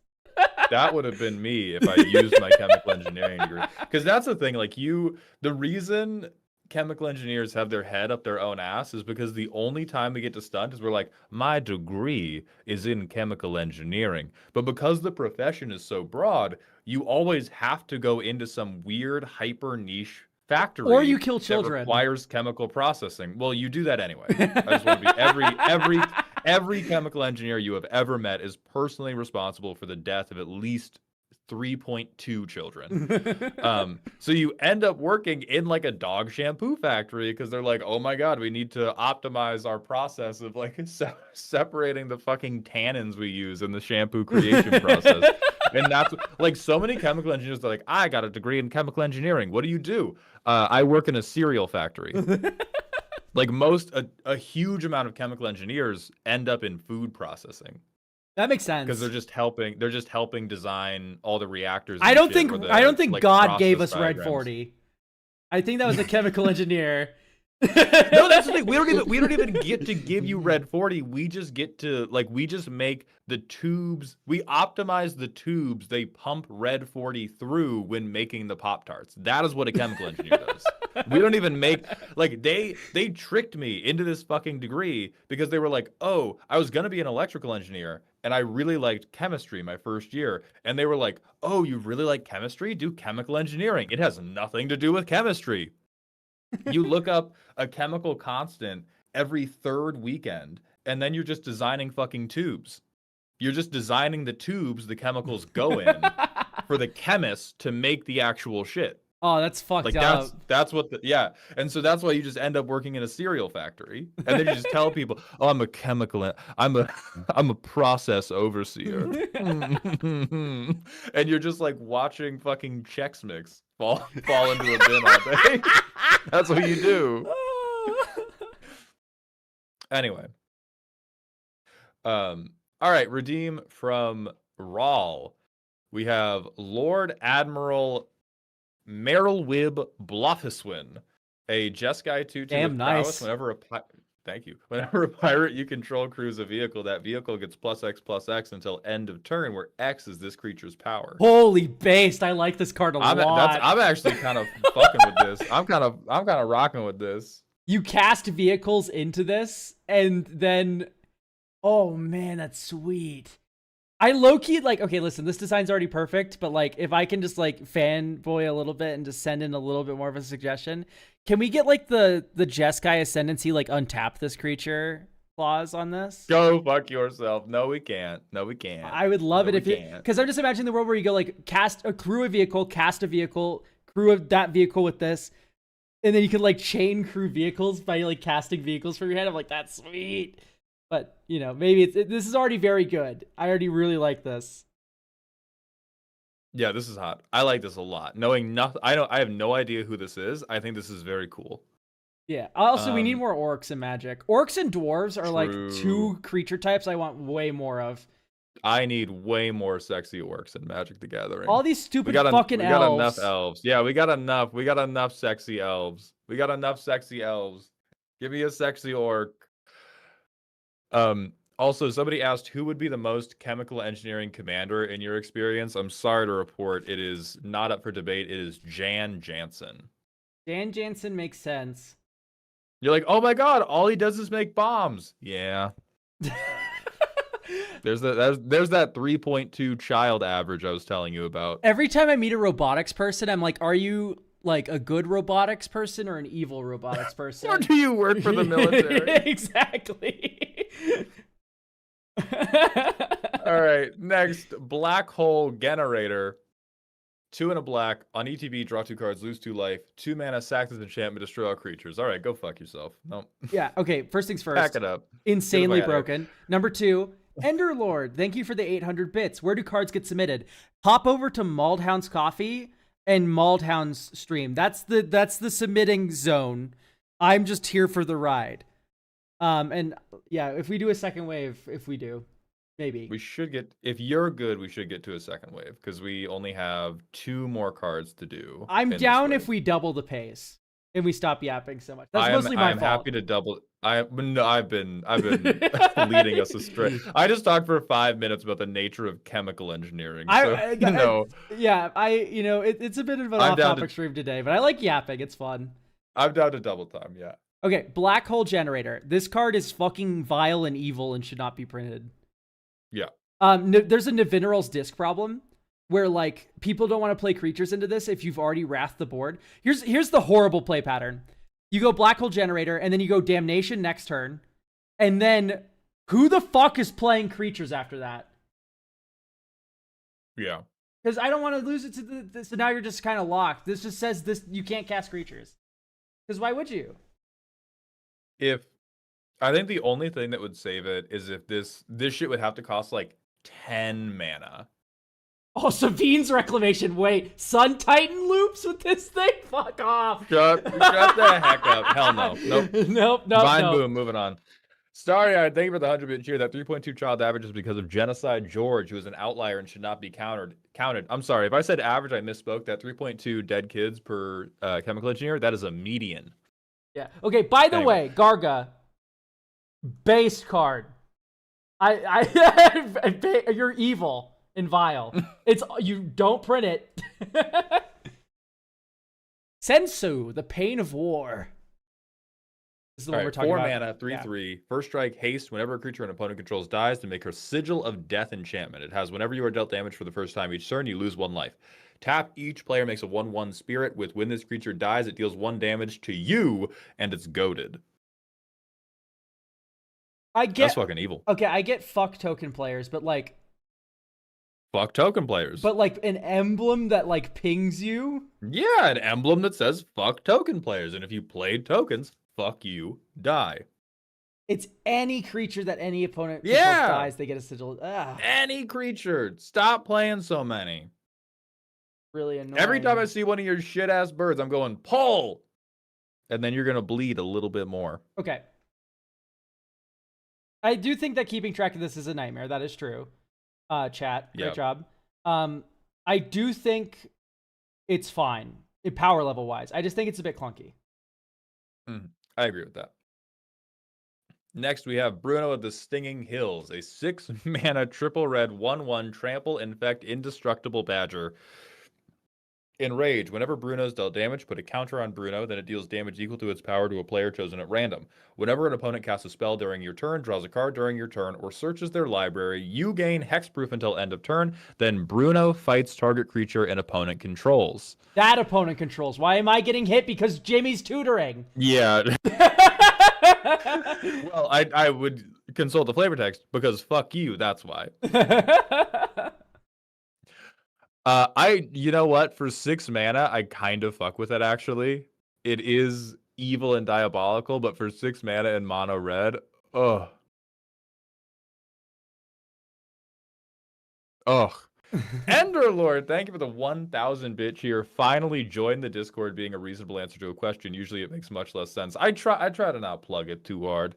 That would have been me if I used my chemical engineering degree. Because that's the thing, like the reason chemical engineers have their head up their own ass is because the only time we get to stunt is we're like, my degree is in chemical engineering. But because the profession is so broad, you always have to go into some weird hyper niche factory, or you kill children, that requires chemical processing. Well, you do that anyway. I just want to be every chemical engineer you have ever met is personally responsible for the death of at least 3.2 children. So you end up working in like a dog shampoo factory because they're like, oh my god, we need to optimize our process of like separating the fucking tannins we use in the shampoo creation process. And that's like so many chemical engineers are like, I got a degree in chemical engineering. What do? I work in a cereal factory. Like a huge amount of chemical engineers end up in food processing. That makes sense because they're just helping design all the reactors. I don't think like, God gave us diagrams. Red 40. I think that was a chemical engineer. No, that's the thing. We don't even get to give you Red 40. We just get to we just make the tubes. We optimize the tubes they pump Red 40 through when making the Pop-Tarts. That is what a chemical engineer does. We don't even make they tricked me into this fucking degree because they were like, oh, I was gonna be an electrical engineer and I really liked chemistry my first year. And they were like, oh, you really like chemistry? Do chemical engineering. It has nothing to do with chemistry. You look up a chemical constant every third weekend, and then you're just designing fucking tubes. You're just designing the tubes the chemicals go in for the chemists to make the actual shit. Oh, that's fucked up. That's what and so that's why you just end up working in a cereal factory, and then you just tell people, "Oh, I'm a process overseer," and you're just like watching fucking Chex Mix fall into a bin all day. That's what you do. Anyway, all right. Redeem from Rawl. We have Lord Admiral Meryl Wib Blothiswin, a Jeskai 2/2 Damn with nice. prowess. Thank you. Whenever a pirate you control crews a vehicle, that vehicle gets +X/+X until end of turn, where X is this creature's power. Holy based! I like this card a lot. I'm actually kind of fucking with this. I'm kind of rocking with this. You cast vehicles into this, and then, oh man, that's sweet. I low-key, okay, listen, this design's already perfect, but, if I can just, fanboy a little bit and just send in a little bit more of a suggestion, can we get, the Jeskai Ascendancy, untap this creature clause on this? Go fuck yourself. No, we can't. I would love it if it, because I'm just imagining the world where you go, cast a vehicle, crew of that vehicle with this, and then you could, chain crew vehicles by, casting vehicles from your head. I'm like, that's sweet. But, maybe this is already very good. I already really like this. Yeah, this is hot. I like this a lot. Knowing nothing, I have no idea who this is. I think this is very cool. Yeah. Also, we need more orcs in Magic. Orcs and dwarves are true. two creature types I want way more of. I need way more sexy orcs in Magic the Gathering. All these stupid we fucking got enough elves. elves. Yeah, we got enough. We got enough sexy elves. We got enough sexy elves. Give me a sexy orc. Also, somebody asked who would be the most chemical engineering commander in your experience. I'm sorry to report it is not up for debate. It is Jan Jansen. Jan Jansen makes sense. You're like, oh my god, all he does is make bombs. Yeah. There's that 3.2 child average I was telling you about. Every time I meet a robotics person, I'm like, are you like a good robotics person or an evil robotics person? Or do you work for the military? Exactly. All right, next, Black Hole Generator. 2 and a black. On ETB, draw 2 cards, lose 2 life. 2 mana, sack this enchantment, destroy all creatures. All right, go fuck yourself. No. Yeah, okay, first things first. Pack it up. Insanely broken. Number 2, Ender Lord, thank you for the 800 bits. Where do cards get submitted? Hop over to Maldhound's Coffee and Maldhound's stream. That's the submitting zone. I'm just here for the ride. And yeah, if we do a second wave, if we do, maybe. We should get, if you're good, we should get to a second wave because we only have 2 more cards to do. I'm down if we double the pace and we stop yapping so much. That's mostly my fault. I'm happy to double. I've been leading us astray. I just talked for 5 minutes about the nature of chemical engineering. So, no. Yeah, it's a bit of an off-topic stream today, but I like yapping. It's fun. I'm down to double time. Yeah. Okay, Black Hole Generator. This card is fucking vile and evil and should not be printed. Yeah. There's a Navineral's Disc problem where like people don't want to play creatures into this if you've already wrathed the board. Here's the horrible play pattern. You go Black Hole Generator and then you go Damnation next turn. And then who the fuck is playing creatures after that? Yeah. Because I don't want to lose it to so now you're just kind of locked. This just says this you can't cast creatures. Because why would you? I think the only thing that would save it is if this shit would have to cost like 10 mana. Oh, Savine's Reclamation. Wait, Sun Titan loops with this thing? Fuck off. Shut the heck up. Hell no. Nope. Nope. Vine Boom, moving on. Starry-eyed, thank you for the 100-bit cheer. That 3.2 child average is because of Genocide George, who is an outlier and should not be counted. I'm sorry, if I said average, I misspoke. That 3.2 dead kids per chemical engineer, that is a median. Yeah. Okay, by the way, Garga, base card. You're evil and vile. You don't print it. Sensu, the pain of war. This is the one we're talking about. 4 mana, 3/3. First strike, haste. Whenever a creature an opponent controls dies, to make her Sigil of Death enchantment. It has whenever you are dealt damage for the first time each turn, you lose 1 life. Tap, each player makes a 1/1 spirit with when this creature dies, it deals 1 damage to you, and it's goaded. That's fucking evil. Okay, I get fuck token players, but like... Fuck token players. But like an emblem that like pings you? Yeah, an emblem that says fuck token players, and if you played tokens, fuck you, die. It's any creature that any opponent dies, they get a sigil. Ugh. Any creature. Stop playing so many. Really annoying. Every time I see one of your shit-ass birds, I'm going, pull! And then you're going to bleed a little bit more. Okay. I do think that keeping track of this is a nightmare. That is true. Chat, great job. I do think it's fine, power level-wise. I just think it's a bit clunky. I agree with that. Next, we have Bruno of the Stinging Hills, a 6 mana triple red 1/1 trample, infect, indestructible badger. Enrage. Whenever Bruno's dealt damage, put a counter on Bruno, then it deals damage equal to its power to a player chosen at random. Whenever an opponent casts a spell during your turn, draws a card during your turn, or searches their library, you gain hexproof until end of turn. Then Bruno fights target creature an opponent controls. That opponent controls. Why am I getting hit? Because Jimmy's tutoring. Yeah. Well, I would consult the flavor text because fuck you, that's why. You know what? For 6 mana, I kind of fuck with it, actually. It is evil and diabolical, but for 6 mana and mono red, ugh. Enderlord, thank you for the 1,000-bit cheer. Finally joined the Discord being a reasonable answer to a question. Usually it makes much less sense. I try to not plug it too hard.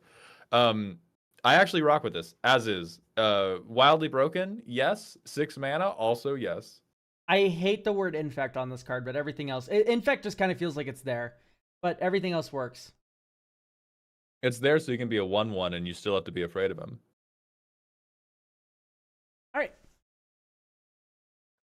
I actually rock with this, as is. Wildly Broken, yes. 6 mana, also yes. I hate the word infect on this card, but everything else... Infect just kind of feels like it's there. But everything else works. It's there so you can be a 1/1 and you still have to be afraid of him.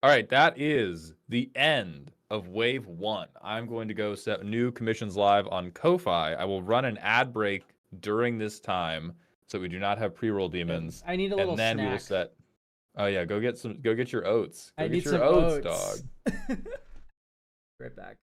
All right, that is the end of Wave 1. I'm going to go set new commissions live on Ko-Fi. I will run an ad break during this time so we do not have pre-roll demons. I need a little and then snack. we will set... Oh yeah, go get your oats. Go I get need your some oats, oats. dog. Right back.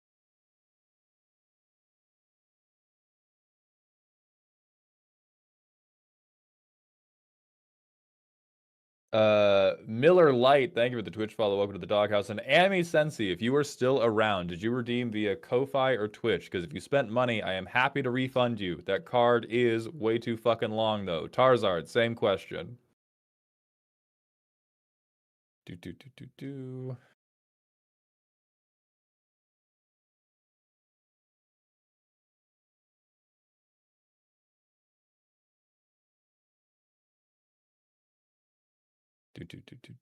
Miller Light, thank you for the Twitch follow. Welcome to the Doghouse. And Amy Sensi, if you were still around, did you redeem via Ko-Fi or Twitch? Because if you spent money, I am happy to refund you. That card is way too fucking long, though. Tarzard, same question. Do.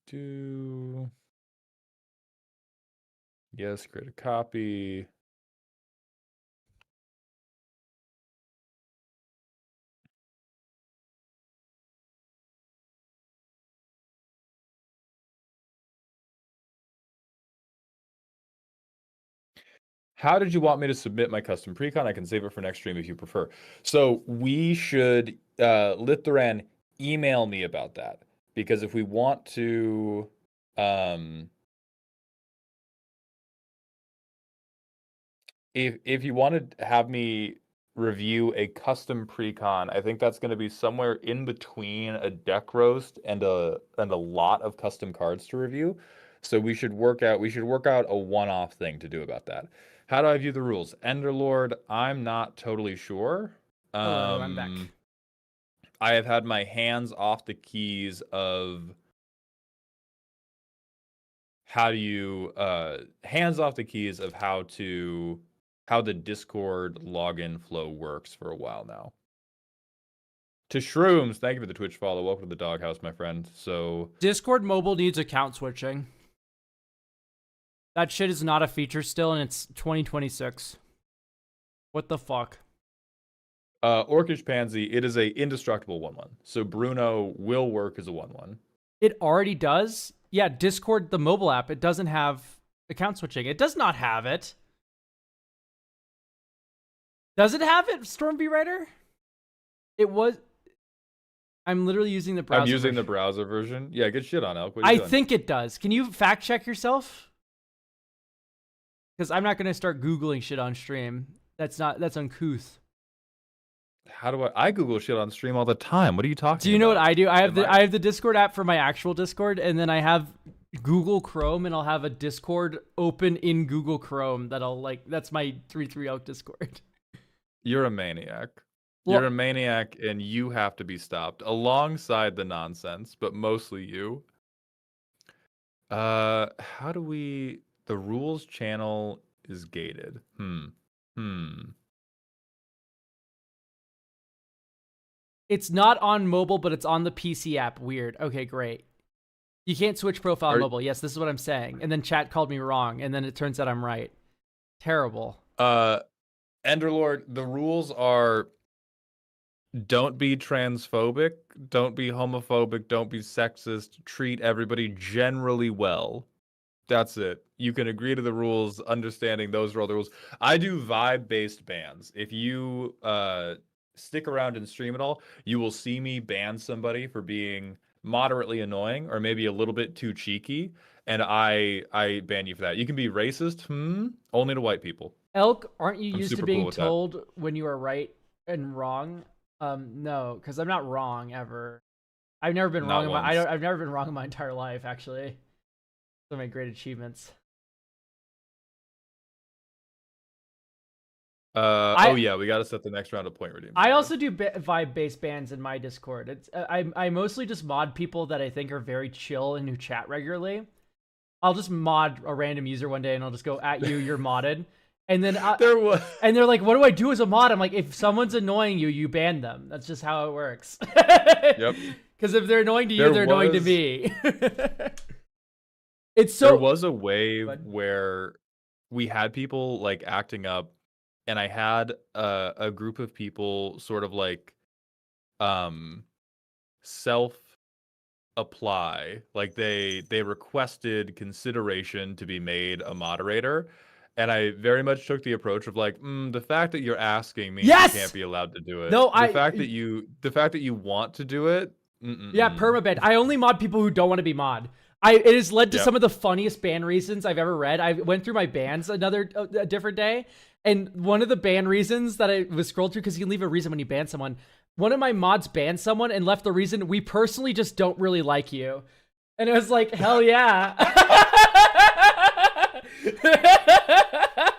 Do. Yes, create a copy. How did you want me to submit my custom precon? I can save it for next stream if you prefer. So we should, Lithoran, email me about that. Because if we want to, if you want to have me review a custom precon, I think that's going to be somewhere in between a deck roast and a lot of custom cards to review. So we should work out a one-off thing to do about that. How do I view the rules? Enderlord, I'm not totally sure. Hello, I'm back. I have had my hands off the keys of how the Discord login flow works for a while now. To Shrooms, thank you for the Twitch follow. Welcome to the Doghouse, my friend. So Discord mobile needs account switching. That shit is not a feature still, and it's 2026. What the fuck? Orcish Pansy, it is a indestructible 1/1. So Bruno will work as a 1/1. It already does? Yeah, Discord, the mobile app, it doesn't have account switching. It does not have it. Does it have it, Stormby Writer? It was... I'm literally using the browser I'm using version. the browser version. Yeah, good shit on Elk. I think it does. Can you fact check yourself? Because I'm not going to start Googling shit on stream. That's uncouth. How do I Google shit on stream all the time? What are you talking about? Do you know what I do? I have the Discord app for my actual Discord, and then I have Google Chrome, and I'll have a Discord open in Google Chrome that's my 3-3 Elk Discord. You're a maniac. Well, You're a maniac, and you have to be stopped alongside the nonsense, but mostly you. How do we... The rules channel is gated. It's not on mobile, but it's on the PC app. Weird. Okay, great. You can't switch profile on mobile. Yes, this is what I'm saying. And then chat called me wrong, and then it turns out I'm right. Terrible. Enderlord, the rules are... Don't be transphobic, don't be homophobic, don't be sexist, treat everybody generally well. That's it. You can agree to the rules, understanding those are all the rules. I do vibe-based bans. If you stick around and stream at all, you will see me ban somebody for being moderately annoying or maybe a little bit too cheeky, and I ban you for that. You can be racist, only to white people. Elk, aren't you I'm used to super being cool with that. told when you are right and wrong? No, because I'm not wrong ever. I've never been Not wrong. once. I've never been wrong in my entire life, actually. Some of my great achievements. Oh yeah, we got to set the next round of point redeem. I also do vibe-based bans in my Discord. It's I mostly just mod people that I think are very chill and who chat regularly. I'll just mod a random user one day and I'll just go, at you, you're modded. And then There was. and they're like, what do I do as a mod? I'm like, if someone's annoying you, you ban them. That's just how it works. Yep. Because if they're annoying to you, There they're annoying to was- me. It's so There was a wave But- where we had people like acting up, and I had a group of people sort of like self apply, like they requested consideration to be made a moderator, and I very much took the approach of like, the fact that you're asking means Yes! you can't be allowed to do it. No, the fact that you want to do it. Yeah, permaban. I only mod people who don't want to be mod. It has led to Yep. some of the funniest ban reasons I've ever read. I went through my bans a different day, and one of the ban reasons that I was scrolled through, because you can leave a reason when you ban someone. One of my mods banned someone and left the reason, we personally just don't really like you. And it was like, hell yeah.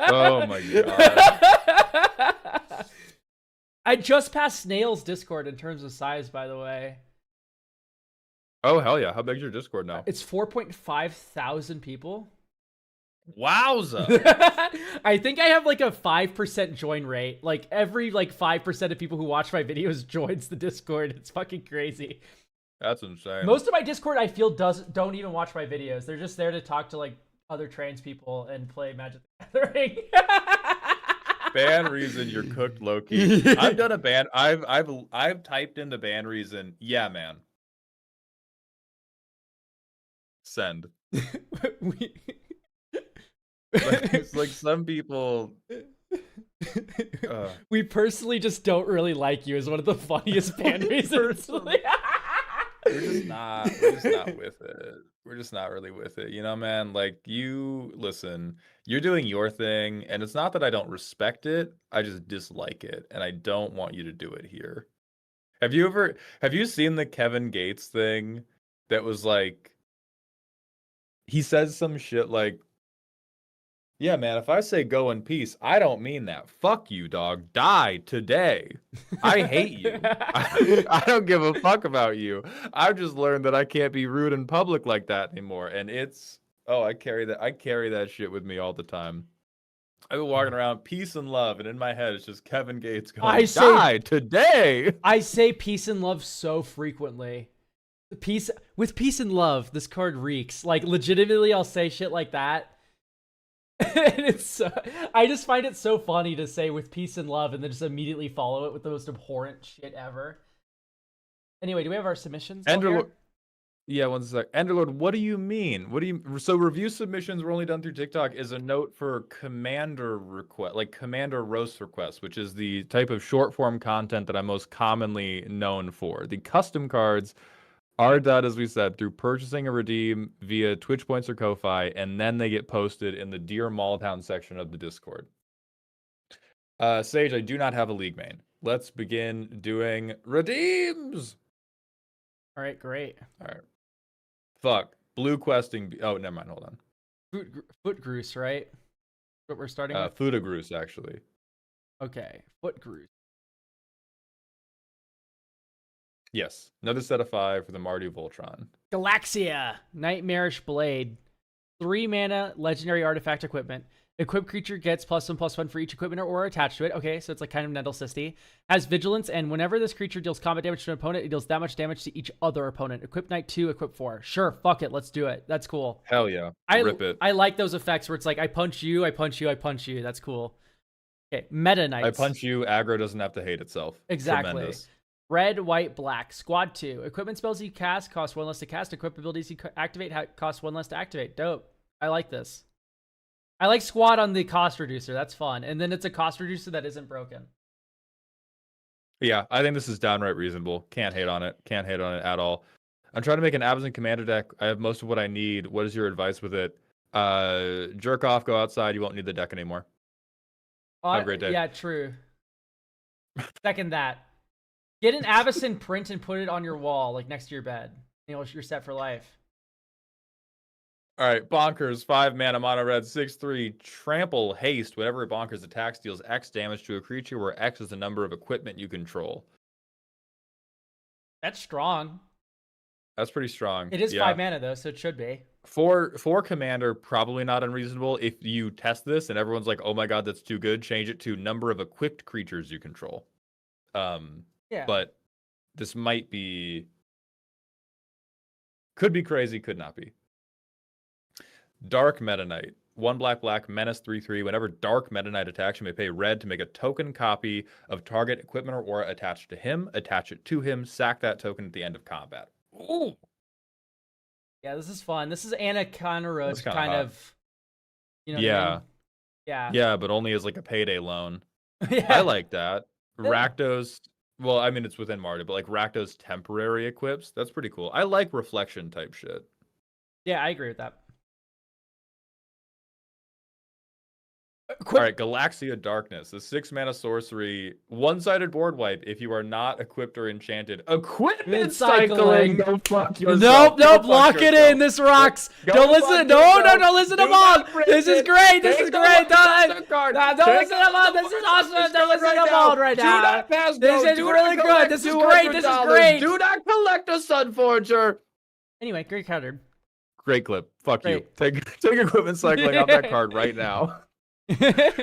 Oh my god. I just passed Snail's Discord in terms of size, by the way. Oh hell yeah! How big's your Discord now? It's 4.5 thousand people. Wowza! I think I have like a 5% join rate. Like every like 5% of people who watch my videos joins the Discord. It's fucking crazy. That's insane. Most of my Discord, I feel, don't even watch my videos. They're just there to talk to like other trans people and play Magic the Gathering. Ban reason you're cooked, Loki. I've done a ban. I've typed in the ban reason. Yeah, man. Send. We- It's like some people. We personally just don't really like you is one of the funniest ban reasons. We're just not with it. We're just not really with it. You know, man, like listen, you're doing your thing, and it's not that I don't respect it. I just dislike it, and I don't want you to do it here. Have you seen the Kevin Gates thing that was like, he says some shit like, yeah, man, if I say go in peace, I don't mean that. Fuck you, dog. Die today. I hate you. I don't give a fuck about you. I've just learned that I can't be rude in public like that anymore. And I carry that shit with me all the time. I've been walking around peace and love, and in my head it's just Kevin Gates going, die today. I say peace and love so frequently. Peace and love, this card reeks. Like legitimately, I'll say shit like that. And I just find it so funny to say with peace and love and then just immediately follow it with the most abhorrent shit ever. Anyway, do we have our submissions? Enderlord. Yeah, one sec. Enderlord, what do you mean? So review submissions were only done through TikTok is a note for commander request, like commander roast requests, which is the type of short form content that I'm most commonly known for. The custom cards are done, as we said, through purchasing or redeem via Twitch points or Ko-Fi, and then they get posted in the Dear Maldhound section of the Discord. Sage, I do not have a league main. Let's begin doing redeems. All right, great. All right. Fuck. Blue questing. Oh, never mind. Hold on. Footgroose, right? What we're starting with? Fudagroose, actually. Okay, Footgroose. Yes. Another set of 5 for the Mardu Voltron. Galaxia, Nightmarish Blade. 3 mana, legendary artifact equipment. Equipped creature gets +1/+1 for each equipment or attached to it. Okay, so it's like kind of Nettle Sisty. Has vigilance, and whenever this creature deals combat damage to an opponent, it deals that much damage to each other opponent. Equip Knight 2, equip 4. Sure, fuck it, let's do it. That's cool. Hell yeah. Rip it. I like those effects where it's like, I punch you, I punch you, I punch you. That's cool. Okay, Meta Knights. I punch you, aggro doesn't have to hate itself. Exactly. Tremendous. Red, white, black. Squad 2. Equipment spells you cast cost 1 less to cast. Equip abilities you activate cost 1 less to activate. Dope. I like this. I like squad on the cost reducer. That's fun. And then it's a cost reducer that isn't broken. Yeah, I think this is downright reasonable. Can't hate on it. Can't hate on it at all. I'm trying to make an Absent Commander deck. I have most of what I need. What is your advice with it? Jerk off, go outside. You won't need the deck anymore. Have a great day. Yeah, true. Second that. Get an Avacyn print and put it on your wall, like next to your bed. You know, you're set for life. All right, Bonkers, 5 mana, mono red, 6/3, trample, haste. Whenever a Bonkers attacks, deals X damage to a creature where X is the number of equipment you control. That's strong. That's pretty strong. It is yeah. 5 mana, though, so it should be. For commander, probably not unreasonable. If you test this and everyone's like, "Oh my god, that's too good," change it to number of equipped creatures you control. Yeah. But this might be, could be crazy, could not be. Dark Meta Knight. 1 black, menace 3/3. Whenever Dark Meta Knight attacks, you may pay red to make a token copy of target equipment or aura attached to him. Attach it to him. Sack that token at the end of combat. Ooh. Yeah, this is fun. This is Anna Conrad That's kinda kind hot. of. You know what I mean? Yeah. Yeah, but only as like a payday loan. Yeah. I like that. Yeah. Rakdos, well, I mean, it's within Marta, but like Rakdos temporary equips, that's pretty cool. I like reflection type shit. Yeah, I agree with that. All right, Galaxia Darkness, a 6-mana sorcery, one-sided board wipe if you are not equipped or enchanted. Equipment cycling! Go fuck yourself. Nope, lock it in. This rocks. Don't listen. No, don't listen to Mald. This is great. This is great. Don't listen to Mald. This is awesome. Don't listen to Mald right now. Do not pass This is really good. This is great. This is great. Do not collect a Sunforger. Anyway, great counter. Great clip. Fuck you. Great. Take equipment cycling off that card right now.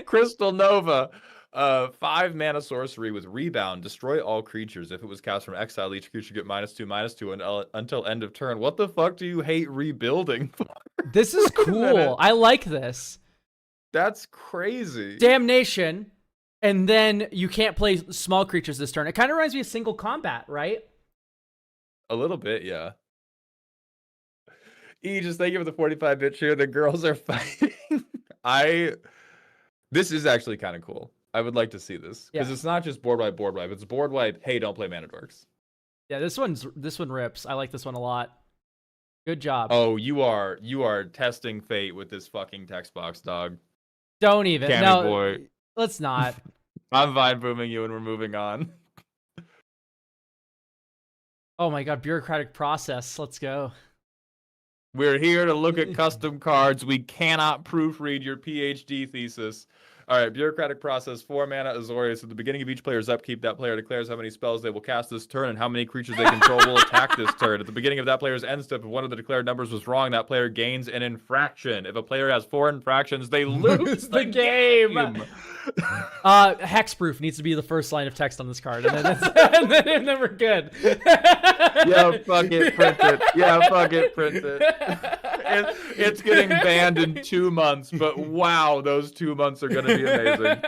Crystal Nova, 5-mana sorcery with rebound. Destroy all creatures. If it was cast from exile, each creature get -2/-2 until end of turn. What the fuck do you hate rebuilding for? This is cool. I like this. That's crazy. Damnation, and then you can't play small creatures this turn. It kind of reminds me of single combat, right? A little bit, yeah. Just thank you for the 45-bit cheer. The girls are fighting. This is actually kind of cool. I would like to see this because it's not just board wipe. It's board wipe. Hey, don't play Mana Dorks. Yeah, this one rips. I like this one a lot. Good job. Oh, you are testing fate with this fucking text box, dog. Don't even. Cammy No, boy. let's not. I'm vine booming you, and we're moving on. Oh my god, bureaucratic process. Let's go. We're here to look at custom cards. We cannot proofread your PhD thesis. All right, bureaucratic process, 4-mana Azorius. At the beginning of each player's upkeep, that player declares how many spells they will cast this turn and how many creatures they control will attack this turn. At the beginning of that player's end step, if one of the declared numbers was wrong, that player gains an infraction. If a player has 4 infractions, they lose the game. Hexproof needs to be the first line of text on this card, and then, and then we're good. Yeah, fuck it, print it. Yeah, fuck it, print it. It's getting banned in 2 months, but wow, those 2 months are going to be amazing.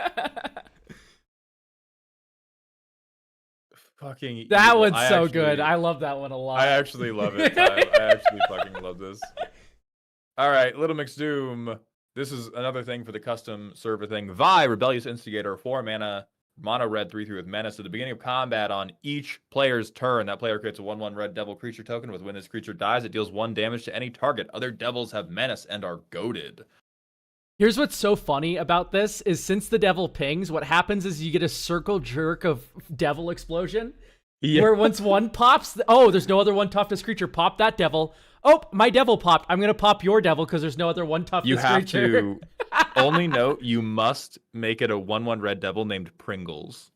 Fucking that evil. one's so good. I love that one a lot. I actually love it. I actually fucking love this. All right, Little McDoom. This is another thing for the custom server thing. Vi, Rebellious Instigator, 4-mana, mono red 3/3 with menace. At the beginning of combat on each player's turn, that player creates a 1/1 red devil creature token. With when this creature dies, it deals 1 damage to any target. Other devils have menace and are goated. Here's what's so funny about this is since the devil pings, what happens is you get a circle jerk of devil explosion. Yeah. Where once one pops, oh, there's no other one toughness creature. Pop that devil. Oh, my devil popped. I'm going to pop your devil because there's no other one toughness creature. You have to only note you must make it a 1/1 red devil named Pringles.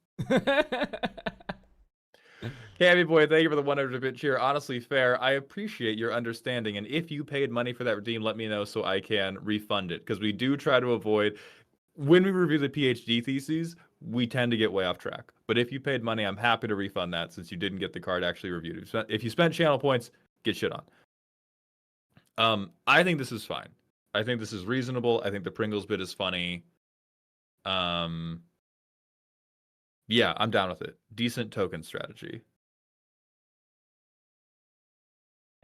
Cammy boy, thank you for the 100-bit cheer. Honestly, fair. I appreciate your understanding. And if you paid money for that redeem, let me know so I can refund it. Because we do try to avoid, when we review the PhD theses, we tend to get way off track. But if you paid money, I'm happy to refund that since you didn't get the card actually reviewed. If you spent channel points, get shit on. I think this is fine. I think this is reasonable. I think the Pringles bit is funny. Yeah, I'm down with it. Decent token strategy.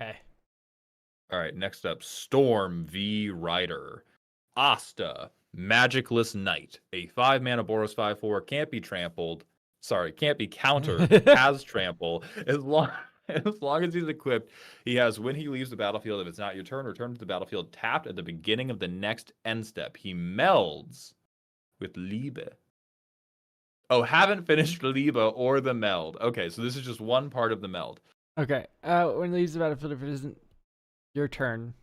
Okay. All right, next up, Storm v. Rider. Asta, Magicless Knight. A 5-mana Boros 5/4, can't be trampled. Sorry, can't be countered. Has trample. As long as he's equipped, he has when he leaves the battlefield, if it's not your turn, return to the battlefield tapped at the beginning of the next end step. He melds with Liebe. Oh, haven't finished Liebe or the meld. Okay, so this is just one part of the meld. Okay. When he leaves the battlefield, if it isn't your turn.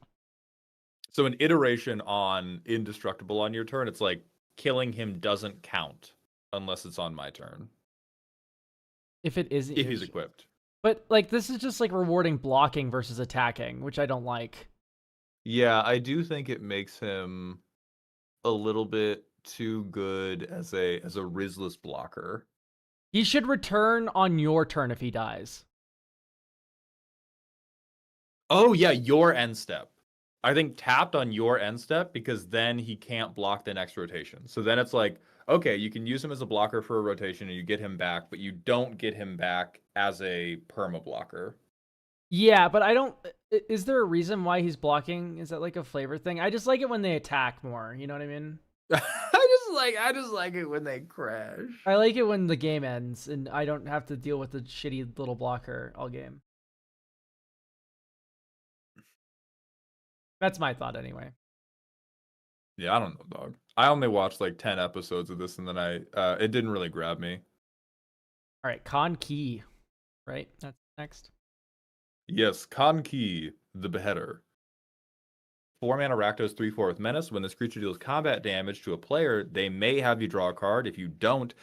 So an iteration on Indestructible on your turn, it's like killing him doesn't count unless it's on my turn. If it isn't. If he's equipped. But like this is just like rewarding blocking versus attacking, which I don't like. Yeah, I do think it makes him a little bit too good as a Rizless blocker. He should return on your turn if he dies. Oh yeah, your end step. I think tapped on your end step because then he can't block the next rotation. So then it's like, okay, you can use him as a blocker for a rotation and you get him back, but you don't get him back as a perma blocker. Yeah, but I don't. Is there a reason why he's blocking? Is that like a flavor thing? I just like it when they attack more. You know what I mean? I just like it when they crash. I like it when the game ends and I don't have to deal with the shitty little blocker all game. That's my thought anyway. Yeah, I don't know, dog. I only watched like 10 episodes of this and then it didn't really grab me. All right, Con Key. Right? That's next. Yes, Kanki, the Beheader. 4-mana Rakdos 3/4 Menace. When this creature deals combat damage to a player, they may have you draw a card. If you don't,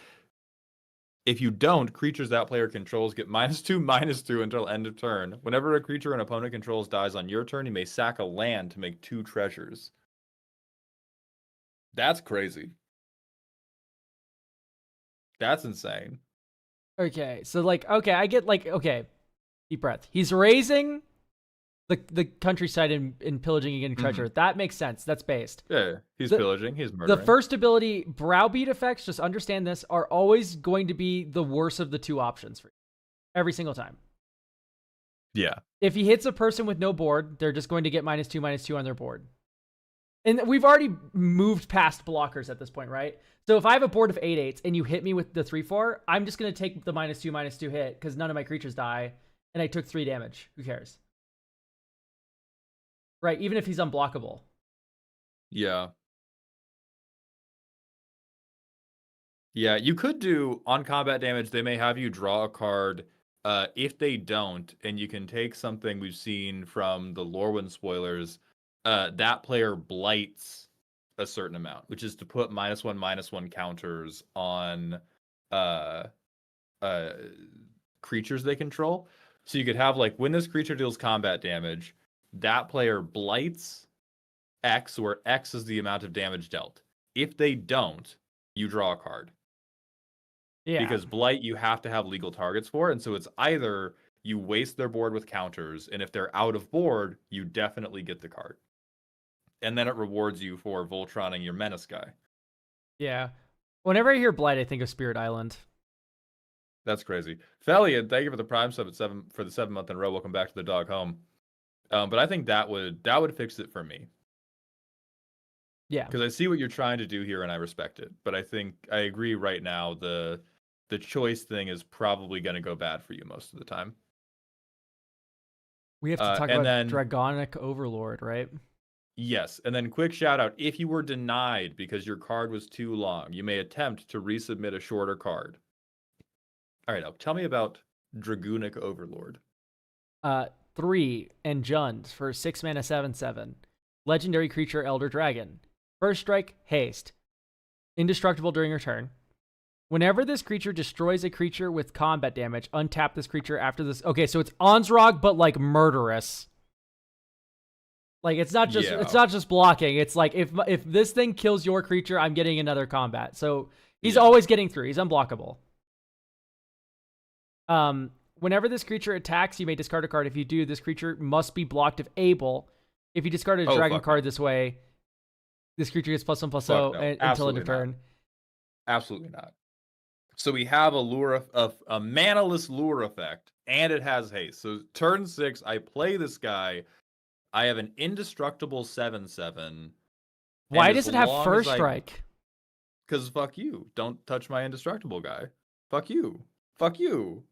creatures that player controls get -2/-2 until end of turn. Whenever a creature an opponent controls dies on your turn, you may sack a land to make 2 treasures. That's crazy. That's insane. Okay, so like, okay, I get like, okay, deep breath. He's raising the countryside and pillaging and getting treasure. That makes sense. That's based. Yeah, he's pillaging, he's murdering. The first ability, Browbeat effects, just understand this, are always going to be the worst of the two options for you. Every single time. Yeah. If he hits a person with no board, they're just going to get -2/-2 on their board. And we've already moved past blockers at this point, right? So if I have a board of 8/8 and you hit me with the 3/4, I'm just going to take the -2/-2 hit because none of my creatures die, and I took 3 damage. Who cares? Right, even if he's unblockable. Yeah. Yeah, you could do on combat damage, they may have you draw a card. If they don't, and you can take something we've seen from the Lorwyn spoilers, that player blights a certain amount, which is to put -1/-1 counters on creatures they control. So you could have like when this creature deals combat damage, that player blights X, where X is the amount of damage dealt. If they don't, you draw a card. Yeah. Because blight you have to have legal targets for, and so it's either you waste their board with counters, and if they're out of board, you definitely get the card. And then it rewards you for Voltroning your Menace guy. Yeah. Whenever I hear Blight, I think of Spirit Island. That's crazy. Felian, thank you for the Prime sub at 7 for the 7 month in a row. Welcome back to the dog home. But I think that would fix it for me. Yeah. Because I see what you're trying to do here, and I respect it. But I think I agree right now the choice thing is probably going to go bad for you most of the time. We have to talk about Dragonic Overlord, right? Yes, and then quick shout out, if you were denied because your card was too long, you may attempt to resubmit a shorter card. All right, now tell me about Dragonic Overlord. 3 and Jund for 6 mana 7/7. Legendary creature Elder Dragon. First strike, haste. Indestructible during your turn. Whenever this creature destroys a creature with combat damage, untap this creature after this. Okay, so it's Onsrog, but like murderous. Like it's not just blocking. It's like if this thing kills your creature, I'm getting another combat. So he's always getting through. He's unblockable. Whenever this creature attacks, you may discard a card. If you do, this creature must be blocked if able. If you discard a dragon card this way, this creature gets +1/+0 until end of turn. Absolutely not. So we have a manaless lure effect, and it has haste. So turn 6, I play this guy. I have an indestructible 7/7. Why does it have first strike? Because fuck you. Don't touch my indestructible guy. Fuck you. Fuck you.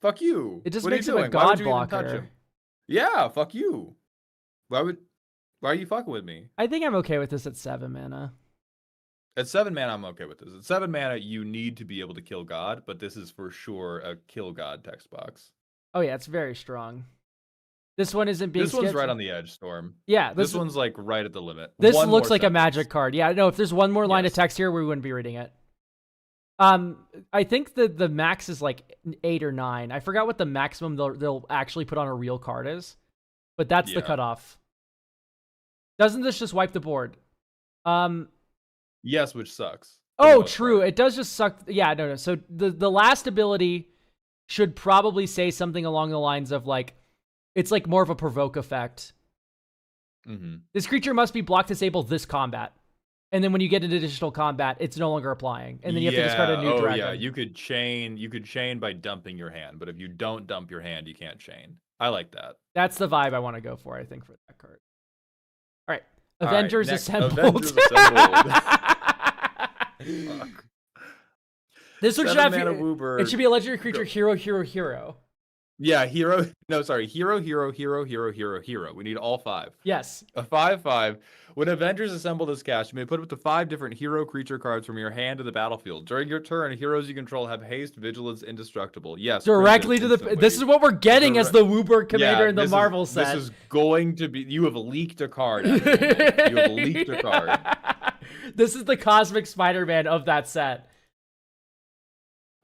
Fuck you. It just what makes him a god blocker. Yeah, fuck you. Why are you fucking with me? I think I'm okay with this at 7 mana. At 7 mana, I'm okay with this. At 7 mana, you need to be able to kill God, but this is for sure a kill God text box. Oh yeah, it's very strong. This one isn't being. This one's right on the edge, Storm. Yeah, this one's like right at the limit. This looks like a magic card. Yeah, no. If there's one more line of text here, we wouldn't be reading it. I think the max is like 8 or 9. I forgot what the maximum they'll actually put on a real card is, but that's the cutoff. Doesn't this just wipe the board? Yes, which sucks. for the Oh, most true. part. It does just suck. Yeah, no. So the last ability should probably say something along the lines of like, it's like more of a provoke effect. Mhm. This creature must be block disabled this combat. And then when you get into additional combat, it's no longer applying. And then you have to discard a new Oh dragon. yeah, you could chain by dumping your hand, but if you don't dump your hand, you can't chain. I like that. That's the vibe I want to go for, I think, for that card. All right. All right, Avengers next, Assembled. Avengers Assembled. Fuck. This one should 7 have. mana Wooburg. It should be a legendary creature, hero. Yeah, hero. No, sorry, hero. We need all 5. Yes. A 5/5. When Avengers Assembled is cast, you may put up to 5 different hero creature cards from your hand to the battlefield. During your turn, heroes you control have haste, vigilance, indestructible. Yes. Directly to the. instantly. This is what we're getting as the Wooburg commander in the this Marvel is, set. This is going to be. You have leaked a card. Adam. You have leaked a card. This is the Cosmic Spider-Man of that set.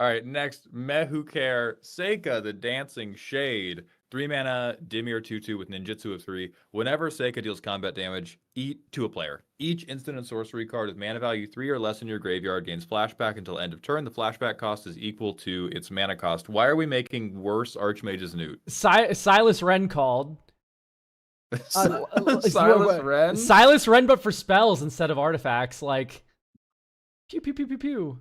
All right, next, Mehukare Seika, the Dancing Shade. 3 mana, Dimir 2/2 with Ninjutsu of 3. Whenever Seika deals combat damage to a player, each instant and sorcery card with mana value 3 or less in your graveyard gains flashback until end of turn. The flashback cost is equal to its mana cost. Why are we making worse Archmage's Newt? Silas Wren called. Silas Wren? Silas Wren, but for spells instead of artifacts. Like, pew, pew, pew, pew, pew.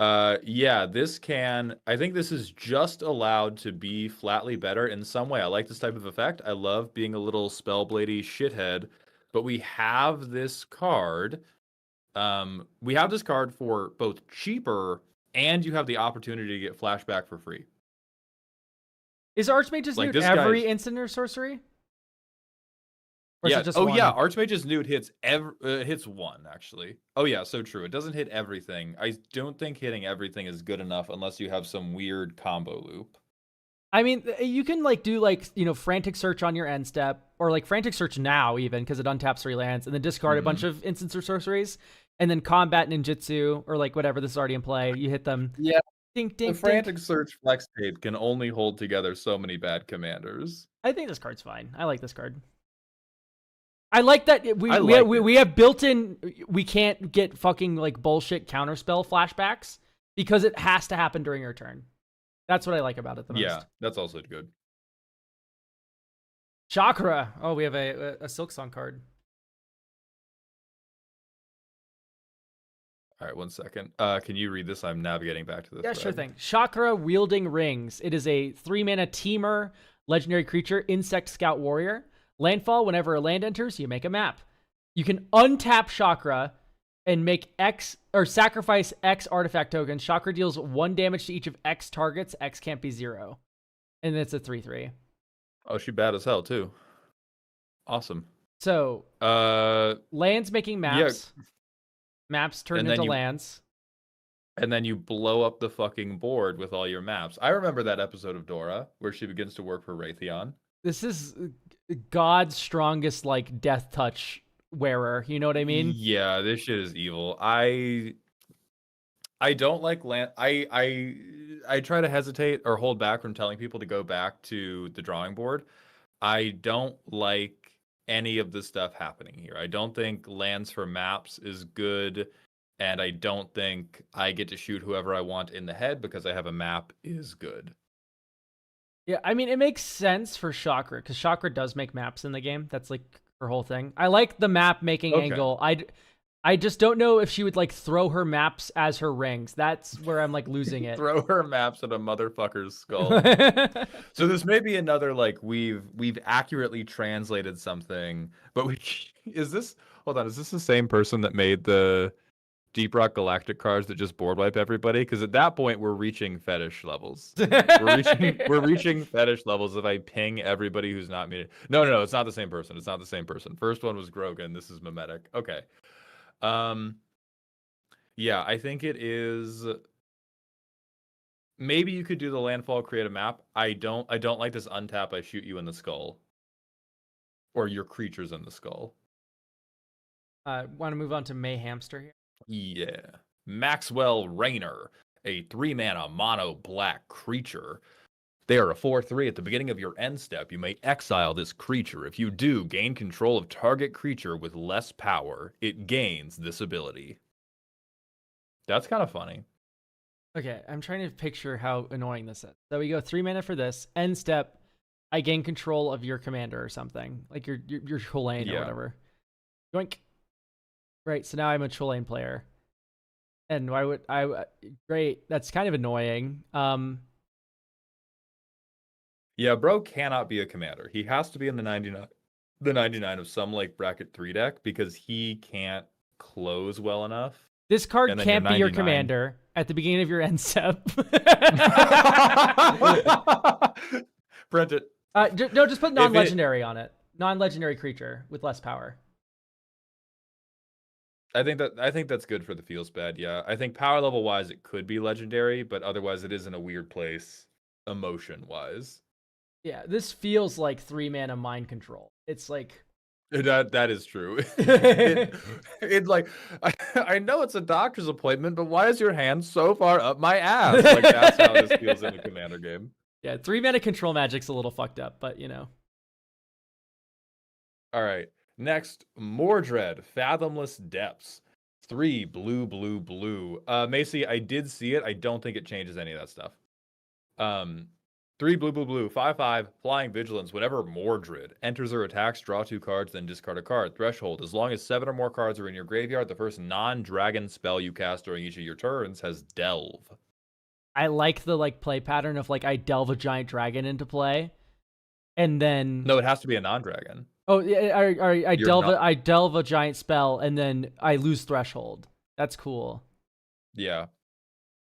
Yeah, I think this is just allowed to be flatly better in some way. I like this type of effect. I love being a little spellbladey shithead, but we have this card. We have this card for both cheaper and you have the opportunity to get flashback for free. Is Archmage's Like, Newt this every guy's- instant or sorcery? Or is Yeah. it just Oh one? yeah, Archmage's Newt hits hits 1 actually. Oh yeah, so true. It doesn't hit everything. I don't think hitting everything is good enough unless you have some weird combo loop. I mean, you can like do like, frantic search on your end step, or like frantic search now even because it untaps 3 lands, and then discard a bunch of instants or sorceries, and then combat ninjutsu or like whatever. This is already in play. You hit them. Yeah. Dink, The dink, Frantic dink. Search Flex Tape can only hold together so many bad commanders. I think this card's fine. I like this card. I like that I we have built-in. We can't get fucking like bullshit counterspell flashbacks because it has to happen during your turn. That's what I like about it the most. Yeah, that's also good. Chakra. Oh, we have a Silk Song card. All right, 1 second. Can you read this? I'm navigating back to this. Yeah, sure thing. Chakra Wielding Rings. It is a 3-mana Teamer legendary creature, Insect Scout Warrior. Landfall, whenever a land enters, you make a map. You can untap Chakra and make X or sacrifice X artifact tokens. Chakra deals 1 damage to each of X targets. X can't be 0. And it's a 3/3. Oh, she bad as hell too. Awesome. So lands making maps. Maps turn And then into lands. And then you blow up the fucking board with all your maps. I remember that episode of Dora where she begins to work for Raytheon. This is God's strongest like death touch wearer. You know what I mean? Yeah, this shit is evil. I don't like land. I try to hesitate or hold back from telling people to go back to the drawing board. I don't like any of the stuff happening here. I don't think lands for maps is good, and I don't think I get to shoot whoever I want in the head because I have a map is good. Yeah, I mean, it makes sense for Chakra, because Chakra does make maps in the game. That's, like, her whole thing. I like the map-making angle. I just don't know if she would, like, throw her maps as her rings. That's where I'm, like, losing it. Throw her maps at a motherfucker's skull. So this may be another, like, we've accurately translated something, but is this the same person that made the Deep Rock Galactic cards that just board wipe everybody? Because at that point we're reaching fetish levels. We're reaching fetish levels if I ping everybody who's not me. No, it's not the same person. It's not the same person. First one was Grogan. This is Mimetic. Okay. Yeah, I think it is. Maybe you could do the landfall, create a map. I don't like this untap. I shoot you in the skull, or your creatures in the skull. Want to move on to May Hamster here? Yeah. Maxwell Rayner, a 3-mana mono black creature. They are a 4/3 at the beginning of your end step. You may exile this creature. If you do, gain control of target creature with less power. It gains this ability. That's kind of funny. Okay, I'm trying to picture how annoying this is. So we go 3 mana for this. End step, I gain control of your commander or something. Like your Cholain or whatever. Yoink. Right, so now I'm a Cholain player. And why would I... Great, that's kind of annoying. Yeah, bro cannot be a commander. He has to be in the 99 of some like bracket 3 deck because he can't close well enough. This card can't be your commander at the beginning of your end step. Print it. No, just put non-legendary on it. Non-legendary creature with less power. I think that's good for the feels bad. Yeah, I think power level wise it could be legendary, but otherwise it is in a weird place emotion wise. Yeah, this feels like 3 mana mind control. It's like that is true. it like I know it's a doctor's appointment, but why is your hand so far up my ass? Like that's how this feels in a commander game. Yeah, 3 mana control magic's a little fucked up, but you know. All right. Next, Mordred, Fathomless Depths. 3 blue, blue, blue. Macy, I did see it. I don't think it changes any of that stuff. 3 blue, blue, blue. 5/5, Flying Vigilance. Whenever Mordred enters or attacks, draw 2 cards, then discard a card. Threshold. As long as 7 or more cards are in your graveyard, the first non-dragon spell you cast during each of your turns has Delve. I like the play pattern of I delve a giant dragon into play, and then no, it has to be a non-dragon. Oh, yeah, I delve a giant spell, and then I lose Threshold. That's cool. Yeah.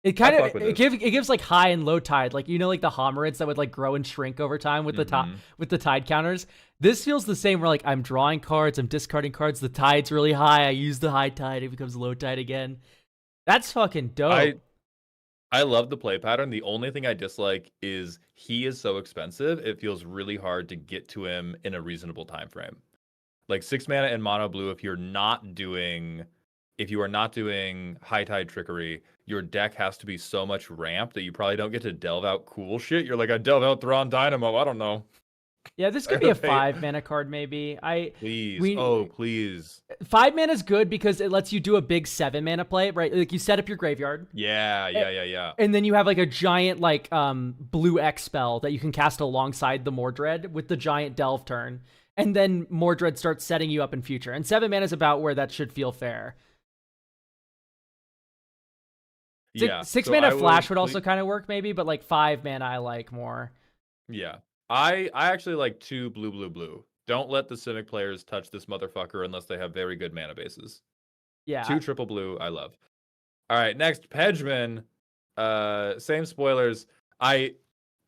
It kind of it gives high and low tide, the Homerids that would grow and shrink over time with the tide counters. This feels the same where I'm drawing cards, I'm discarding cards, the tide's really high, I use the high tide, it becomes low tide again. That's fucking dope. I love the play pattern. The only thing I dislike is he is so expensive. It feels really hard to get to him in a reasonable time frame. 6 mana and mono blue. If you are not doing high tide trickery, your deck has to be so much ramp that you probably don't get to delve out cool shit. You're like, I delve out Thrawn Dynamo. I don't know. Yeah, this could be a 5 mana card maybe. Please. 5 mana is good because it lets you do a big 7 mana play, right? You set up your graveyard. Yeah. And then you have a giant blue X spell that you can cast alongside the Mordred with the giant delve turn. And then Mordred starts setting you up in future. And 7 mana is about where that should feel fair. Yeah. 6 mana flash would also kind of work maybe, but 5 mana I like more. Yeah. I actually like 2 blue, blue, blue. Don't let the Simic players touch this motherfucker unless they have very good mana bases. Yeah. 2 triple blue, I love. All right, next, Pedgeman. Same spoilers. I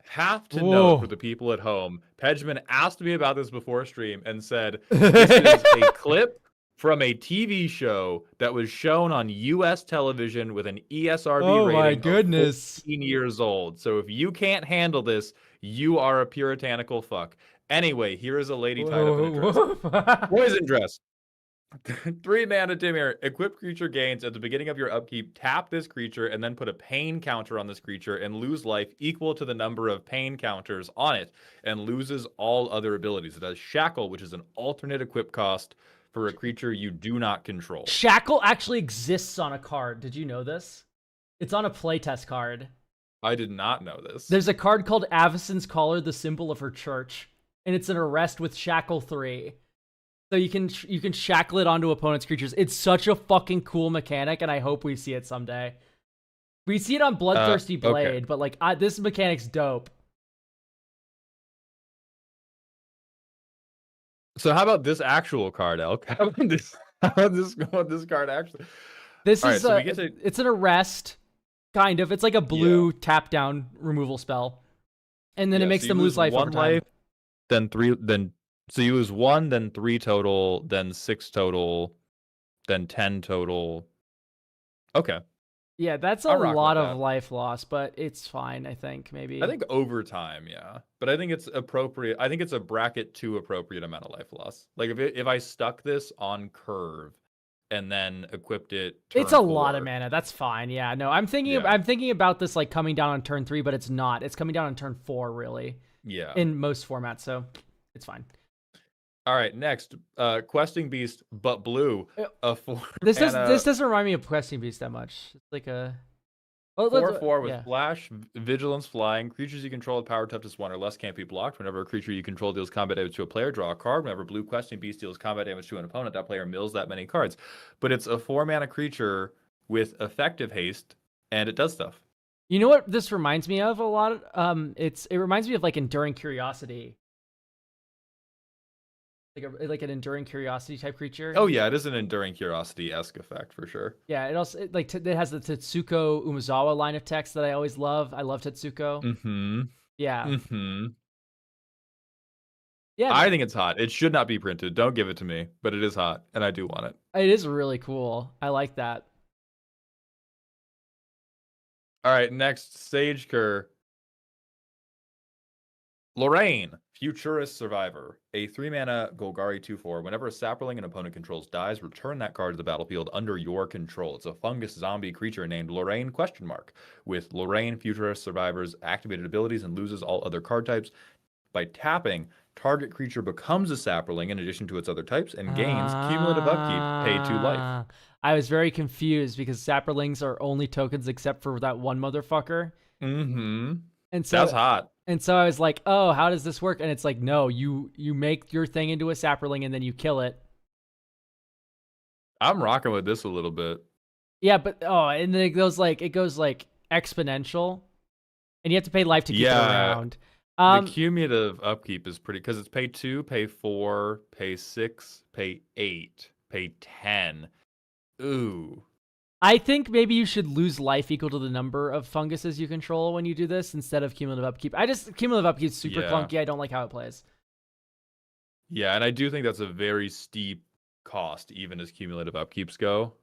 have to note for the people at home, Pedgeman asked me about this before stream and said, this is a clip from a TV show that was shown on U.S. television with an ESRB rating of 14 years old. So if you can't handle this, you are a puritanical fuck. Anyway, here is a lady tied up in a dress. Poison dress. 3 mana Dimir. Equipped creature gains at the beginning of your upkeep. Tap this creature and then put a pain counter on this creature and lose life equal to the number of pain counters on it and loses all other abilities. It has Shackle, which is an alternate equip cost for a creature you do not control. Shackle actually exists on a card. Did you know this? It's on a playtest card. I did not know this. There's a card called Avacyn's Collar, the symbol of her church, and it's an arrest with Shackle 3. So you can shackle it onto opponent's creatures. It's such a fucking cool mechanic, and I hope we see it someday. We see it on Bloodthirsty Blade, but this mechanic's dope. So how about this actual card, Elk? How about this card actually? This is it's an arrest, kind of. It's like a blue tap down removal spell, and then it makes them lose life over time. So you lose 1, then 3 total, then 6 total, then 10 total. Okay. Yeah, that's a lot of life loss, but it's fine, I think, maybe. I think over time, yeah. But I think it's appropriate. I think it's a bracket 2 appropriate amount of life loss. If I stuck this on curve, and then equipped it. It's turn a lot of 4. mana. That's fine. Yeah, no, I'm thinking Yeah. I'm thinking about this like coming down on turn 3, but it's not. It's coming down on turn 4 really Yeah. in most formats, so it's fine. All right, next, questing beast, but blue. A 4 This mana, doesn't remind me of Questing Beast that much. It's like a 4/4 with yeah. flash, vigilance, flying. Creatures you control with power toughness 1 or less can't be blocked. Whenever a creature you control deals combat damage to a player, draw a card. Whenever blue questing beast deals combat damage to an opponent, that player mills that many cards. But it's a 4 mana creature with effective haste, and it does stuff. You know what this reminds me of a lot? It reminds me of like Enduring Curiosity. Like an Enduring Curiosity type creature. Oh yeah, it is an Enduring Curiosity-esque effect for sure. Yeah, it also it has the Tetsuko Umezawa line of text that I always love. I love Tetsuko. Mm-hmm. Yeah. Mm-hmm. Yeah. I think it's hot. It should not be printed. Don't give it to me, but it is hot, and I do want it. It is really cool. I like that. All right, next, Sage Cur. Lorraine, Futurist Survivor. A 3-mana Golgari 2/4. Whenever a sapperling an opponent controls dies, return that card to the battlefield under your control. It's a fungus zombie creature named Lorraine ? With Lorraine, Futurist Survivor's activated abilities and loses all other card types. By tapping, target creature becomes a sapperling in addition to its other types and gains cumulative upkeep, pay 2 life. I was very confused because sapperlings are only tokens except for that one motherfucker. Mm-hmm. And so That's hot. And so I was like, oh, how does this work? And it's like, no, you make your thing into a sapperling and then you kill it. I'm rocking with this a little bit. Yeah, but and then it goes like exponential, and you have to pay life to keep it around. The cumulative upkeep is pretty, because it's pay 2, pay 4, pay 6, pay 8, pay 10. Ooh. I think maybe you should lose life equal to the number of funguses you control when you do this instead of cumulative upkeep. Cumulative upkeep is super clunky. I don't like how it plays. Yeah, and I do think that's a very steep cost, even as cumulative upkeeps go.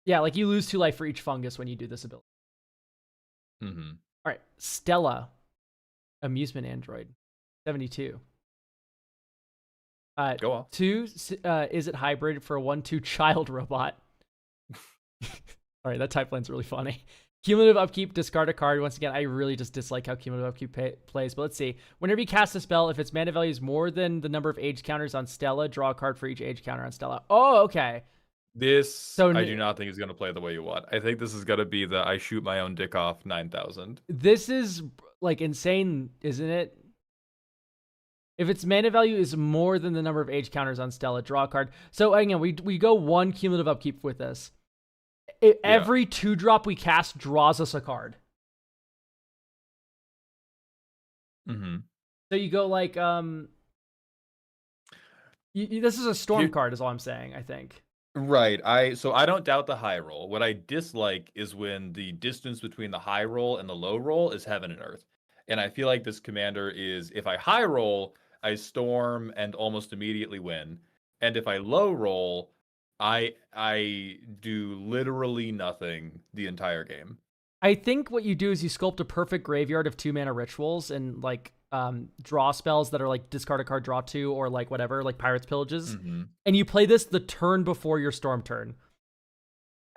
Yeah, like you lose 2 life for each fungus when you do this ability. Mm-hmm. All right, Stella, amusement android, 72. Go off. 2, is it hybrid for a 1/2 child robot? All right, that type line's really funny. Cumulative upkeep, discard a card. Once again, I really just dislike how cumulative upkeep plays, but let's see. Whenever you cast a spell, if its mana value is more than the number of age counters on Stella, draw a card for each age counter on Stella. Oh, okay. I do not think is going to play the way you want. I think this is going to be the I shoot my own dick off 9,000. This is like insane, isn't it? If its mana value is more than the number of age counters on Stella, draw a card. So again, we go 1 cumulative upkeep with this. Every 2-drop we cast draws us a card. Mm-hmm. So you go like this is a storm card is all I'm saying, I think. Right. So I don't doubt the high roll. What I dislike is when the distance between the high roll and the low roll is heaven and earth. And I feel like this commander is, if I high roll, I storm and almost immediately win. And if I low roll, I do literally nothing the entire game. I think what you do is you sculpt a perfect graveyard of 2-mana rituals and like draw spells that are like discard a card, draw 2, or like whatever, like Pirate's Pillages. Mm-hmm. And you play this the turn before your storm turn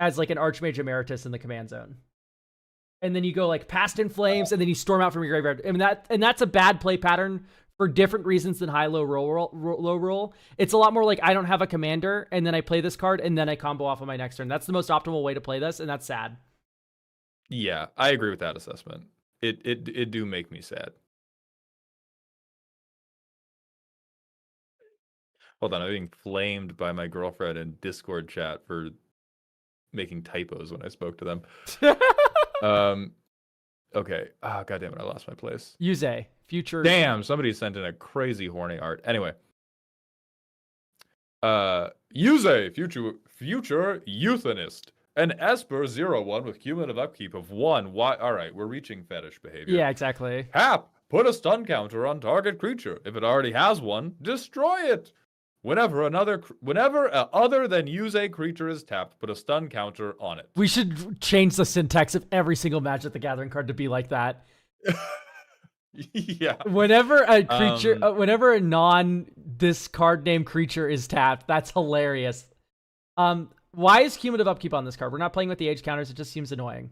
as like an Archmage Emeritus in the command zone. And then you go like Past in Flames, and then you storm out from your graveyard. I mean that's a bad play pattern for different reasons than low roll. It's a lot more like I don't have a commander, and then I play this card, and then I combo off on my next turn. That's the most optimal way to play this, and that's sad. Yeah, I agree with that assessment. It do make me sad. Hold on, I'm being flamed by my girlfriend in Discord chat for making typos when I spoke to them. Okay. Ah, God damn it, I lost my place. Yuze, future. Damn, somebody sent in a crazy horny art. Anyway. Yuze, future euthanist. An Esper 0/1 with cumulative upkeep of 1. Why? All right, we're reaching fetish behavior. Yeah, exactly. Hap, put a stun counter on target creature. If it already has one, destroy it. Whenever other than Yuze creature is tapped, put a stun counter on it. We should change the syntax of every single Magic the Gathering card to be like that. Yeah. Whenever a creature, Um, whenever a non-this card name creature is tapped, that's hilarious. Why is cumulative upkeep on this card? We're not playing with the age counters. It just seems annoying.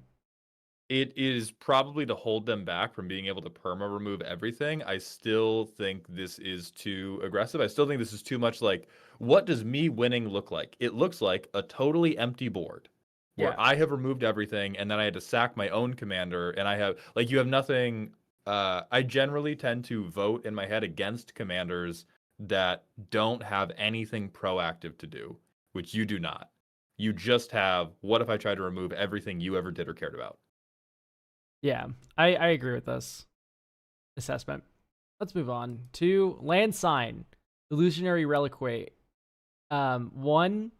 It is probably to hold them back from being able to perma remove everything. I still think this is too aggressive. I still think this is too much like, what does me winning look like? It looks like a totally empty board where Yeah. I have removed everything and then I had to sack my own commander and I have, like, you have nothing. I generally tend to vote in my head against commanders that don't have anything proactive to do, which you do not. You just have, what if I try to remove everything you ever did or cared about? Yeah, I agree with this assessment. Let's move on to Land Sign, Illusionary Reliquary. 1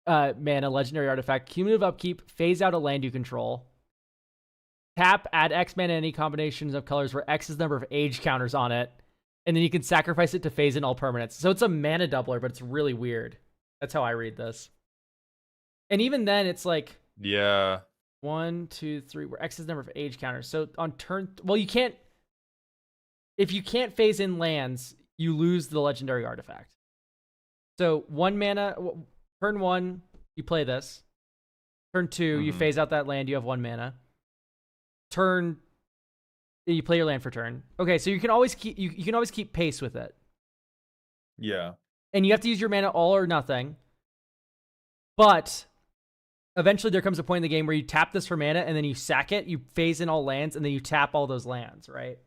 mana, legendary artifact, cumulative upkeep, phase out a land you control. Tap, add X mana any combinations of colors where X is the number of age counters on it. And then you can sacrifice it to phase in all permanents. So it's a mana doubler, but it's really weird. That's how I read this. And even then, it's like... Yeah. 1, 2, 3, where X is the number of age counters. So on turn, well, you can't, if you can't phase in lands, you lose the legendary artifact. So 1 mana, turn 1, you play this. Turn 2, you phase out that land, you have 1 mana. Turn, you play your land for turn. Okay, so you can always keep, you can always keep pace with it. Yeah. And you have to use your mana all or nothing. But eventually there comes a point in the game where you tap this for mana and then you sack it, you phase in all lands, and then you tap all those lands, right?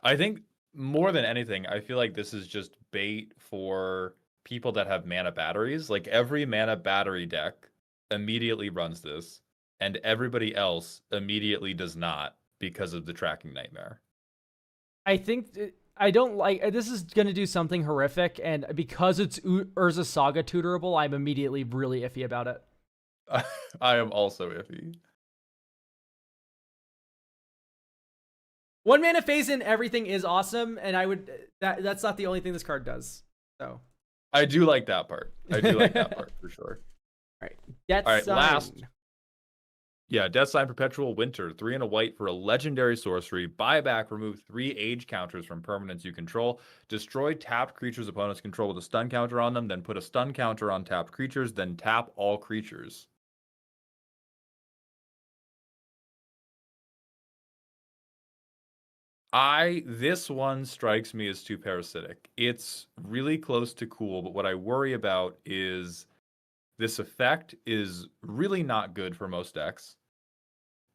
I think more than anything, I feel like this is just bait for people that have mana batteries. Like every mana battery deck immediately runs this, and everybody else immediately does not because of the tracking nightmare. I think I don't like this is going to do something horrific, and because it's Urza Saga tutorable, I'm immediately really iffy about it. I am also iffy. 1 mana phase in everything is awesome, and I would that's not the only thing this card does. So I do like that part. I do like that part for sure. All right, Death All right, Sign. last. Yeah, Death Sign Perpetual Winter, 3 and a white for a legendary sorcery. Buy back, remove 3 age counters from permanents you control. Destroy tapped creatures opponents control with a stun counter on them, then put a stun counter on tapped creatures, then tap all creatures. This one strikes me as too parasitic. It's really close to cool, but what I worry about is this effect is really not good for most decks.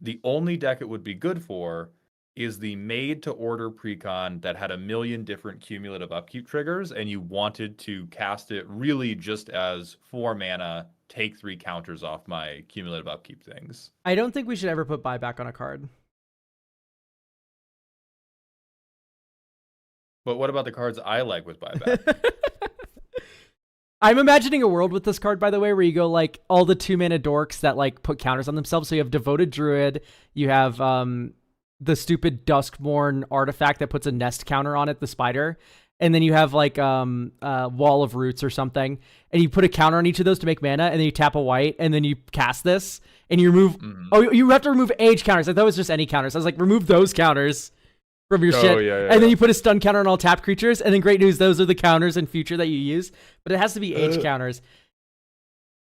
The only deck it would be good for is the made-to-order precon that had a million different cumulative upkeep triggers, and you wanted to cast it really just as 4 mana, take 3 counters off my cumulative upkeep things. I don't think we should ever put buyback on a card. But what about the cards I like with buyback? I'm imagining a world with this card, by the way, where you go like all the 2 mana dorks that like put counters on themselves. So you have Devoted Druid, you have the stupid Duskborn artifact that puts a nest counter on it, the spider, and then you have like Wall of Roots or something, and you put a counter on each of those to make mana, and then you tap a white, and then you cast this, and you remove. Oh, you have to remove age counters. I thought it was just any counters. I was like, remove those counters from your shit. And then you put a stun counter on all tap creatures, and then great news, those are the counters in future that you use, but it has to be age counters.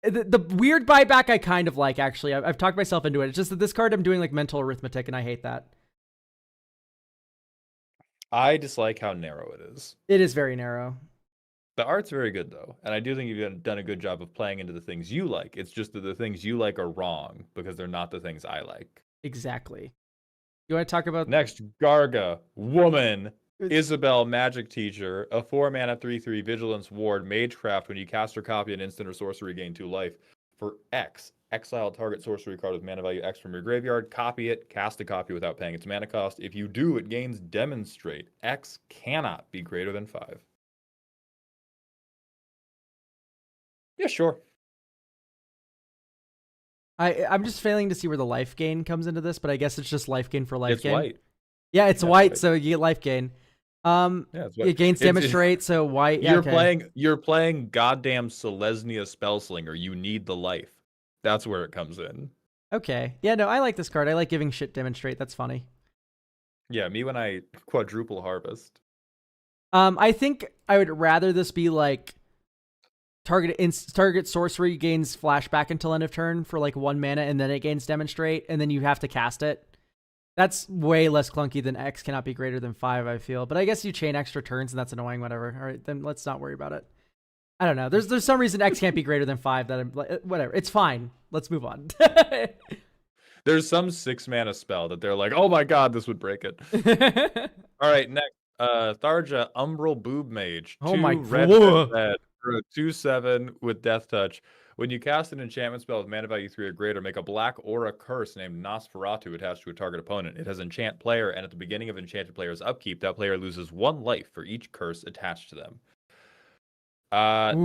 The weird buyback I kind of like, actually. I've talked myself into it. It's just that this card I'm doing like mental arithmetic, and I hate that. I dislike how narrow it is. It is very narrow. The art's very good, though, and I do think you've done a good job of playing into the things you like. It's just that the things you like are wrong, because they're not the things I like. Exactly. You want to talk about... Next, Garga, woman, Isabel, magic teacher, a 4-mana 3/3 vigilance ward, magecraft. When you cast or copy an instant or sorcery, gain 2 life. For X, exile target sorcery card with mana value X from your graveyard, copy it, cast a copy without paying its mana cost. If you do, it gains demonstrate. X cannot be greater than 5. Yeah, sure. I'm just failing to see where the life gain comes into this, but I guess it's just life gain for life gain. It's white. Yeah, it's white, so you get life gain. It's white. It gains demonstrate, so white. Yeah, You're playing goddamn Selesnya Spellslinger. You need the life. That's where it comes in. Okay. Yeah, no, I like this card. I like giving shit demonstrate. That's funny. Yeah, me when I quadruple harvest. I think I would rather this be like target sorcery gains flashback until end of turn for like 1 mana, and then it gains demonstrate, and then you have to cast it. That's way less clunky than X cannot be greater than 5, I feel. But I guess you chain extra turns, and that's annoying, whatever. All right, then let's not worry about it. I don't know. There's some reason X can't be greater than 5 that I'm like, whatever. It's fine. Let's move on. There's some 6 mana spell that they're like, oh my god, this would break it. All right, next. Tharja, Umbral Boob Mage. Oh 2 my- red, whoa. red for a 2/7 with Death Touch. When you cast an enchantment spell with mana value 3 or greater, make a black aura curse named Nosferatu attached to a target opponent. It has enchant player, and at the beginning of enchanted player's upkeep, that player loses 1 life for each curse attached to them.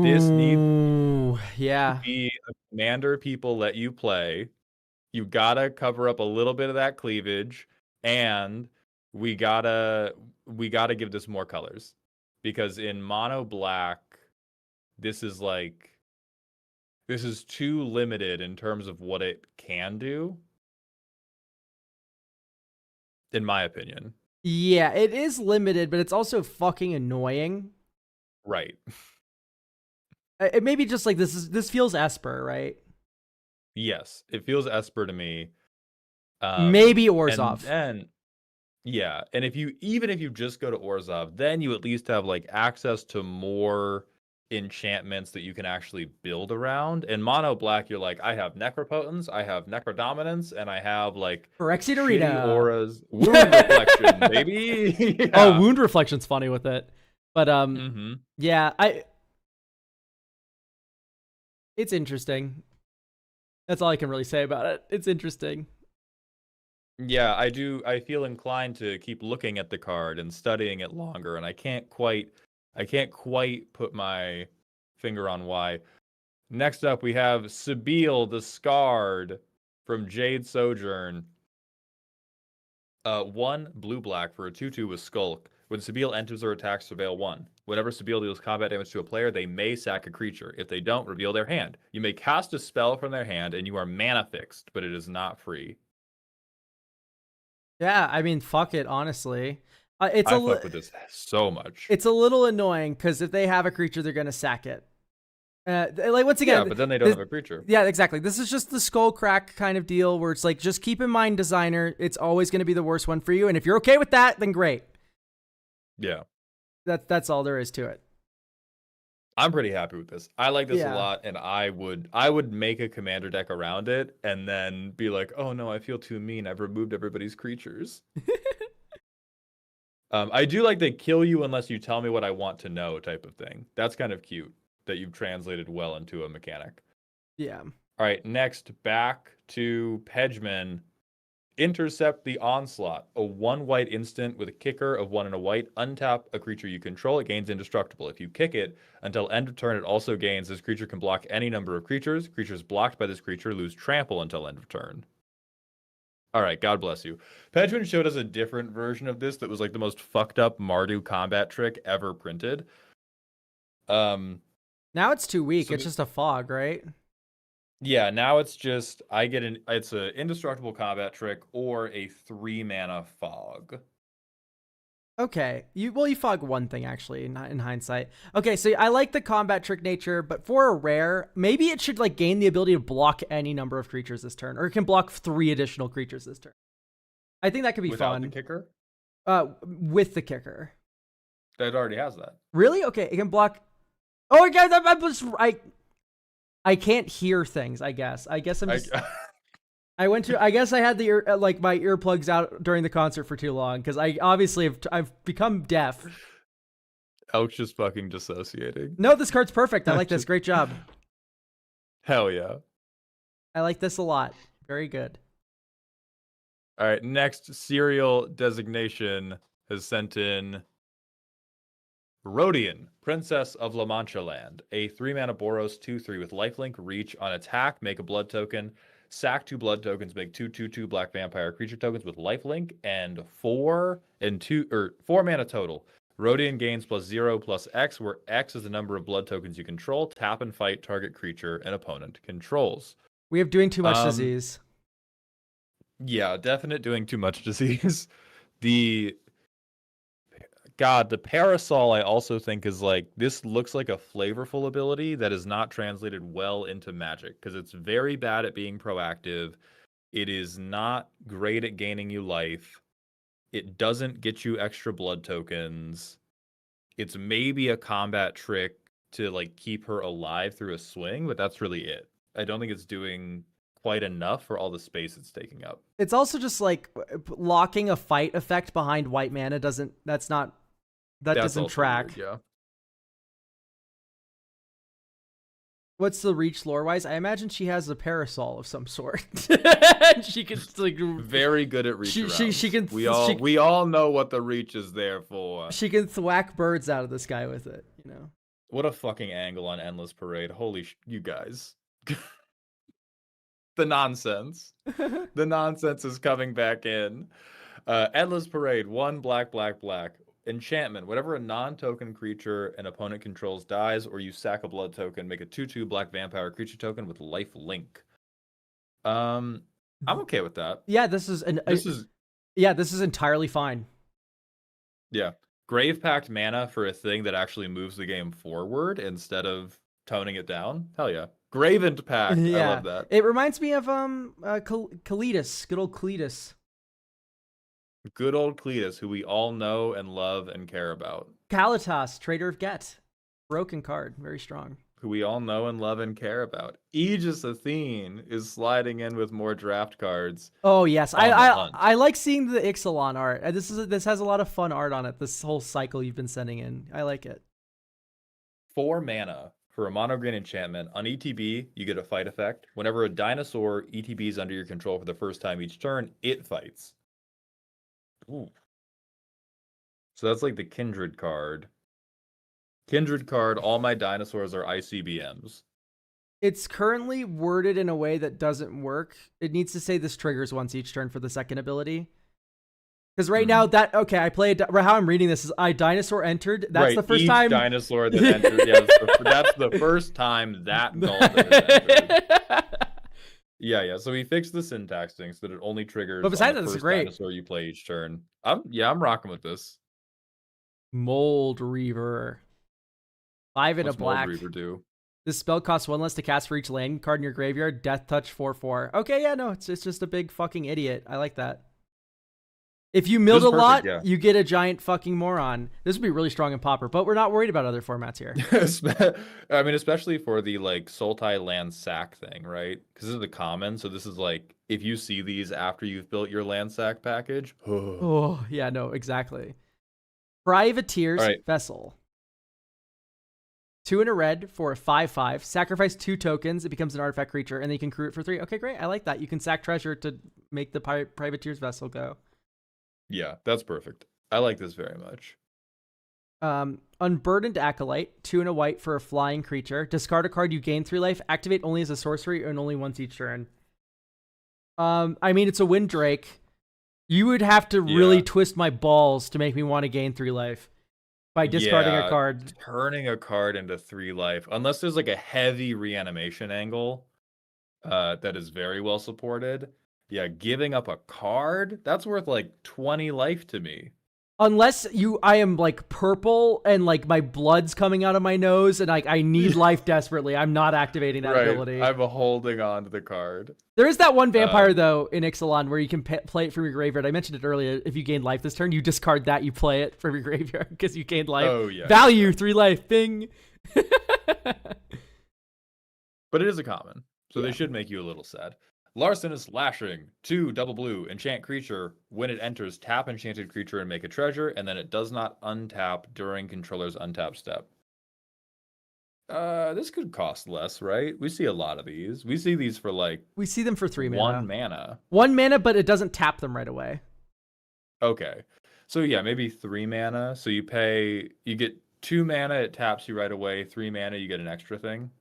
This needs Ooh, yeah. to be a commander people let you play. You gotta cover up a little bit of that cleavage, and we gotta give this more colors, because in mono black, this is too limited in terms of what it can do, in my opinion. Yeah, it is limited, but it's also fucking annoying. Right. It maybe just like this feels Esper, right? Yes, it feels Esper to me. Maybe Orzhov. And yeah, and even if you just go to Orzhov, then you at least have like access to more enchantments that you can actually build around. In mono black, you're like, I have Necropotence, I have Necrodominance, and I have like Phyrexian shitty Arena. auras, Wound Reflection, baby. Yeah. Oh, Wound Reflection's funny with it. But yeah, it's interesting. That's all I can really say about it. It's interesting. Yeah, I feel inclined to keep looking at the card and studying it longer, and I can't quite put my finger on why. Next up, we have Sabeel the Scarred from Jade Sojourn. 1 blue-black for a 2/2 with Skulk. When Sabeel enters or attacks, surveil 1. Whenever Sabeel deals combat damage to a player, they may sack a creature. If they don't, reveal their hand. You may cast a spell from their hand, and you are mana fixed, but it is not free. Yeah, I mean, fuck it, honestly. I fuck with this so much. It's a little annoying because if they have a creature, they're gonna sack it. Like once again, yeah, but then they don't have a creature. Yeah, exactly. This is just the skull crack kind of deal where it's like, just keep in mind, designer, it's always going to be the worst one for you, and if you're okay with that, then great. Yeah, that's all there is to it. I'm pretty happy with this. I like this Yeah. a lot, and I would make a commander deck around it, and then be like, oh no, I feel too mean. I've removed everybody's creatures. I do like the kill you unless you tell me what I want to know type of thing. That's kind of cute that you've translated well into a mechanic. Yeah. All right, next, back to Pedgeman. Intercept the Onslaught. A 1 white instant with a kicker of 1 and a white. Untap a creature you control. It gains indestructible. If you kick it, until end of turn, it also gains. This creature can block any number of creatures. Creatures blocked by this creature lose trample until end of turn. All right, God bless you. Pedgeman showed us a different version of this that was like the most fucked up Mardu combat trick ever printed. Now it's too weak. So It's just a fog, right? Yeah, now it's just it's an indestructible combat trick or a 3 mana fog. Okay. You fog one thing actually in hindsight. Okay, so I like the combat trick nature, but for a rare, maybe it should like gain the ability to block any number of creatures this turn, or it can block 3 additional creatures this turn. I think that could be Without fun. the kicker? With the kicker. That already has that. Really? Okay, it can block. Oh my god, I can't hear things, I guess. I guess I'm just I guess I had the my earplugs out during the concert for too long because I obviously I've become deaf. Elk's just fucking dissociating. No, this card's perfect. I like this. Great job. Hell yeah. I like this a lot. Very good. All right, next serial designation has sent in Rodian, Princess of La Mancha Land. A 3 mana Boros 2/3 with lifelink, reach. On attack, make a blood token. Sack 2 blood tokens, make 2/2/2 black vampire creature tokens with lifelink, and 4 mana total. Rodian gains +0/+X, where X is the number of blood tokens you control. Tap and fight target creature an opponent controls. We have doing too much disease. Yeah, definite doing too much disease. The the parasol I also think is like this looks like a flavorful ability that is not translated well into magic because it's very bad at being proactive. It is not great at gaining you life. It doesn't get you extra blood tokens. It's maybe a combat trick to like keep her alive through a swing, but that's really it. I don't think it's doing quite enough for all the space it's taking up. It's also just like locking a fight effect behind white mana doesn't. That's That's doesn't also track. weird, yeah. What's the reach lore wise? I imagine she has a parasol of some sort. She can like Very good at reach she can we all know what the reach is there for. she can thwack birds out of the sky with it, you know. What a fucking angle on Endless Parade. Holy you guys. The nonsense. The nonsense is coming back in. Endless Parade, 1 black. Enchantment. Whenever a non-token creature an opponent controls dies, or you sack a blood token, make a 2/2 black vampire creature token with life link. I'm okay with that. Yeah, this is entirely fine. Yeah. Grave Pact mana for a thing that actually moves the game forward instead of toning it down. Hell yeah. Graven Pact. Yeah. I love that. It reminds me of Cletus, good old Cletus. Good old Cletus, who we all know and love and care about. Kalitas, Trader of Get. Broken card, very strong. Who we all know and love and care about. Aegis Athene is sliding in with more draft cards. Oh yes, on the hunt. I like seeing the Ixalan art. This has a lot of fun art on it. This whole cycle you've been sending in, I like it. 4 mana for a mono green enchantment. On ETB, you get a fight effect. Whenever a dinosaur ETBs under your control for the first time each turn, it fights. Ooh. So that's like the Kindred card. Kindred card, all my dinosaurs are ICBMs. It's currently worded in a way that doesn't work. It needs to say this triggers once each turn for the second ability. Because right now I play how I'm reading this is dinosaur entered. That's the first time Dinosaur that entered. Yeah, that's the first time that Golden has entered. Yeah. So we fixed the syntax thing so that it only triggers But besides on the that, this is first great. dinosaur you play each turn. I'm rocking with this. Mold Reaver. 5 and What's a black. Mold Reaver do? This spell costs 1 less to cast for each land card in your graveyard. Death Touch 4/4. Okay, yeah, no, it's just a big fucking idiot. I like that. If you milled a lot, you get a giant fucking moron. This would be really strong in Pauper, but we're not worried about other formats here. I mean, especially for the like Sultai land sack thing, right? Because this is the common, so this is like if you see these after you've built your land sack package. Oh, yeah, no, exactly. Privateer's Vessel. 2 and a red for a 5/5. Sacrifice 2 tokens. It becomes an artifact creature, and then you can crew it for 3. Okay, great. I like that. You can sack treasure to make the Privateer's Vessel go. Yeah, that's perfect. I like this very much. Unburdened Acolyte. 2 and a white for a flying creature. Discard a card, you gain 3 life. Activate only as a sorcery and only once each turn. I mean, it's a Windrake. You would have to really twist my balls to make me want to gain 3 life. By discarding a card. Turning a card into 3 life. Unless there's like a heavy reanimation angle that is very well supported. Yeah, giving up a card? That's worth like 20 life to me. Unless I am like purple and like my blood's coming out of my nose and like I need life desperately. I'm not activating that ability. I'm holding on to the card. There is that one vampire though in Ixalan where you can play it from your graveyard. I mentioned it earlier. If you gain life this turn, you discard that. You play it from your graveyard because you gained life. Oh yeah. Value 3 life. Bing. But it is a common, so they should make you a little sad. Larcenous Lashing, 2 double blue, enchant creature. When it enters, tap enchanted creature and make a treasure, and then it does not untap during controller's untap step. This could cost less, right? We see a lot of these. We see these for like... We see them for 3 mana. 1 mana. 1 mana, but it doesn't tap them right away. Okay. So yeah, maybe 3 mana. So you get 2 mana, it taps you right away. 3 mana, you get an extra thing.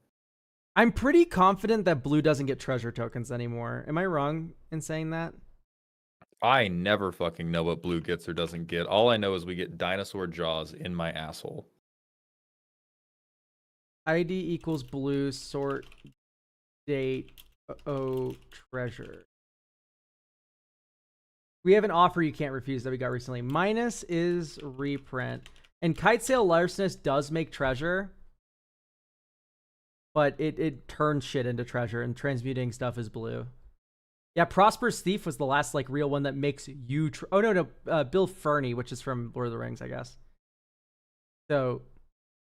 I'm pretty confident that blue doesn't get treasure tokens anymore. Am I wrong in saying that? I never fucking know what blue gets or doesn't get. All I know is we get dinosaur jaws in my asshole. ID equals blue, sort, date, treasure. We have an offer you can't refuse that we got recently. Minus is reprint. And Kitesail Larcenist does make treasure. But it turns shit into treasure, and transmuting stuff is blue. Yeah, Prosperous Thief was the last like real one that makes you... oh, no. Bill Fernie, which is from Lord of the Rings, I guess. So,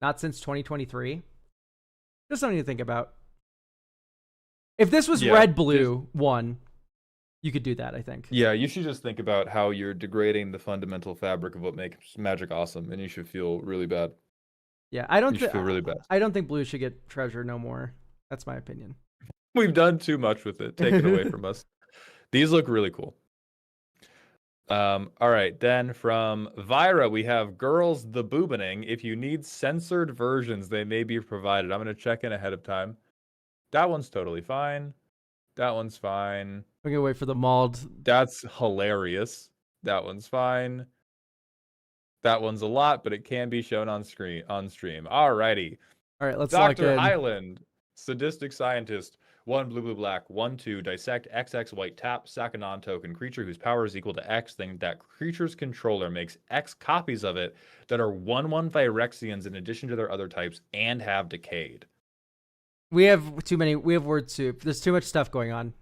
not since 2023. Just something to think about. If this was red-blue one, you could do that, I think. Yeah, you should just think about how you're degrading the fundamental fabric of what makes Magic awesome, and you should feel really bad. Yeah, I don't feel really bad. I don't think blue should get treasure no more. That's my opinion. We've done too much with it. Take it away from us. These look really cool. All right, then from Vira, we have Girls the Boobining. If you need censored versions, they may be provided. I'm going to check in ahead of time. That one's totally fine. That one's fine. We're going to wait for the mauled. That's hilarious. That one's fine. That one's a lot, but it can be shown on stream. All righty. All right, let's lock Dr. in. Highland, sadistic scientist. 1 blue, blue, black. 1, 2, dissect XX white tap. Sack a non-token creature whose power is equal to X. Then that creature's controller makes X copies of it that are 1/1 Phyrexians in addition to their other types and have decayed. We have too many. We have word soup. There's too much stuff going on.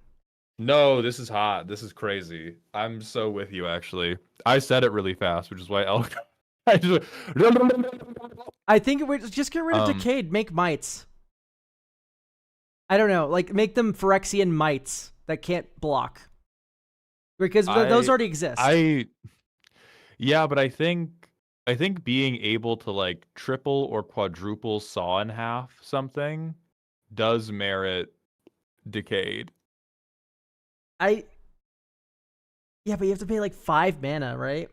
No, this is hot. This is crazy. I'm so with you, actually. I said it really fast, which is why I think it would just get rid of decayed. Make mites. I don't know. Like, make them Phyrexian mites that can't block. Because those already exist. Yeah, but I think being able to, like, triple or quadruple saw in half something does merit decayed. Yeah, but you have to pay like 5 mana, right?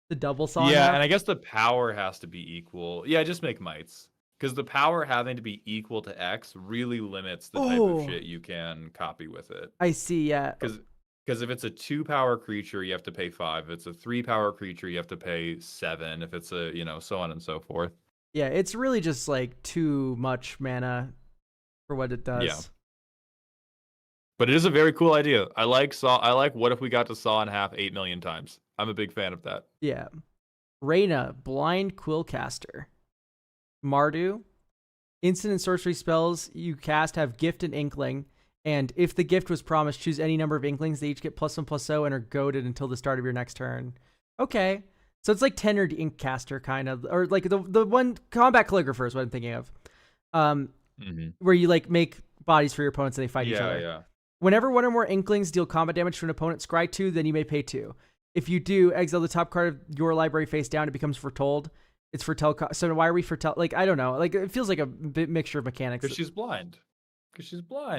The double saw. Yeah, and I guess the power has to be equal. Yeah, just make mites. Because the power having to be equal to X really limits the type of shit you can copy with it. I see, yeah. Because if it's a 2-power creature, you have to pay 5. If it's a 3-power creature, you have to pay 7. If it's a, so on and so forth. Yeah, it's really just like too much mana for what it does. Yeah. But it is a very cool idea. I like what if we got to saw in half 8 million times. I'm a big fan of that. Yeah. Reyna, Blind Quillcaster. Mardu, instant and sorcery spells you cast have gift and inkling, and if the gift was promised, choose any number of inklings. They each get +1/+0 and are goaded until the start of your next turn. Okay, so it's like Tenured Inkcaster kind of, or like the one Combat Calligrapher is what I'm thinking of, where you like make bodies for your opponents and they fight each other. Yeah. Whenever one or more inklings deal combat damage to an opponent, scry 2, then you may pay 2. If you do, exile the top card of your library face down. It becomes Foretold. It's Foretell. So why are we Foretell? Like, I don't know. Like, it feels like a bit mixture of mechanics. Because she's blind.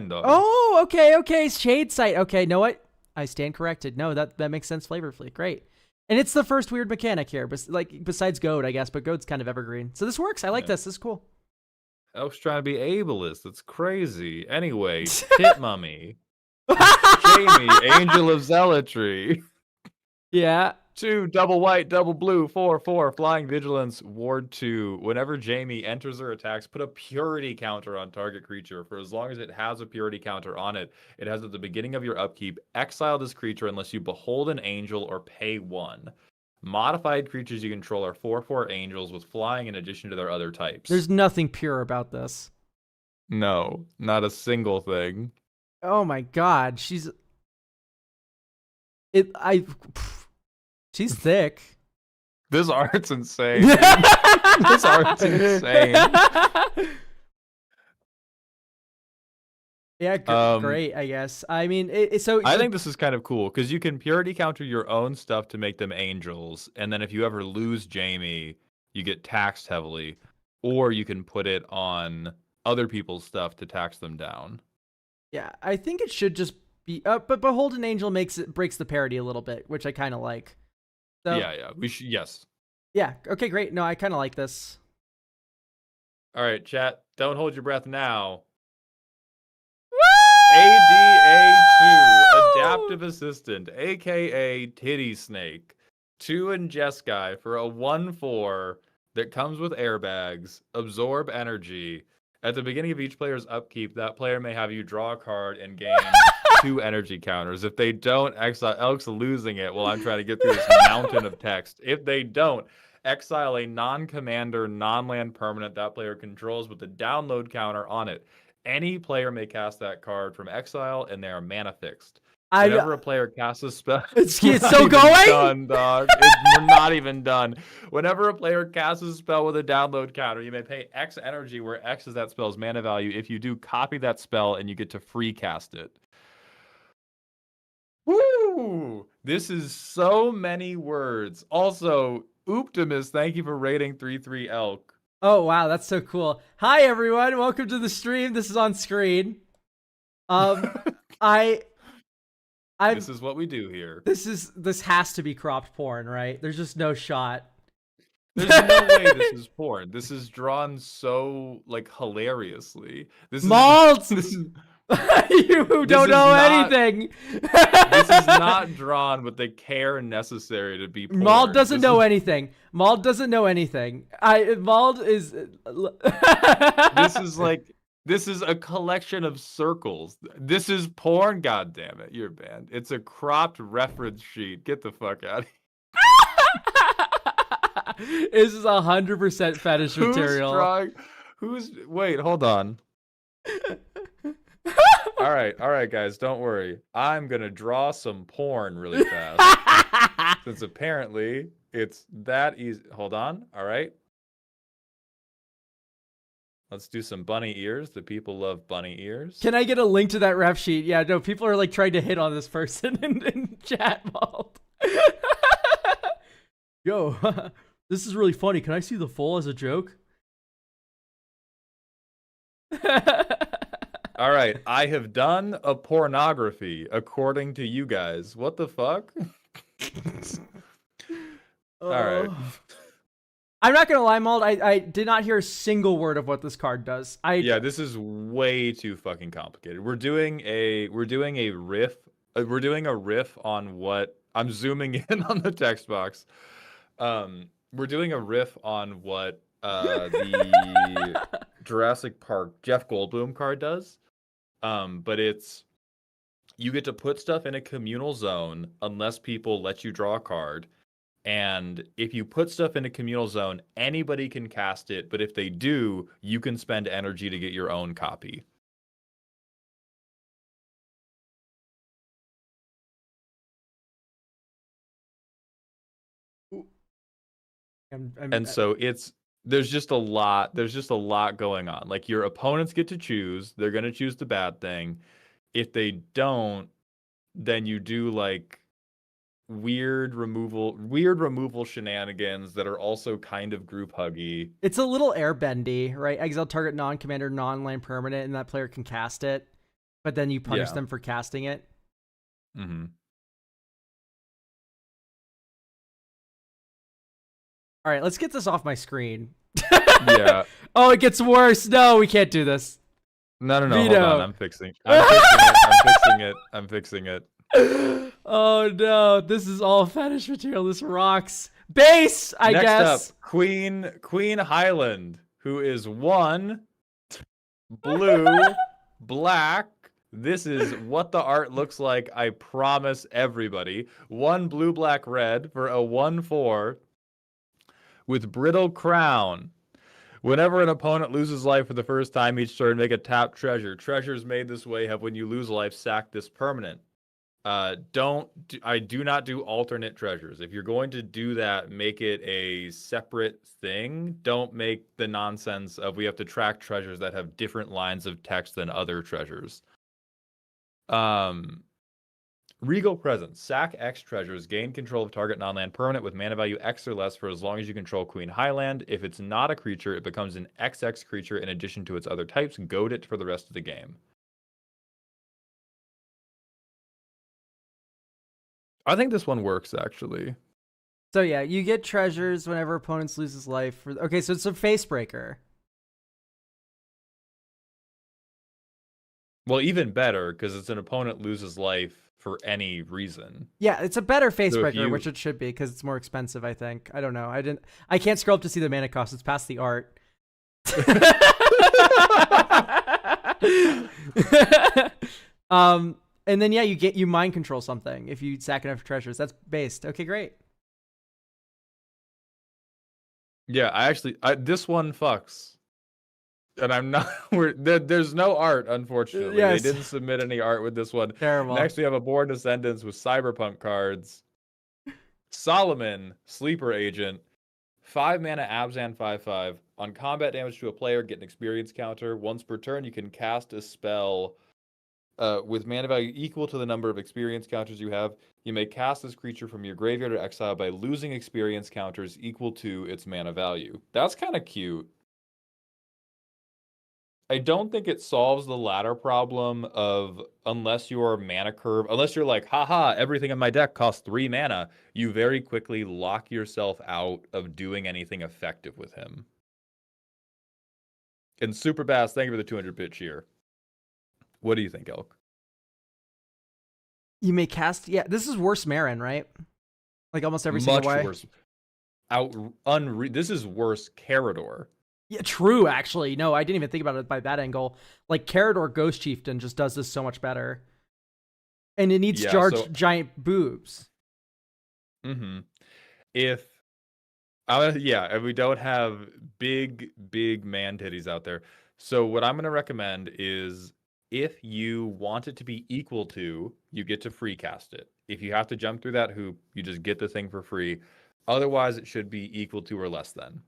Dog. Oh, okay. Shade Sight. Okay, know what? I stand corrected. No, that makes sense flavorfully. Great. And it's the first weird mechanic here, besides Goad, I guess. But Goad's kind of evergreen. So this works. I like this. This is cool. Elf's trying to be ableist. That's crazy. Anyway, Tit Mummy. Jamie, Angel of Zealotry. Yeah. 2, double white, double blue, 4/4, flying vigilance, ward 2. Whenever Jamie enters or attacks, put a purity counter on target creature. For as long as it has a purity counter on it, it has at the beginning of your upkeep, exile this creature unless you behold an angel or pay 1. Modified creatures you control are 4/4 angels with flying in addition to their other types. There's nothing pure about this. No, not a single thing. Oh my god, she's thick. This art's insane. This art's insane. Yeah, great, I guess. I mean, I think this is kind of cool because you can purity counter your own stuff to make them angels, and then if you ever lose Jamie, you get taxed heavily, or you can put it on other people's stuff to tax them down. Yeah, I think it should just be but Behold an Angel breaks the parity a little bit, which I kind of like. So, yeah, yes. Yeah, okay, great. No, I kind of like this. All right, chat, don't hold your breath now. Woo! ADA2, Adaptive Assistant, aka Titty Snake. 2 and Jeskai for a 1/4 that comes with airbags. Absorb energy. At the beginning of each player's upkeep, that player may have you draw a card and gain 2 energy counters. If they don't, exile Elk's losing it while I'm trying to get through this mountain of text. If they don't, exile a non-commander, non-land permanent that player controls with a download counter on it. Any player may cast that card from exile, and they are mana fixed. Whenever a player casts a spell, it's still going. Done, dog. We're not even done. Whenever a player casts a spell with a download counter, you may pay X energy, where X is that spell's mana value. If you do, copy that spell, and you get to free cast it. Woo! This is so many words. Also, Optimus, thank you for rating 3-3 Elk. Oh wow, that's so cool. Hi everyone, welcome to the stream. This is on screen. This is what we do here. This has to be cropped porn, right? There's just no shot. There's no way this is porn. This is drawn so like hilariously. This Mald! is You don't know anything. This is not drawn with the care necessary to be porn. Mald doesn't know anything. Mald doesn't know anything. Mald is. This is a collection of circles. This is porn, goddammit. You're banned. It's a cropped reference sheet. Get the fuck out of here. This is 100% fetish material. Wait, hold on. All right, guys, don't worry. I'm gonna draw some porn really fast. Since apparently it's that easy. Hold on. All right. Let's do some bunny ears. The people love bunny ears. Can I get a link to that ref sheet? Yeah, no, people are like trying to hit on this person in chat mode. Yo, this is really funny. Can I see the full as a joke? All right, I have done a pornography according to you guys. What the fuck? All right. I'm not gonna lie, Mald. I did not hear a single word of what this card does. Yeah, this is way too fucking complicated. We're doing a riff. We're doing a riff on what I'm zooming in on the text box. We're doing a riff on what the Jurassic Park Jeff Goldblum card does. But it's you get to put stuff in a communal zone unless people let you draw a card. And if you put stuff in a communal zone, anybody can cast it. But if they do, you can spend energy to get your own copy. And so there's just a lot going on. Like your opponents get to choose. They're going to choose the bad thing. If they don't, then you do like weird removal shenanigans that are also kind of group huggy. It's a little airbendy, right? Exile target non-commander, non-land permanent, and that player can cast it, but then you punish them for casting it. Mm-hmm. All right, let's get this off my screen. Yeah. Oh, it gets worse. No, we can't do this. No. Vito. Hold on. I'm fixing it. I'm fixing it. Oh no, this is all fetish material. This rocks. Base, I guess. Next up, Queen Highland, who is 1 blue, black. This is what the art looks like. I promise everybody. 1 blue, black, red for a 1/4 with brittle crown. Whenever an opponent loses life for the first time each turn, make a tap treasure. Treasures made this way have when you lose life, sack this permanent. I do not do alternate treasures. If you're going to do that, make it a separate thing. Don't make the nonsense of we have to track treasures that have different lines of text than other treasures. Regal Presence. Sack X treasures. Gain control of target non-land permanent with mana value X or less for as long as you control Queen Highland. If it's not a creature, it becomes an XX creature in addition to its other types. Goad it for the rest of the game. I think this one works, actually. So yeah, you get treasures whenever opponents loses life. Okay, so it's a face breaker. Well, even better, because it's an opponent loses life for any reason. Yeah, it's a better face breaker, which it should be, because it's more expensive, I think. I don't know. I can't scroll up to see the mana cost. It's past the art. And then yeah, you mind control something if you sack enough treasures. That's based. Okay, great. Yeah, this one fucks. And I'm not. There's no art, unfortunately. Yes. They didn't submit any art with this one. Terrible. Next, we have a Born Descendants with Cyberpunk cards. Solomon, Sleeper Agent, 5 mana Abzan 5/5. On combat damage to a player, get an experience counter. Once per turn, you can cast a spell with mana value equal to the number of experience counters you have. You may cast this creature from your graveyard or exile by losing experience counters equal to its mana value. That's kind of cute. I don't think it solves the latter problem of unless you're mana curve, unless you're like, haha, everything in my deck costs 3 mana, you very quickly lock yourself out of doing anything effective with him. And Super Bass, thank you for the 200-bit cheer. What do you think, Elk? You may cast. Yeah, this is worse Marin, right? Like almost every single way. Much worse. This is worse Carador. Yeah, true, actually. No, I didn't even think about it by that angle. Like, Carador Ghost Chieftain just does this so much better. And it needs giant boobs. Mm-hmm. And we don't have big man titties out there. So what I'm going to recommend is if you want it to be equal to, you get to free cast it. If you have to jump through that hoop, you just get the thing for free. Otherwise, it should be equal to or less than.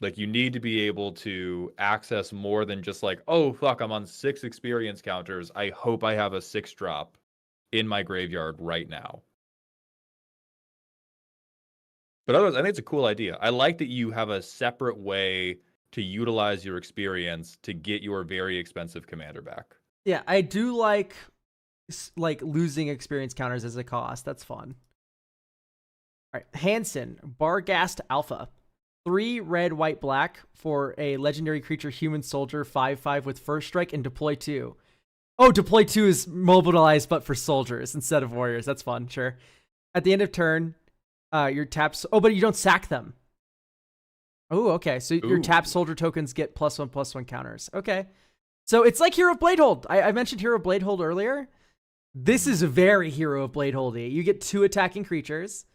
Like, you need to be able to access more than just like, oh, fuck, I'm on 6 experience counters. I hope I have a 6-drop in my graveyard right now. But otherwise, I think it's a cool idea. I like that you have a separate way to utilize your experience to get your very expensive commander back. Yeah, I do like losing experience counters as a cost. That's fun. All right, Hansen, Barghast Alpha. 3 red, white, black for a legendary creature, human soldier, 5/5 with first strike, and deploy 2. Oh, deploy 2 is mobilized, but for soldiers instead of warriors. That's fun, sure. At the end of turn, your taps. Oh, but you don't sack them. Oh, okay. So your tap soldier tokens get +1/+1 counters. Okay. So it's like Hero of Bladehold. I mentioned Hero of Bladehold earlier. This is very Hero of Bladehold-y. You get 2 attacking creatures,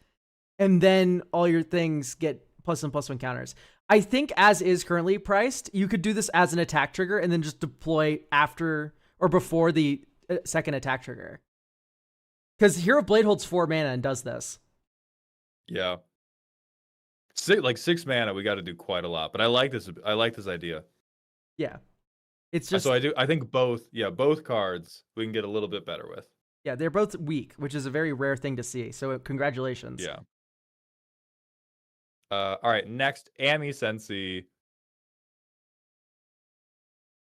and then all your things get +1/+1 counters. I think as is currently priced, you could do this as an attack trigger and then just deploy after or before the second attack trigger. Because Hero of Bladehold's 4 mana and does this. Yeah. 6 mana, we got to do quite a lot. But I like this idea. Yeah. It's just. So I think both cards we can get a little bit better with. Yeah, they're both weak, which is a very rare thing to see. So congratulations. Yeah. All right, next, Ami Sensi.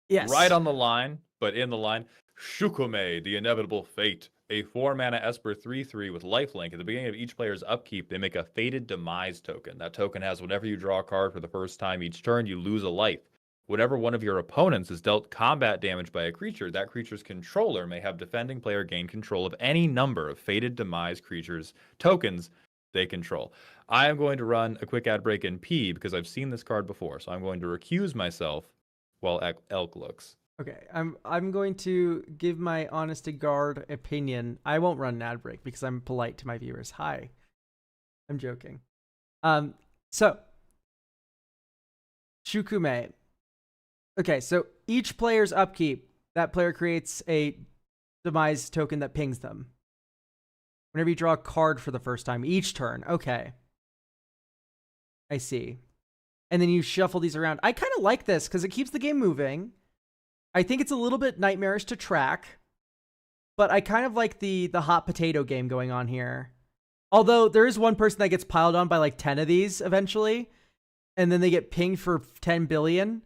Yes. Right on the line, but in the line. Shukume, the Inevitable Fate. A 4-mana Esper 3/3 with lifelink. At the beginning of each player's upkeep, they make a Fated Demise token. That token has whenever you draw a card for the first time each turn, you lose a life. Whenever one of your opponents is dealt combat damage by a creature, that creature's controller may have defending player gain control of any number of Fated Demise creatures tokens they control. I am going to run a quick ad break and pee because I've seen this card before, so I'm going to recuse myself while Elk looks. Okay, I'm going to give my honest to God opinion. I won't run an ad break because I'm polite to my viewers. Hi. I'm joking. So Shukume. Okay, so each player's upkeep, that player creates a demise token that pings them. Whenever you draw a card for the first time, each turn. Okay. I see. And then you shuffle these around. I kind of like this because it keeps the game moving. I think it's a little bit nightmarish to track, but I kind of like the hot potato game going on here. Although there is one person that gets piled on by like 10 of these eventually, and then they get pinged for 10 billion,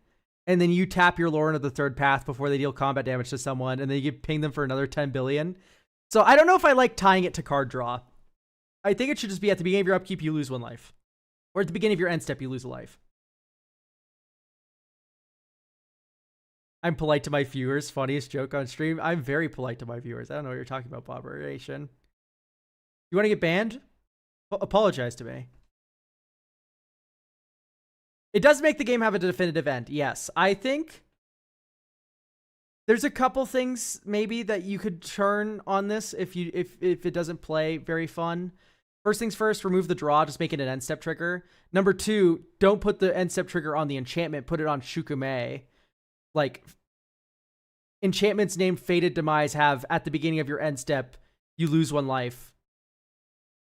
and then you tap your Lauren of the Third Path before they deal combat damage to someone, and then you get ping them for another 10 billion. So I don't know if I like tying it to card draw. I think it should just be at the beginning of your upkeep, you lose 1 life. Or at the beginning of your end step, you lose a life. I'm polite to my viewers. Funniest joke on stream. I'm very polite to my viewers. I don't know what you're talking about, Bobberation. You want to get banned? Apologize to me. It does make the game have a definitive end. Yes. I think There's a couple things maybe that you could turn on this if it doesn't play very fun. First things first, remove the draw, just make it an end step trigger. Number 2, don't put the end step trigger on the enchantment, put it on Shukume. Like, enchantments named Fated Demise have, at the beginning of your end step, you lose 1 life.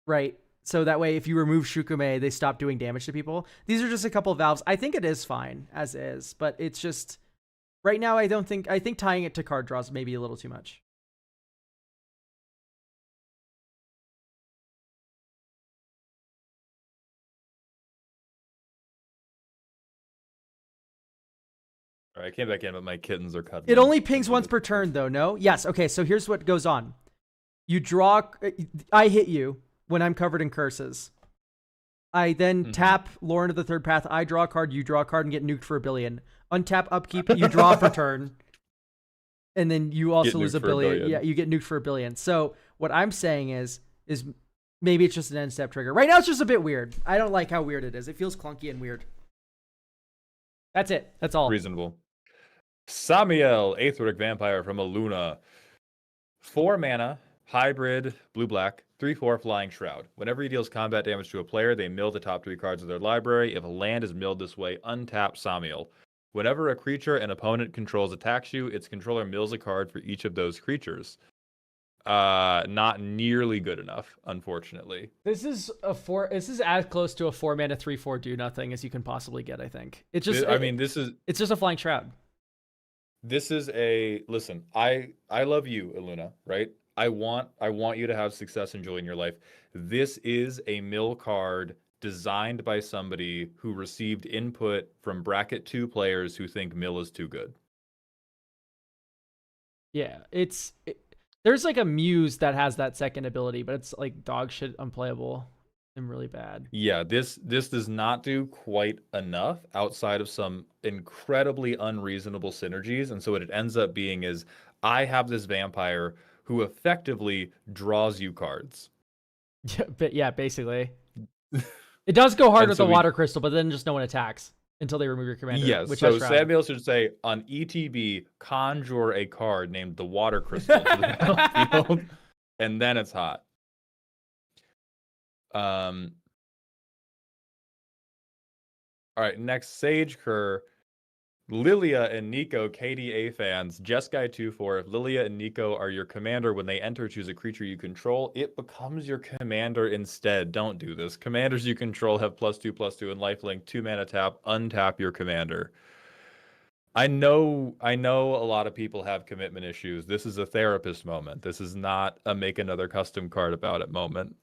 Right? So that way, if you remove Shukume, they stop doing damage to people. These are just a couple of valves. I think it is fine, as is, but it's just... Right now, I think tying it to card draws may be a little too much. All right, I came back in, but my kittens are cuddling. It only pings once per turn, though, no? Yes, okay, so here's what goes on. You draw... I hit you when I'm covered in curses. I then tap Lore into the 3rd path. I draw a card, you draw a card, and get nuked for 1 billion. Untap Upkeep, you draw for turn. And then you also lose 1 billion. Yeah, you get nuked for 1 billion. So what I'm saying is maybe it's just an end step trigger. Right now, it's just a bit weird. I don't like how weird it is. It feels clunky and weird. That's it. That's all. Reasonable. Samiel, Aetheric Vampire from Aluna. 4 mana, hybrid, blue-black, 3/4 Flying Shroud. Whenever he deals combat damage to a player, they mill the top 3 cards of their library. If a land is milled this way, untap Samiel. Whenever a creature an opponent controls attacks you, its controller mills a card for each of those creatures. Not nearly good enough, unfortunately. This is as close to a 4 mana 3/4 do nothing as you can possibly get, I think. It's just it's just a Flying Shroud. This is listen, I love you, Aluna, right? I want you to have success and joy in your life. This is a mill card designed by somebody who received input from bracket 2 players who think mill is too good. Yeah, there's like a Muse that has that second ability, but it's like dog shit unplayable and really bad. Yeah, this does not do quite enough outside of some incredibly unreasonable synergies. And so what it ends up being is I have this vampire who effectively draws you cards. Yeah, basically. It does go hard And with so the Water Crystal, but then just no one attacks until they remove your commander. Yes, which so has Samuel should say, on ETB, conjure a card named the Water Crystal to the battlefield, and then it's hot. All right, next, Sage Kerr. Lilia and Nico, KDA fans, Jeskai24. If Lilia and Nico are your commander, when they enter, choose a creature you control, it becomes your commander instead. Don't do this. Commanders you control have +2/+2 and lifelink, 2 mana tap, untap your commander. I know a lot of people have commitment issues. This is a therapist moment. This is not a make another custom card about it moment.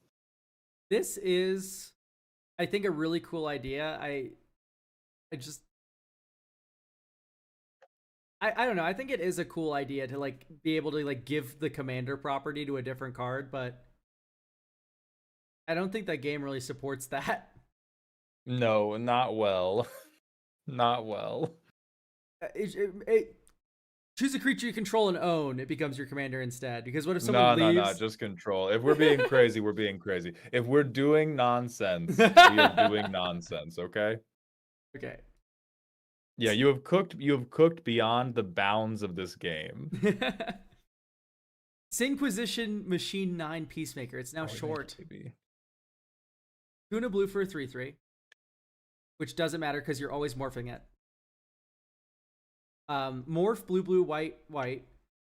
This is, I think, a really cool idea. I don't know. I think it is a cool idea to like be able to like give the commander property to a different card, but I don't think that game really supports that. No, not well. Not well. Choose a creature you control and own. It becomes your commander instead. Because what if someone leaves? No, just control. If we're being crazy, we're being crazy. If we're doing nonsense, we are doing nonsense. Okay. Okay. Yeah, you have cooked beyond the bounds of this game. Singquisition Machine 9 Peacemaker. It's now short. Tuna blue for a 3/3, which doesn't matter because you're always morphing it. Morph blue, white.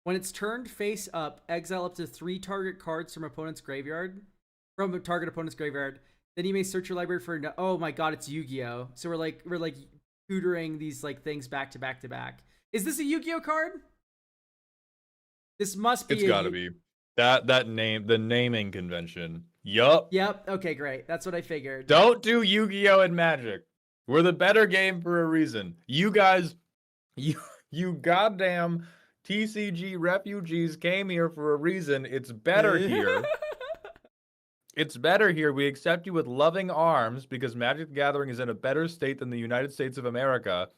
When it's turned face up, exile up to 3 target cards from opponent's graveyard. From a target opponent's graveyard. Then you may search your library for. Oh my god, it's Yu-Gi-Oh! So we're like tutoring these like things back to back to back. Is this a Yu-Gi-Oh card? This must be. It's gotta be. That name, the naming convention. Yup. Yep. Okay, great. That's what I figured. Don't do Yu-Gi-Oh and Magic. We're the better game for a reason. You guys, you goddamn TCG refugees came here for a reason. It's better here. It's better here. We accept you with loving arms because Magic the Gathering is in a better state than the United States of America.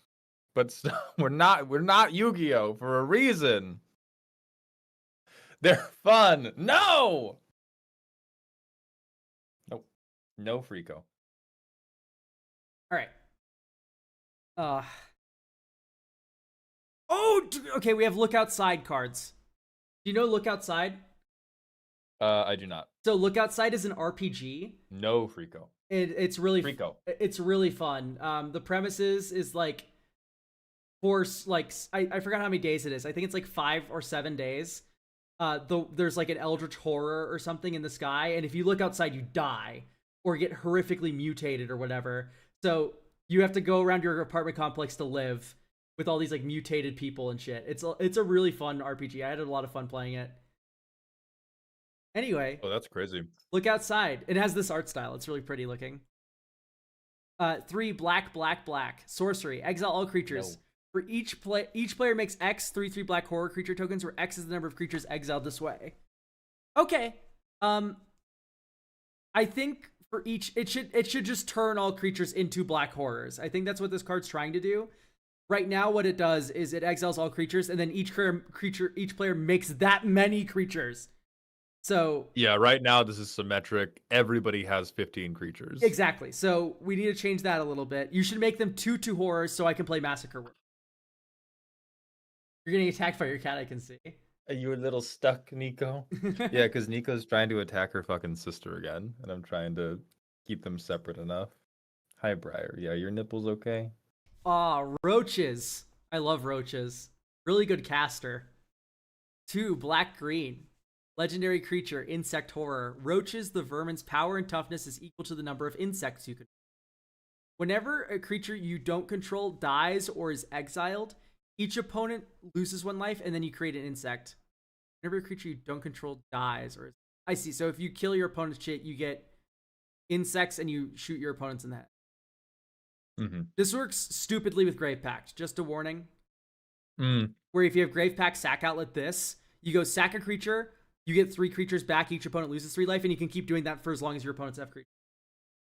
But we're not Yu-Gi-Oh for a reason. They're fun. No. Nope. No Frico. All right. Oh Okay, we have Look Outside cards. Do you know Look Outside? I do not. So Look Outside is an RPG. No, Frico. It's really Frico. It's really fun. The premise is like for like I forgot how many days it is. I think it's like 5 or 7 days. There's like an eldritch horror or something in the sky, and if you look outside, you die or get horrifically mutated or whatever. So you have to go around your apartment complex to live with all these like mutated people and shit. It's a really fun RPG. I had a lot of fun playing it. Anyway. Oh, that's crazy. Look Outside. It has this art style. It's really pretty looking. 3 black. Sorcery. Exile all creatures. No. For each player makes X 3/3 black horror creature tokens, where X is the number of creatures exiled this way. Okay. I think for each it should just turn all creatures into black horrors. I think that's what this card's trying to do. Right now, what it does is it exiles all creatures, and then each player makes that many creatures. So yeah, right now this is symmetric. Everybody has 15 creatures. Exactly. So we need to change that a little bit. You should make them 2/2 horrors so I can play Massacre. You're getting attacked by your cat, I can see. Are you a little stuck, Nico? Yeah, because Nico's trying to attack her fucking sister again, and I'm trying to keep them separate enough. Hi, Briar. Yeah, your nipples okay? Roaches. I love roaches. Really good caster. 2 black-green. Legendary creature, insect horror. Roaches, the vermin's power and toughness is equal to the number of insects you control. Whenever a creature you don't control dies or is exiled, each opponent loses 1 life, and then you create an insect. Whenever a creature you don't control dies or is... I see. So if you kill your opponent's shit, you get insects and you shoot your opponents in the head. Mm-hmm. This works stupidly with Grave Pact. Just a warning. Mm. Where if you have Grave Pact sack outlet this, you go sack a creature, you get 3 creatures back, each opponent loses 3 life, and you can keep doing that for as long as your opponents have creatures.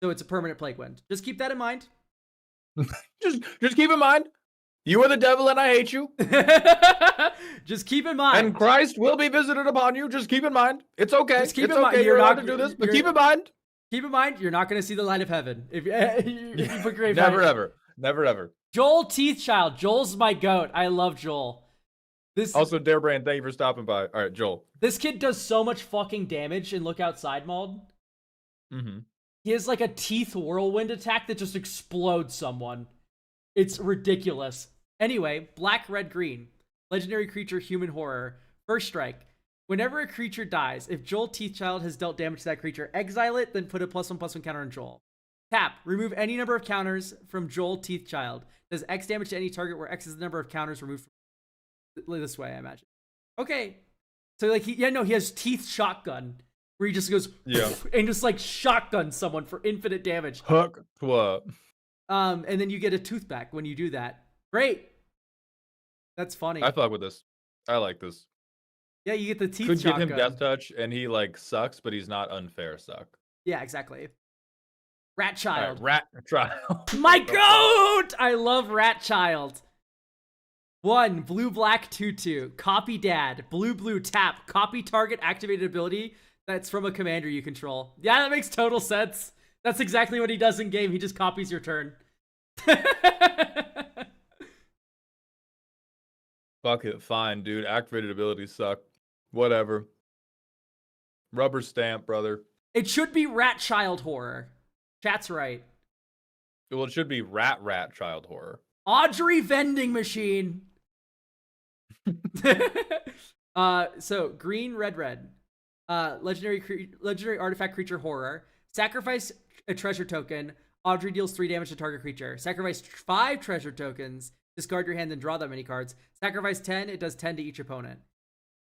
So it's a permanent Plague Wind. Just keep that in mind. just keep in mind, you are the devil and I hate you. Just keep in mind. And Christ will be visited upon you. Just keep in mind. It's okay. Just keep it's in okay. mind. You're allowed to do this, but keep in mind. Keep in mind, you're not going to see the light of heaven. If you put Grave Never, ever. Never, ever. Joel Teethchild. Joel's my goat. I love Joel. Also, Darebrand, thank you for stopping by. All right, Joel. This kid does so much fucking damage in Look Outside mode. Mm-hmm. He has like a teeth whirlwind attack that just explodes someone. It's ridiculous. Anyway, black, red, green. Legendary creature, human horror. First strike. Whenever a creature dies, if Joel Teethchild has dealt damage to that creature, exile it, then put a +1/+1 counter on Joel. Tap. Remove any number of counters from Joel Teethchild. Does X damage to any target where X is the number of counters removed from this way, I imagine. Okay. So like he has teeth shotgun. Where he just goes and just like shotguns someone for infinite damage. Hook what? And then you get a tooth back when you do that. Great. That's funny. I fuck with this. I like this. Yeah, you get the teeth Could shotgun. give him death touch, and he like sucks, but he's not unfair suck. Yeah, exactly. Rat Child. Right, Rat Child. My goat! I love Rat Child. 1 blue black 2/2. Copy Dad. Blue tap. Copy target activated ability that's from a commander you control. Yeah, that makes total sense. That's exactly what he does in game. He just copies your turn. Fuck it, fine, dude. Activated abilities suck. Whatever. Rubber stamp, brother. It should be Rat Child horror. Chat's right. Well, it should be Rat Child horror. Audrey vending machine. So green, red. Legendary artifact creature horror. Sacrifice a treasure token. Audrey deals 3 damage to target creature. Sacrifice 5 treasure tokens. Discard your hand and draw that many cards. Sacrifice 10. It does 10 to each opponent.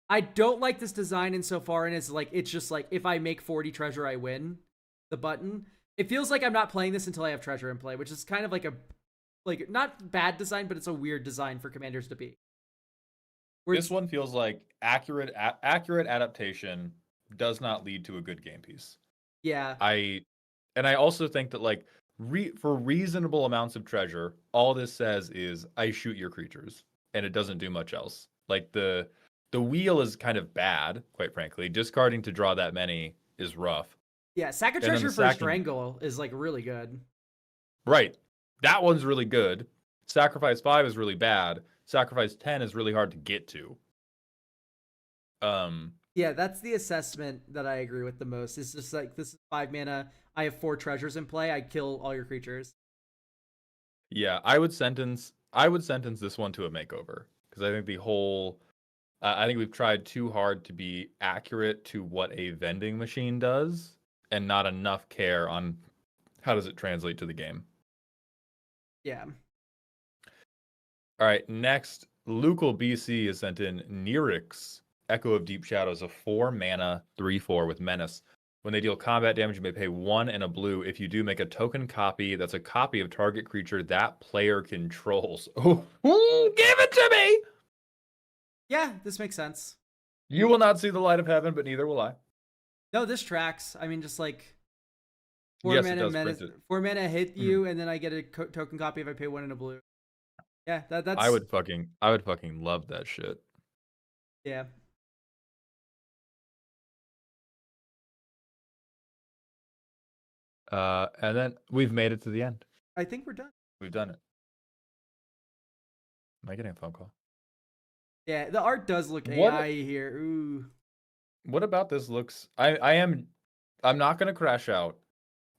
I don't like this design insofar, and it's just like if I make 40 treasure, I win. The button. It feels like I'm not playing this until I have treasure in play, which is kind of like not bad design, but it's a weird design for commanders to be. This one feels like accurate adaptation does not lead to a good game piece. Yeah. I also think that like for reasonable amounts of treasure, all this says is I shoot your creatures, and it doesn't do much else. Like the wheel is kind of bad, quite frankly. Discarding to draw that many is rough. Yeah, sack a treasure for Strangle is like really good. Right. That one's really good. Sacrifice 5 is really bad. sacrifice 10 is really hard to get to. Yeah, that's the assessment that I agree with the most. It's just like, this is 5 mana. I have 4 treasures in play. I kill all your creatures. Yeah, I would sentence this one to a makeover because I think the whole I think we've tried too hard to be accurate to what a vending machine does and not enough care on how does it translate to the game. Yeah. All right, next, Lucal BC is sent in Nyrix, Echo of Deep Shadows, a 4 mana 3/4 with Menace. When they deal combat damage, you may pay 1 and a blue. If you do, make a token copy that's a copy of target creature that player controls. Oh, give it to me! Yeah, this makes sense. You will not see the light of heaven, but neither will I. No, this tracks. I mean, just like 4 Yes, it mana, does print it. 4 mana hit you, and then I get a token copy if I pay 1 and a blue. Yeah, that's. I would fucking love that shit. Yeah. And then we've made it to the end. I think we're done. We've done it. Am I getting a phone call? Yeah, the art does look What- AI here. Ooh. What about this looks? I'm not gonna crash out.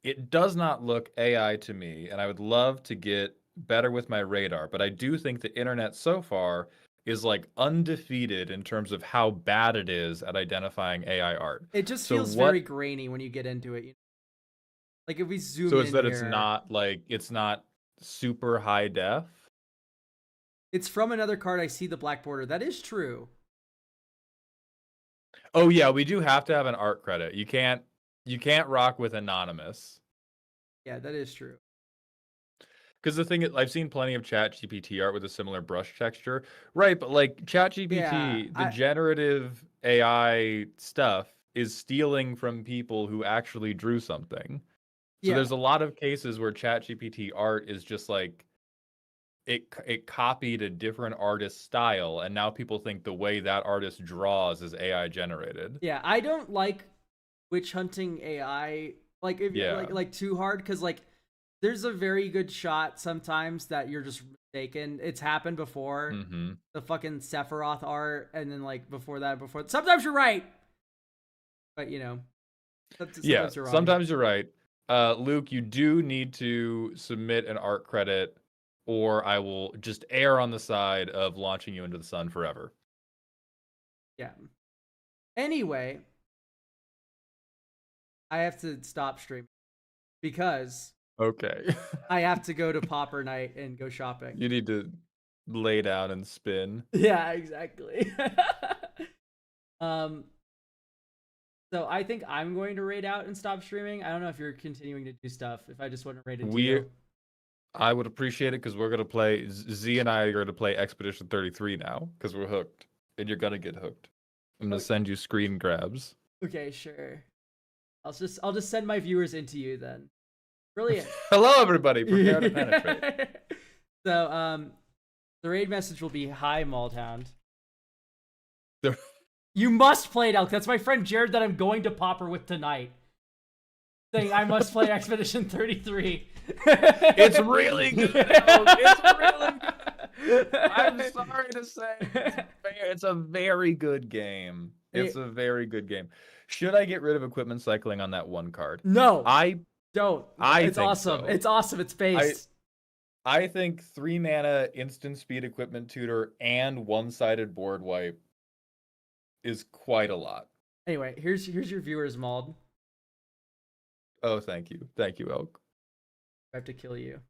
It does not look AI to me, and I would love to get better with my radar, but I do think the internet so far is like undefeated in terms of how bad it is at identifying AI art. It just So feels very grainy when you get into it. Like if we zoom So in it's that here, it's not super high def. it's from another card. I see the black border. That is true. Oh yeah, we do have to have an art credit. You can't rock with anonymous. Yeah, that is true. Because the thing is, I've seen plenty of ChatGPT art with a similar brush texture. Right, but like ChatGPT, the generative AI stuff is stealing from people who actually drew something. So there's a lot of cases where ChatGPT art is just like it copied a different artist's style, and now people think the way that artist draws is AI generated. Yeah, I don't like witch hunting AI like if like too hard, because like there's a very good shot sometimes that you're just mistaken. It's happened before. Mm-hmm. The fucking Sephiroth art, and then like before sometimes you're right, but you know, sometimes you're wrong. Sometimes you're right. Luke, you do need to submit an art credit, or I will just err on the side of launching you into the sun forever. Yeah. Anyway, I have to stop streaming because Okay. I have to go to Popper Night and go shopping. You need to lay down and spin. Yeah, exactly. So I think I'm going to raid out and stop streaming. I don't know if you're continuing to do stuff. If I just want to raid into you. I would appreciate it because we're gonna play. Z and I are gonna play Expedition 33 now because we're hooked, and you're gonna get hooked. I'm gonna send you screen grabs. Okay, sure. I'll just send my viewers into you then. Brilliant. Hello, everybody. Prepare to penetrate. So, the raid message will be, "Hi, Maldhound. The- You must play it, Elk. That's my friend Jared that I'm going to Popper with tonight. Saying I must play Expedition 33. It's really good. It's really good. I'm sorry to say, it's a very good game. It's a very good game. Should I get rid of equipment cycling on that one card? No, I don't. It's think awesome. so. It's awesome. It's based. I think 3 mana instant speed equipment tutor and one-sided board wipe is quite a lot. Anyway, here's your viewers, Mald. Oh, thank you. Thank you, Elk. I have to kill you.